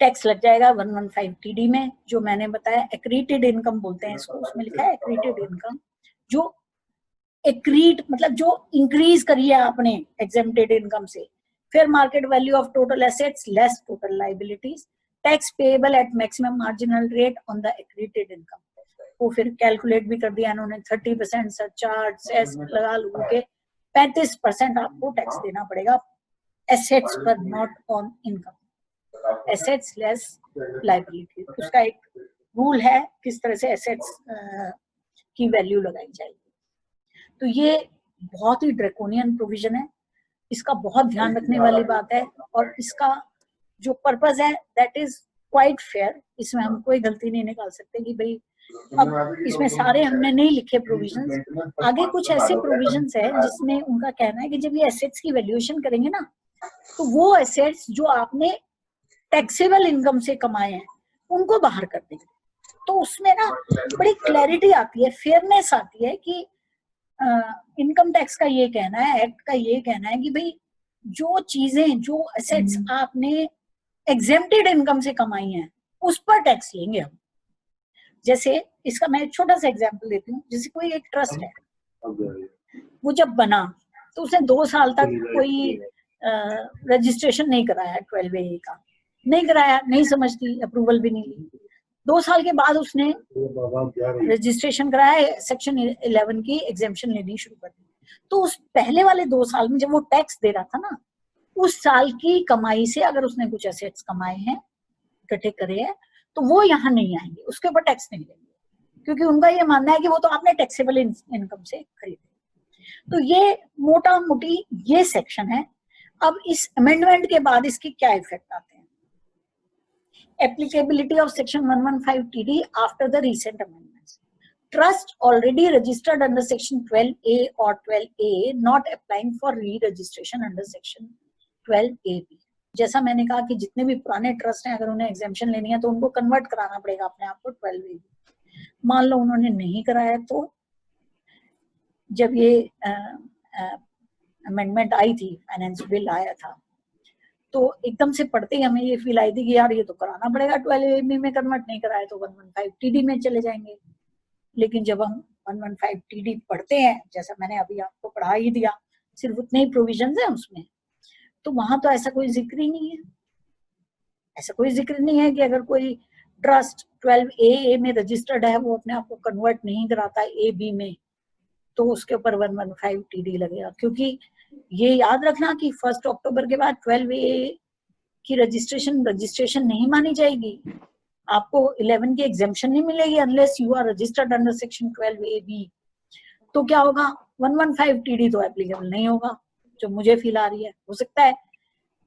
टैक्स लग जाएगा 115 TD में, जो मैंने बताया एक्रीटेड इनकम बोलते हैं इसको, उसमें लिखा है एक्रीटेड इनकम, जो एक्रीट मतलब जो इंक्रीज करी है आपने एग्जेम्प्टेड इनकम से, fair market value of total assets less total liabilities, tax payable at maximum marginal rate on the accreted income. वो फिर कैलकुलेट भी कर दिया इन्होंने, 30% सरचार्ज सेस लगा लू के 35% आपको टैक्स देना पड़ेगा एसेट्स पर, not on income, assets less liability. उसका एक रूल है किस तरह से एसेट्स की वैल्यू लगाई जाएगी। तो ये बहुत ही ड्रैकोनियन प्रोविजन है, इसका बहुत ध्यान रखने वाली बात है और इसका जो पर्पस है दैट इज क्वाइट फेयर। इसमें हम कोई गलती नहीं निकाल सकते कि भाई अब इसमें सारे हमने नहीं लिखे प्रोविजंस। आगे कुछ ऐसे प्रोविजंस है जिसमें उनका कहना है कि जब ये एसेट्स की वैल्यूएशन करेंगे ना तो वो एसेट्स जो आपने टैक्सेबल इनकम से कमाए हैं उनको बाहर कर देंगे। तो उसमें ना बड़ी क्लैरिटी आती है, फेयरनेस आती है कि इनकम टैक्स का ये कहना है, एक्ट का ये कहना है कि भाई जो चीजें, जो एसेट्स आपने एग्जेम्प्टेड इनकम से कमाई हैं उस पर टैक्स लेंगे हम। जैसे इसका मैं एक छोटा सा एग्जांपल देती हूँ। जैसे कोई एक ट्रस्ट है, वो जब बना तो उसने 2 साल तक कोई रजिस्ट्रेशन नहीं कराया, 12A का नहीं कराया, नहीं समझती, अप्रूवल भी नहीं ली। 2 साल के बाद उसने रजिस्ट्रेशन कराया, सेक्शन 11 की एग्जेम्पशन लेनी शुरू कर दी। तो उस पहले वाले 2 साल में जब वो टैक्स दे रहा था ना, उस साल की कमाई से अगर उसने कुछ एसेट्स कमाए हैं, इकट्ठे करे हैं, तो वो यहाँ नहीं आएंगे, उसके ऊपर टैक्स नहीं लेंगे, क्योंकि उनका ये मानना है कि वो तो आपने टैक्सेबल इनकम से खरीदे। तो ये मोटा मोटी ये सेक्शन है। अब इस अमेंडमेंट के बाद इसके क्या इफेक्ट आते हैं? Applicability of section 115 TD after the recent amendments. trust already registered under section 12A or 12A not applying for re-registration under section 12AB. जैसा मैंने कहा कि जितने भी पुराने ट्रस्ट हैं अगर उन्हें एग्जेम्पशन लेनी है तो उनको कन्वर्ट कराना पड़ेगा अपने आप को 12AB। मान लो उन्होंने नहीं कराया तो जब ये अमेंडमेंट आई थी, फाइनेंस बिल आया था, तो एकदम से पढ़ते ही हमें ये फील आई थी कि यार ये तो कराना पड़ेगा 12AB में, कन्वर्ट नहीं कराए तो 115 TD में चले जाएंगे। लेकिन जब हम 115 TD पढ़ते हैं, जैसा मैंने अभी आपको पढ़ा ही दिया, सिर्फ उतने ही प्रोविजंस हैं उसमें, तो वहां तो ऐसा कोई जिक्र ही नहीं है। ऐसा कोई जिक्र नहीं है कि अगर कोई ट्रस्ट 12A में रजिस्टर्ड है वो अपने आप को कन्वर्ट नहीं कराता AB में तो उसके ऊपर 115 TD लगेगा। क्योंकि ये याद रखना कि 1 अक्टूबर के बाद 12A की रजिस्ट्रेशन नहीं मानी जाएगी। आपको 11 की एग्जेम्पशन नहीं मिलेगी unless you are registered under section 12AB। तो क्या होगा, 115 TD तो एप्लीकेबल नहीं होगा, जो मुझे फील आ रही है। हो सकता है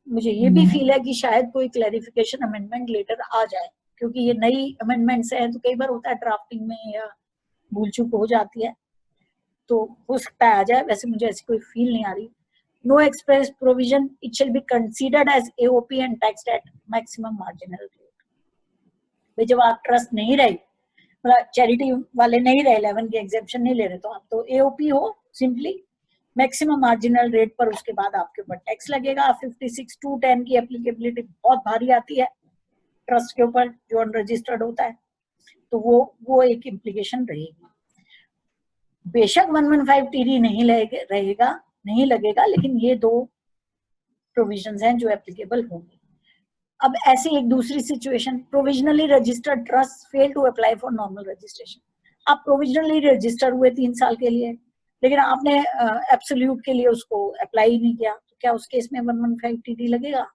मुझे ये भी फील है कि शायद कोई क्लैरिफिकेशन अमेंडमेंट लेटर आ जाए, क्योंकि ये नई अमेंडमेंट्स हैं तो कई बार होता है ड्राफ्टिंग में या भूल चूक हो जाती है, तो हो सकता है आ जाए। वैसे मुझे ऐसी कोई फील नहीं आ रही। No express provision it shall be considered as AOP and taxed at maximum marginal rate. भाई जब आप ट्रस्ट नहीं रहे, मतलब चैरिटी वाले नहीं रहे, 11 की एग्जेम्पशन नहीं ले रहे, तो आप तो AOP हो सिंपली मैक्सिमम मार्जिनल रेट पर। उसके बाद आपके ऊपर टैक्स लगेगा। 56(2)(10) की एप्लीकेबिलिटी बहुत भारी आती है ट्रस्ट के ऊपर जो अनरजिस्टर्ड होता है, तो वो एक इम्प्लीकेशन रहेगी। बेशक 115 TD नहीं लगेगा, लेकिन ये दो प्रोविजंस हैं जो एप्लीकेबल होंगे। अब ऐसी एक दूसरी situation, provisionally registered trust fail to apply for normal registration. आप प्रोविजनली रजिस्टर हुए 3 साल के लिए, लेकिन आपने एब्सोल्यूट के लिए उसको अप्लाई नहीं किया, तो क्या उस केस में 115 TD लगेगा?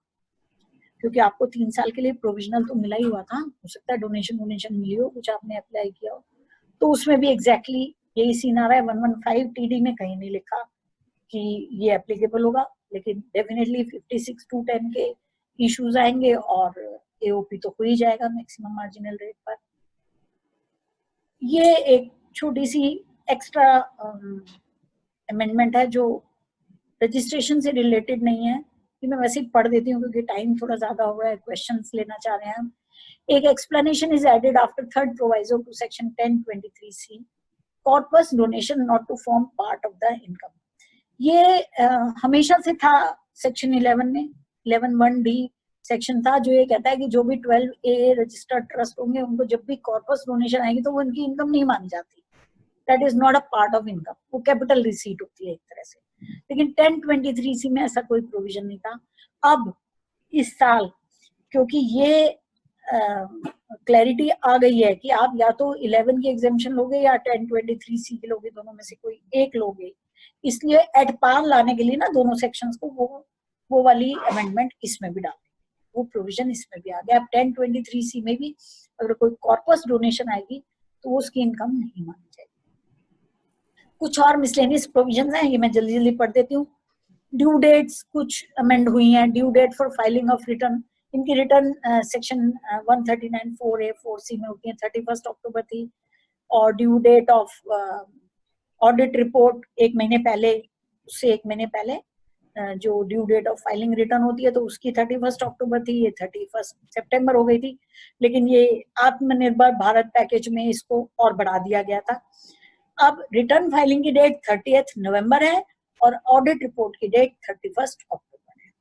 क्योंकि आपको 3 साल के लिए प्रोविजनल तो मिला ही हुआ था। हो सकता है डोनेशन मिली हो, कुछ आपने अप्लाई किया हो, तो उसमें भी एग्जैक्टली यही सीन आ रहा है। 115 TD में कहीं नहीं लिखा कि ये एप्लीकेबल होगा, लेकिन डेफिनेटली 56(2)(10) के इश्यूज आएंगे और AOP तो हो ही जाएगा मैक्सिमम मार्जिनल रेट पर। ये एक छोटी सी एक्स्ट्रा अमेंडमेंट है जो रजिस्ट्रेशन से रिलेटेड नहीं है, कि मैं वैसे ही पढ़ देती हूँ क्योंकि टाइम थोड़ा ज्यादा हो रहा है, क्वेश्चंस लेना चाह रहे हैं हम। एक explanation is added after 3rd proviso to section 1023C, corpus donation not to form part of the income. ये हमेशा से था सेक्शन 11 में, 11(1)(d) सेक्शन था जो ये कहता है कि जो भी 12A रजिस्टर्ड ट्रस्ट होंगे उनको जब भी कॉर्पस डोनेशन आएगी तो वो उनकी इनकम नहीं मानी जाती। That is not a part of income, वो कैपिटल रिसीट होती है एक तरह से। लेकिन 1023C में ऐसा कोई प्रोविजन नहीं था। अब इस साल क्योंकि ये क्लैरिटी आ गई है कि आप या तो 11 की एग्जेम्पशन लोगे या 1023C की लोगे, दोनों में से कोई एक लोगे, इसलिए एट पार लाने के लिए ना दोनों सेक्शंस को वो वाली अमेंडमेंट इसमें भी डाल, वो प्रोविजन इसमें भी आ गया। अब 1023C में भी अगर कोई कॉर्पस डोनेशन आएगी तो उसकी इनकम नहीं मानी जाएगी। कुछ और मिसलेनियस प्रोविजंस हैं, ये मैं जल्दी जल्दी पढ़ देती हूँ। ड्यू डेट्स कुछ अमेंड हुई हैं। Due date for filing of return, इनकी रिटर्न सेक्शन 139(4)(a)(4)(c) में होती है, 31 अक्टूबर थी। और due date of audit report 1 महीने पहले, उससे 1 महीने पहले जो due date of filing return होती है तो उसकी 31 अक्टूबर थी, ये 31 सितंबर हो गई थी। लेकिन ये आत्मनिर्भर भारत पैकेज में इसको और बढ़ा दिया गया था। अब रिटर्न फाइलिंग की डेट 30 नवंबर है और ऑडिट रिपोर्ट की डेट 31 अक्टूबर है।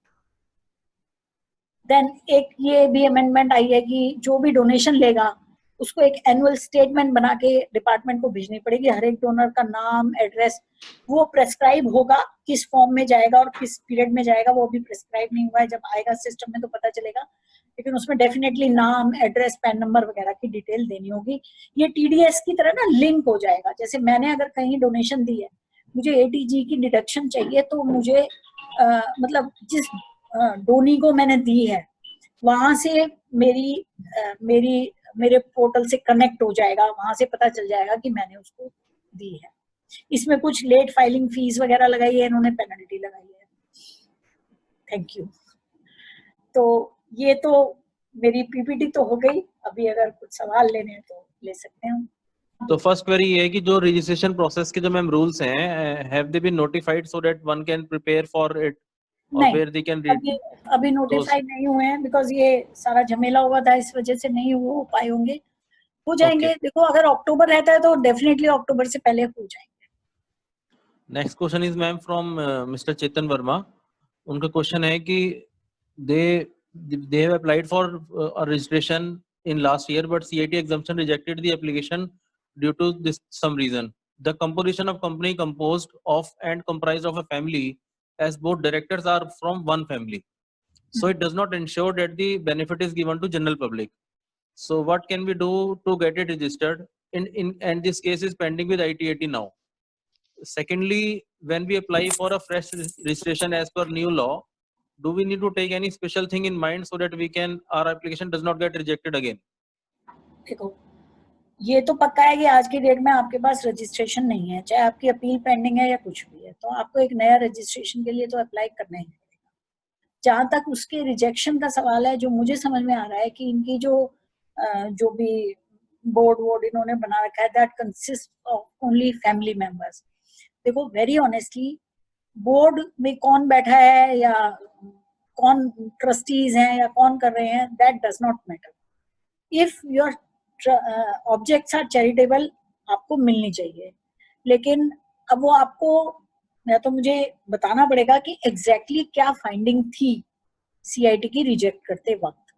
देन एक ये भी अमेंडमेंट आई है कि जो भी डोनेशन लेगा उसको एक एनुअल स्टेटमेंट बना के डिपार्टमेंट को भेजनी पड़ेगी। हर एक डोनर का नाम, एड्रेस, वो प्रेस्क्राइब होगा किस फॉर्म में जाएगा और किस पीरियड में जाएगा, वो भी प्रेस्क्राइब नहीं हुआ है। जब आएगा सिस्टम में तो पता चलेगा, लेकिन उसमें डेफिनेटली नाम, एड्रेस, पैन नंबर वगैरह की डिटेल देनी होगी। ये TDS की तरह ना लिंक हो जाएगा। जैसे मैंने अगर कहीं डोनेशन दी है, मुझे ATG की डिडक्शन चाहिए, तो मुझे मतलब जिस डोनी को मैंने दी है वहां से मेरे पोर्टल से कनेक्ट हो जाएगा, वहां से पता चल जाएगा कि मैंने उसको दी है। इसमें कुछ लेट फाइलिंग फीस वगैरह लगाई है इन्होंने, पेनल्टी लगाई है। Thank you. तो ये तो मेरी PPT तो हो गई। अभी अगर कुछ सवाल लेने हैं तो ले सकते हैं। तो फर्स्ट क्वेरी ये है कि जो रजिस्ट्रेशन प्रोसेस के जो मैम रूल्स हैं, have they been notified so that one can prepare for it और नहीं, वेयर दे कैन रीड? अभी नोटिफाइड नहीं हुए हैं, बिकॉज ये सारा झमेला हुआ था, इस वजह से नहीं हो पाए होंगे। हो जाएंगे। देखो, अगर अक्टूबर रहता है तो डेफिनेटली अक्टूबर से पहले हो जाएंगे। Next question is ma'am from Mr Chetan Verma. उनका क्वेश्चन है कि they have applied for a registration in last year, but CIT exemption rejected the application due to this some reason. The composition of company composed of and comprised of a family, as both directors are from one family, so it does not ensure that the benefit is given to general public. So what can we do to get it registered? And this case is pending with IT/80 now. Secondly, when we apply for a fresh registration as per new law, do we need to take any special thing in mind so that our application does not get rejected again? देखो, ये तो पक्का है कि आज की date में आपके पास रजिस्ट्रेशन नहीं है, चाहे आपकी अपील पेंडिंग है या कुछ भी है, तो आपको एक नया रजिस्ट्रेशन के लिए तो अप्लाई करना ही पड़ेगा। जहां तक उसके रिजेक्शन का सवाल है, जो मुझे समझ में आ रहा है कि इनकी जो भी बोर्ड इन्होंने बना रखा है, that consist of only family members. देखो, वेरी ऑनेस्टली, बोर्ड में कौन बैठा है या कौन ट्रस्टीज हैं या कौन कर रहे हैं, that does not matter. If your objects are charitable, आपको मिलनी चाहिए, लेकिन अब वो आपको या तो मुझे बताना पड़ेगा कि एग्जैक्टली क्या फाइंडिंग थी CIT की रिजेक्ट करते वक्त।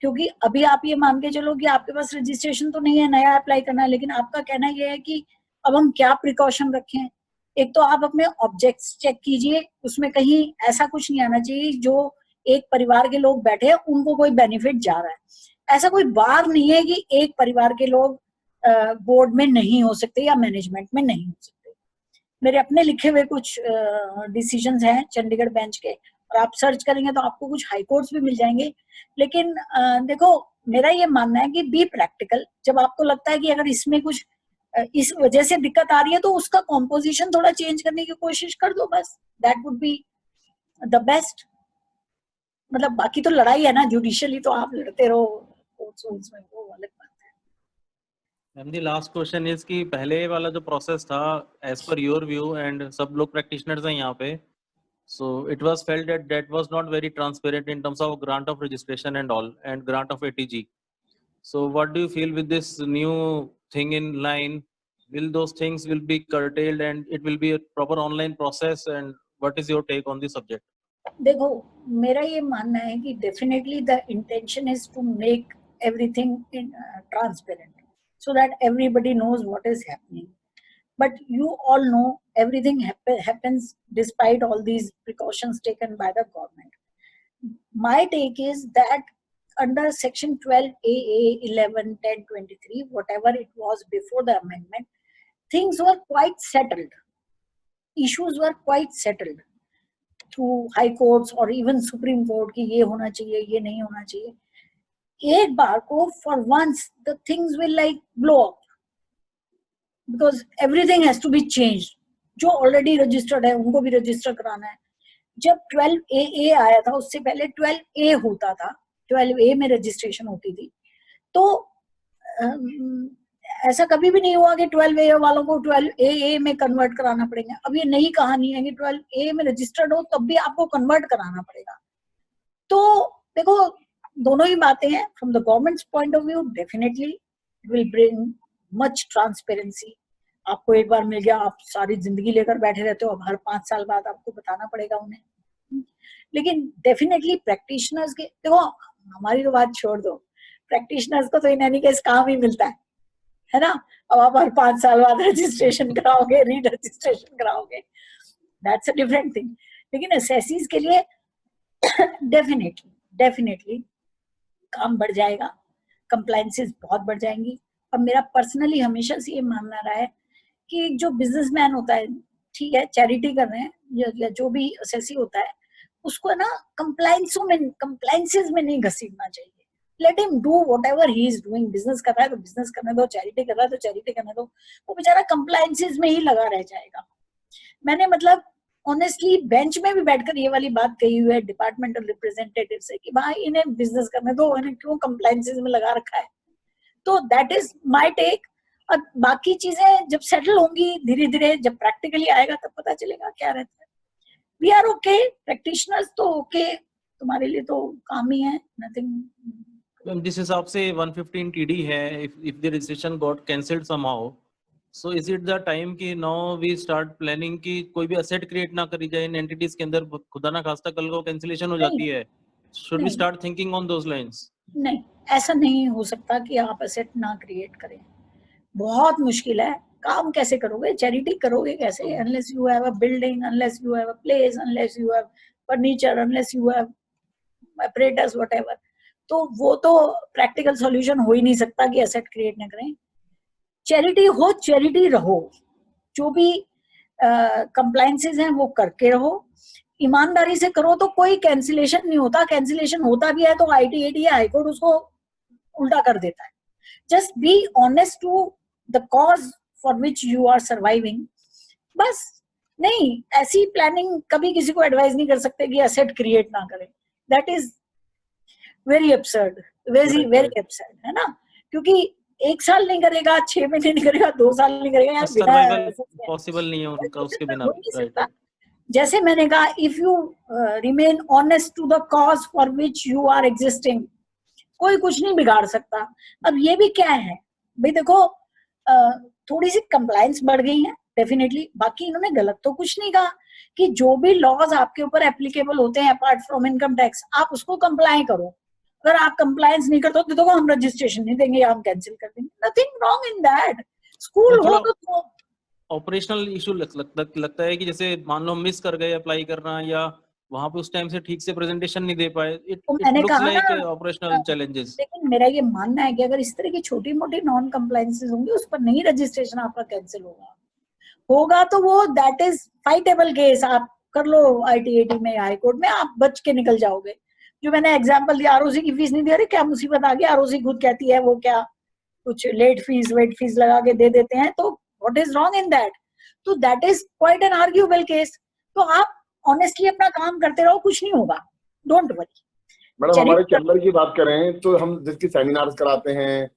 क्योंकि अभी आप ये मान के चलो कि आपके पास रजिस्ट्रेशन तो नहीं है, नया अप्लाई करना है, लेकिन आपका कहना ये है कि अब हम क्या प्रिकॉशन रखें। एक तो आप अपने ऑब्जेक्ट्स चेक कीजिए, उसमें कहीं ऐसा कुछ नहीं आना चाहिए जो एक परिवार के लोग बैठे हैं उनको कोई बेनिफिट जा रहा है। ऐसा कोई बार नहीं है कि एक परिवार के लोग बोर्ड में नहीं हो सकते या मैनेजमेंट में नहीं हो सकते। मेरे अपने लिखे हुए कुछ डिसीजंस हैं चंडीगढ़ बेंच के, और आप सर्च करेंगे तो आपको कुछ हाई कोर्ट्स भी मिल जाएंगे। लेकिन देखो, मेरा ये मानना है कि बी प्रैक्टिकल। जब आपको लगता है कि अगर इसमें कुछ इस वजह से दिक्कत आ रही है, तो उसका कॉम्पोजिशन थोड़ा चेंज करने की कोशिश कर दो, बस। That would be the best. मतलब बाकी तो लड़ाई है ना, जुडिशियली तो आप लड़ते रहो, उसमें वो अलग बात है। Ma'am, the last question is कि पहले वाला जो प्रोसेस था, as per your view, and सब लोग प्रैक्टिशनर्स हैं यहाँ पे, so it was felt that was not very transparent in terms of grant of registration and all, and grant of ATG. So what do you feel with this new thing in line? Will those things will be curtailed and it will be a proper online process? And what is your take on this subject? देखो, मेरा ये मानना है कि definitely the intention is to make everything transparent so that everybody knows what is happening. But you all know everything happens despite all these precautions taken by the government. My take is that under section 12AA, 11, 10, 23, whatever it was before the amendment, things were quite settled. Issues were quite settled through high courts or even Supreme Court कि ये होना चाहिए, ये नहीं होना चाहिए। एक बार को for once the things will like blow up because everything has to be changed. जो already registered है उनको भी register कराना है। जब 12AA आया था, उससे पहले 12A होता था, 12A में registration होती थी, तो ऐसा कभी भी नहीं हुआ कि 12A वालों को 12AA में कन्वर्ट कराना पड़ेगा। अब ये नई कहानी है कि 12A में रजिस्टर्ड हो तब भी आपको कन्वर्ट कराना पड़ेगा। तो देखो, दोनों ही बातें हैं। From the governments point of view, definitely it will bring much transparency. आपको एक बार मिल गया, आप सारी जिंदगी लेकर बैठे रहते हो, अब हर 5 साल बाद आपको बताना पड़ेगा उन्हें। लेकिन डेफिनेटली प्रैक्टिशनर्स के, देखो हमारी तो बात छोड़ दो, प्रैक्टिशनर्स को तो इन एनी केस काम ही मिलता है ना। अब आप हर 5 साल बाद रजिस्ट्रेशन कराओगे, री रजिस्ट्रेशन कराओगे, दैट्स अ डिफरेंट थिंग। लेकिन एसएससीज के लिए डेफिनेटली काम बढ़ जाएगा, कंप्लायंसेस बहुत बढ़ जाएंगी। अब मेरा पर्सनली हमेशा से ये मानना रहा है कि जो बिजनेसमैन होता है, ठीक है, चैरिटी कर रहे हैं या जो भी एसएससी होता है, उसको ना कंप्लायंसेस में नहीं घसीटना चाहिए। Let him do whatever he is doing. Business कर रहा है तो बिजनेस करने दो, चैरिटी कर रहा है तो चैरिटी करने दो, वो बेचारा कंप्लायंसेस में ही लगा रह जाएगा। मैंने मतलब ऑनेस्टली बेंच में भी बैठकर ये वाली बात कही हुई है डिपार्टमेंटल रिप्रेजेंटेटिव से कि भाई इन्हें बिजनेस करने दो, इन्हें क्यों कंप्लायंसेस में लगा रखा है। तो दैट इज माय टेक। और बाकी चीजें जब सेटल होंगी धीरे धीरे, जब प्रैक्टिकली आएगा तब पता चलेगा क्या रहता है. वी आर ओके, प्रैक्टिशनर्स तो ओके, तुम्हारे लिए तो काम ही है, नथिंग. जिस हिसाब से 115 TD है, if the registration got cancelled somehow, so is it the time कि now we start planning कि कोई भी asset create ना करी जाए इन entities के अंदर, खुदा ना खास्ता कल को cancellation हो जाती है, should we start thinking on those lines? नहीं, ऐसा नहीं हो सकता कि आप एसेट ना क्रिएट करें. बहुत मुश्किल है. काम कैसे करोगे, चैरिटी करोगे कैसे, unless you have a building, unless you have a place, unless you have furniture, unless you have apparatus, whatever. तो वो तो प्रैक्टिकल सॉल्यूशन हो ही नहीं सकता कि एसेट क्रिएट ना करें. चैरिटी हो, चैरिटी रहो, जो भी कंप्लायंसेस हैं वो करके रहो, ईमानदारी से करो तो कोई कैंसिलेशन नहीं होता. कैंसिलेशन होता भी है तो ITAT या हाईकोर्ट उसको उल्टा कर देता है. Just be honest to the cause for which you are surviving. बस नहीं, ऐसी प्लानिंग कभी किसी को एडवाइज नहीं कर सकते कि एसेट क्रिएट ना करें. That is very absurd, very very absurd, है ना. क्योंकि 1 साल नहीं करेगा, 6 महीने नहीं करेगा, 2 साल नहीं करेगा, सर्वाइवल पॉसिबल नहीं है उनका उसके बिना. जैसे मैंने कहा, if you remain honest to the cause for which you are existing, कोई कुछ नहीं बिगाड़ सकता. अब ये भी क्या है भाई, देखो थोड़ी सी कंप्लायंस बढ़ गई है डेफिनेटली. बाकी इन्होंने गलत तो कुछ नहीं कहा कि जो भी लॉज आपके ऊपर एप्लीकेबल होते हैं अपार्ट फ्रॉम इनकम टैक्स, आप उसको कंप्लाई करो. अगर आप कंप्लायंस नहीं करते तो देखो हम रजिस्ट्रेशन नहीं देंगे, हम कैंसिल कर देंगे. Nothing wrong in that. School हो तो ऑपरेशनल इशू लगता है कि जैसे मान लो मिस कर गए अप्लाई करना, या वहां पे उस टाइम से ठीक से प्रेजेंटेशन नहीं दे पाए. It looks like operational challenges. लेकिन मेरा ये मानना है कि अगर इस तरह की छोटी मोटी नॉन कंप्लायंसेस होंगी, उस पर नहीं रजिस्ट्रेशन आपका कैंसिल होगा तो वो दैट इज फाइटेबल केस. आप कर लो ITAT में, हाई कोर्ट में, आप बच के निकल जाओगे. जो मैंने एग्जांपल दिया, ROC की फीस नहीं दे रही, क्या मुसीबत आ गई. ROC खुद कहती है वो क्या कुछ लेट फीस वेट फीस लगा के दे देते हैं, तो what is wrong in that. तो that is quite an arguable case. तो आप ऑनेस्टली अपना काम करते रहो, कुछ नहीं होगा, डोंट वरी. मैडम हमारे चैम्बर की बात करें तो हम जिसकी सेमिनार्स कराते हैं,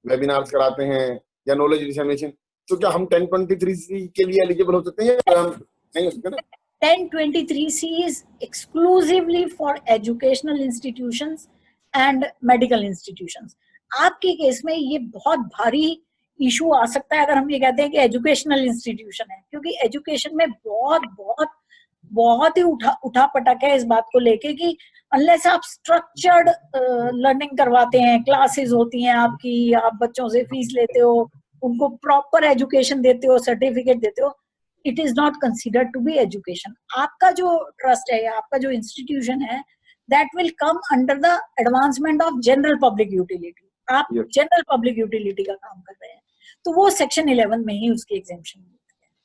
वेबिनार्स कराते हैं या नॉलेज डिसमिनेशन, तो क्या हम 1023C के लिए एलिजिबल हो सकते हैं या हम नहीं हो सकते ना? 1023C is exclusively for educational institutions and medical institutions. आपके केस में ये बहुत भारी इशू आ सकता है अगर हम ये कहते हैं कि एजुकेशनल इंस्टीट्यूशन है, क्योंकि एजुकेशन में बहुत ही उठा पटक है इस बात को लेके कि अनलेस आप स्ट्रक्चर्ड लर्निंग करवाते हैं, क्लासेस होती हैं आपकी, आप बच्चों से फीस लेते हो, उनको प्रॉपर एजुकेशन देते हो, सर्टिफिकेट देते हो, it is not considered to be education. आपका जो ट्रस्ट है, आपका जो इंस्टीट्यूशन है, that will come under the advancement of general public utility. आप जनरल पब्लिक यूटिलिटी का काम कर रहे हैं, तो वो सेक्शन 11 में ही उसकी एग्जेम्पशन है.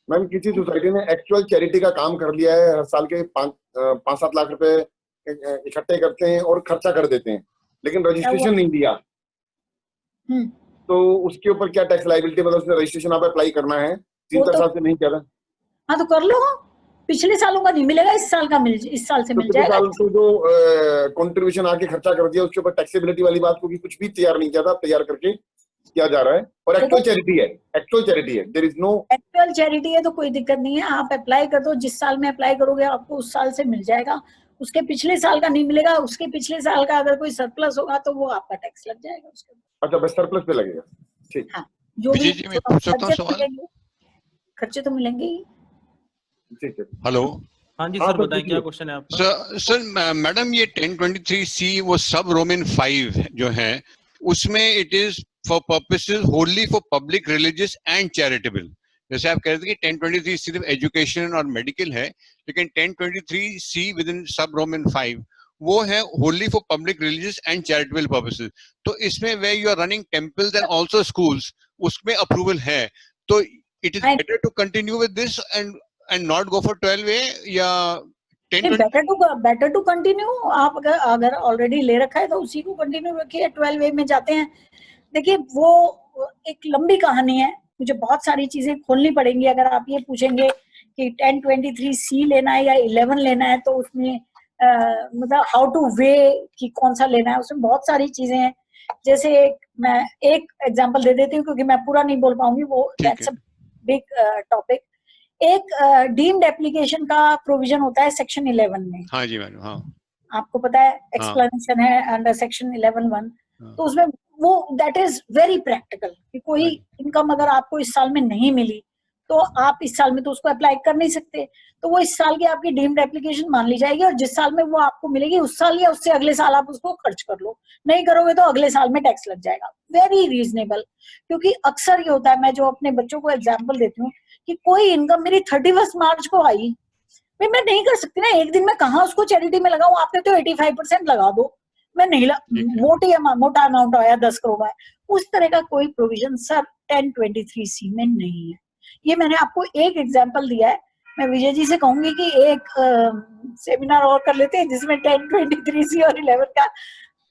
मैम किसी सोसाइटी ने एक्चुअल चैरिटी का काम कर लिया है, हर साल के 5-7 लाख रुपए इकट्ठे करते हैं और खर्चा कर देते हैं, लेकिन रजिस्ट्रेशन नहीं दिया, तो उसके ऊपर क्या टैक्स लायबिलिटी, मतलब उसने रजिस्ट्रेशन आप अप्लाई करना है 3-4 साल से नहीं किया था, हाँ तो कर लो. पिछले सालों का नहीं मिलेगा, इस साल से मिल जाएगा. तो जो कंट्रीब्यूशन आके खर्चा कर दिया उसके ऊपर टैक्सेबिलिटी वाली बात को भी कुछ भी तैयार नहीं किया था, तैयार करके किया जा रहा है. और एक्चुअल चैरिटी है, there is no actual charity है, तो कोई दिक्कत नहीं है. आप अप्लाई कर दो, जिस साल में अप्लाई करोगे आपको उस साल से मिल जाएगा. उसके पिछले साल का नहीं मिलेगा, उसके पिछले साल का अगर कोई सरप्लस होगा तो वो आपका टैक्स लग जाएगा उसके. अच्छा, बस सरप्लस पे लगेगा. ठीक. हाँ, जो भी खर्चे तो मिलेंगे ही. ठीक है. हेलो. हाँ जी सर, बताएं क्या क्वेश्चन है आपका. सर मैडम, ये 1023C वो सब रोमन 5 जो है, उसमें it is for purposes होनली for public, religious and charitable. जैसे आप कह रहे थे कि 1023 सिर्फ एजुकेशन और मेडिकल है, लेकिन 1023C विद इन सब रोमन 5 वो है only for public, religious and charitable purposes. तो इसमें way you are running temples and also schools, उसमें अप्रूवल है, तो it is better to continue with this and not go for 12A या 1020? better to continue. आप अगर already ले रखा है तो उसी को कंटिन्यू रखिए. 12A में जाते हैं, देखिए वो एक लंबी कहानी है, मुझे बहुत सारी चीजें खोलनी पड़ेंगी. अगर आप ये पूछेंगे कि 1023C लेना है या 11 लेना है, तो उसमें मतलब हाउ टू वे कि कौन सा लेना है, उसमें बहुत सारी चीजें हैं. जैसे मैं एक एग्जांपल दे देती हूँ क्योंकि मैं पूरा नहीं बोल पाऊंगी, वो दैट्स अ बिग टॉपिक। एक डीम्ड एप्लीकेशन का प्रोविजन होता है सेक्शन 11 में। हाँ जी मैडम, हाँ आपको पता है, एक्सप्लेनेशन है अंडर सेक्शन 11(1). तो उसमें वो दैट इज वेरी प्रैक्टिकल कि कोई इनकम अगर आपको इस साल में नहीं मिली तो आप इस साल में तो उसको अप्लाई कर नहीं सकते, तो वो इस साल की आपकी डीम्ड एप्लीकेशन मान ली जाएगी और जिस साल में वो आपको मिलेगी उस साल या उससे अगले साल आप उसको खर्च कर लो, नहीं करोगे तो अगले साल में टैक्स लग जाएगा। Very reasonable. क्योंकि अक्सर ये होता है, मैं जो अपने बच्चों को एग्जाम्पल देती हूँ कि कोई इनकम मेरी 31 मार्च को आई, मैं नहीं कर सकती ना, एक दिन में कहाँ उसको चैरिटी में लगाऊं, आप कहते हो 85% लगा दो, मैं नहीं मोटा अमाउंट आया 10 करोड़ आया, उस तरह का कोई प्रोविजन सर 1023C में नहीं है। ये मैंने आपको एक एग्जांपल दिया है। मैं विजय जी से कहूंगी कि एक सेमिनार और कर लेते हैं जिसमें 1023C और 11 का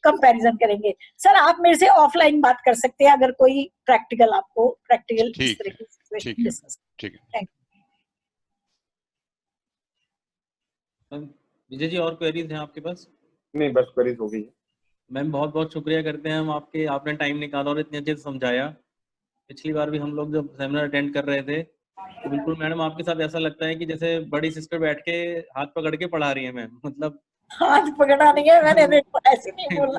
कंपैरिजन करेंगे। सर आप मेरे से ऑफलाइन बात कर सकते हैं अगर कोई प्रैक्टिकल इस तरह की सिचुएशन डिस्कस। ठीक है। विजय जी और क्वेरीज हैं आपके पास? नहीं, बस क्वेरीज हो गई। मैम बहुत बहुत शुक्रिया करते हैं हम आपने टाइम निकाला और इतने अच्छे से समझाया। पिछली बार भी हम लोग जब सेमिनार अटेंड कर रहे थे तो बिल्कुल मैडम आपके साथ ऐसा लगता है कि जैसे बड़ी सिस्टर बैठ के हाथ पकड़ के पढ़ा रही है मैम, मतलब हाथ पकड़ा नहीं है मैंने, देखो ऐसे नहीं बोला।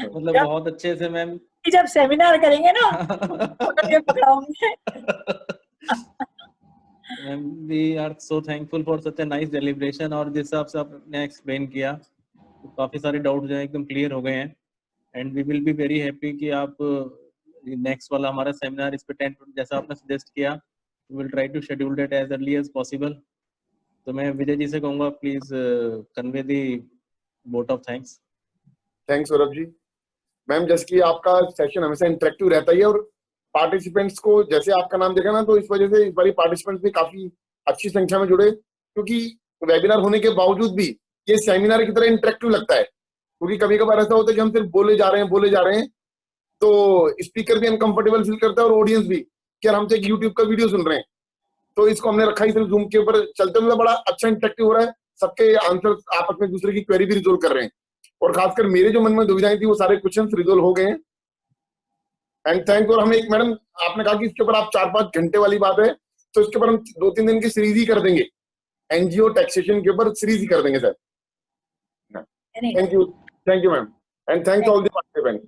मतलब बहुत अच्छे से मैम जब सेमिनार करेंगे ना पकड़ के पकड़ाऊंगी। We are so thankful for such a nice deliberation और जिस हिसाब से आपने एक्सप्लेन किया तो काफी सारे डाउट जो है एकदम क्लियर हो गए हैं। And we will be very happy कि आप नेक्स्ट वाला हमारा सेमिनार इस पे 10 जैसा आपने सजेस्ट किया, we will try to schedule it as early as possible. तो मैं विजय जी से कहूँगा please convey the vote of thanks. Thanks Saurabh ji. Ma'am जैसे कि आपका सेशन हमेशा इंटरेक्टिव रहता है और पार्टिसिपेंट्स को जैसे आपका नाम देखा ना, तो इस वजह से इस बारी पार्टिसिपेंट्स भी काफी अच्छी संख्या में जुड़े, क्योंकि वेबिनार होने के बावजूद भी ये सेमिनार की तरह इंटरेक्टिव लगता है। क्योंकि कभी कभार ऐसा होता है कि हम सिर्फ बोले जा रहे हैं तो स्पीकर भी अनकंफर्टेबल फील करता है और ऑडियंस भी कि यार हम तो एक यूट्यूब का वीडियो सुन रहे हैं। तो इसको हमने रखा ही सिर्फ जूम के ऊपर चलते हुए, बड़ा अच्छा इंटरेक्टिव हो रहा है, सबके आंसर आपस में दूसरे की क्वेरी भी रिजोल्व कर रहे हैं और खासकर मेरे जो मन में दुविधाएं थी वो सारे क्वेश्चन रिजोल्व हो गए हैं। And thank. और हम एक मैडम आपने कहा कि इसके ऊपर आप 4-5 घंटे वाली बात है, तो इसके ऊपर हम 2-3 दिन की सीरीज ही कर देंगे, एनजीओ टैक्सेशन के ऊपर सीरीज ही कर देंगे sir. Thank you ma'am and thanks all the participants.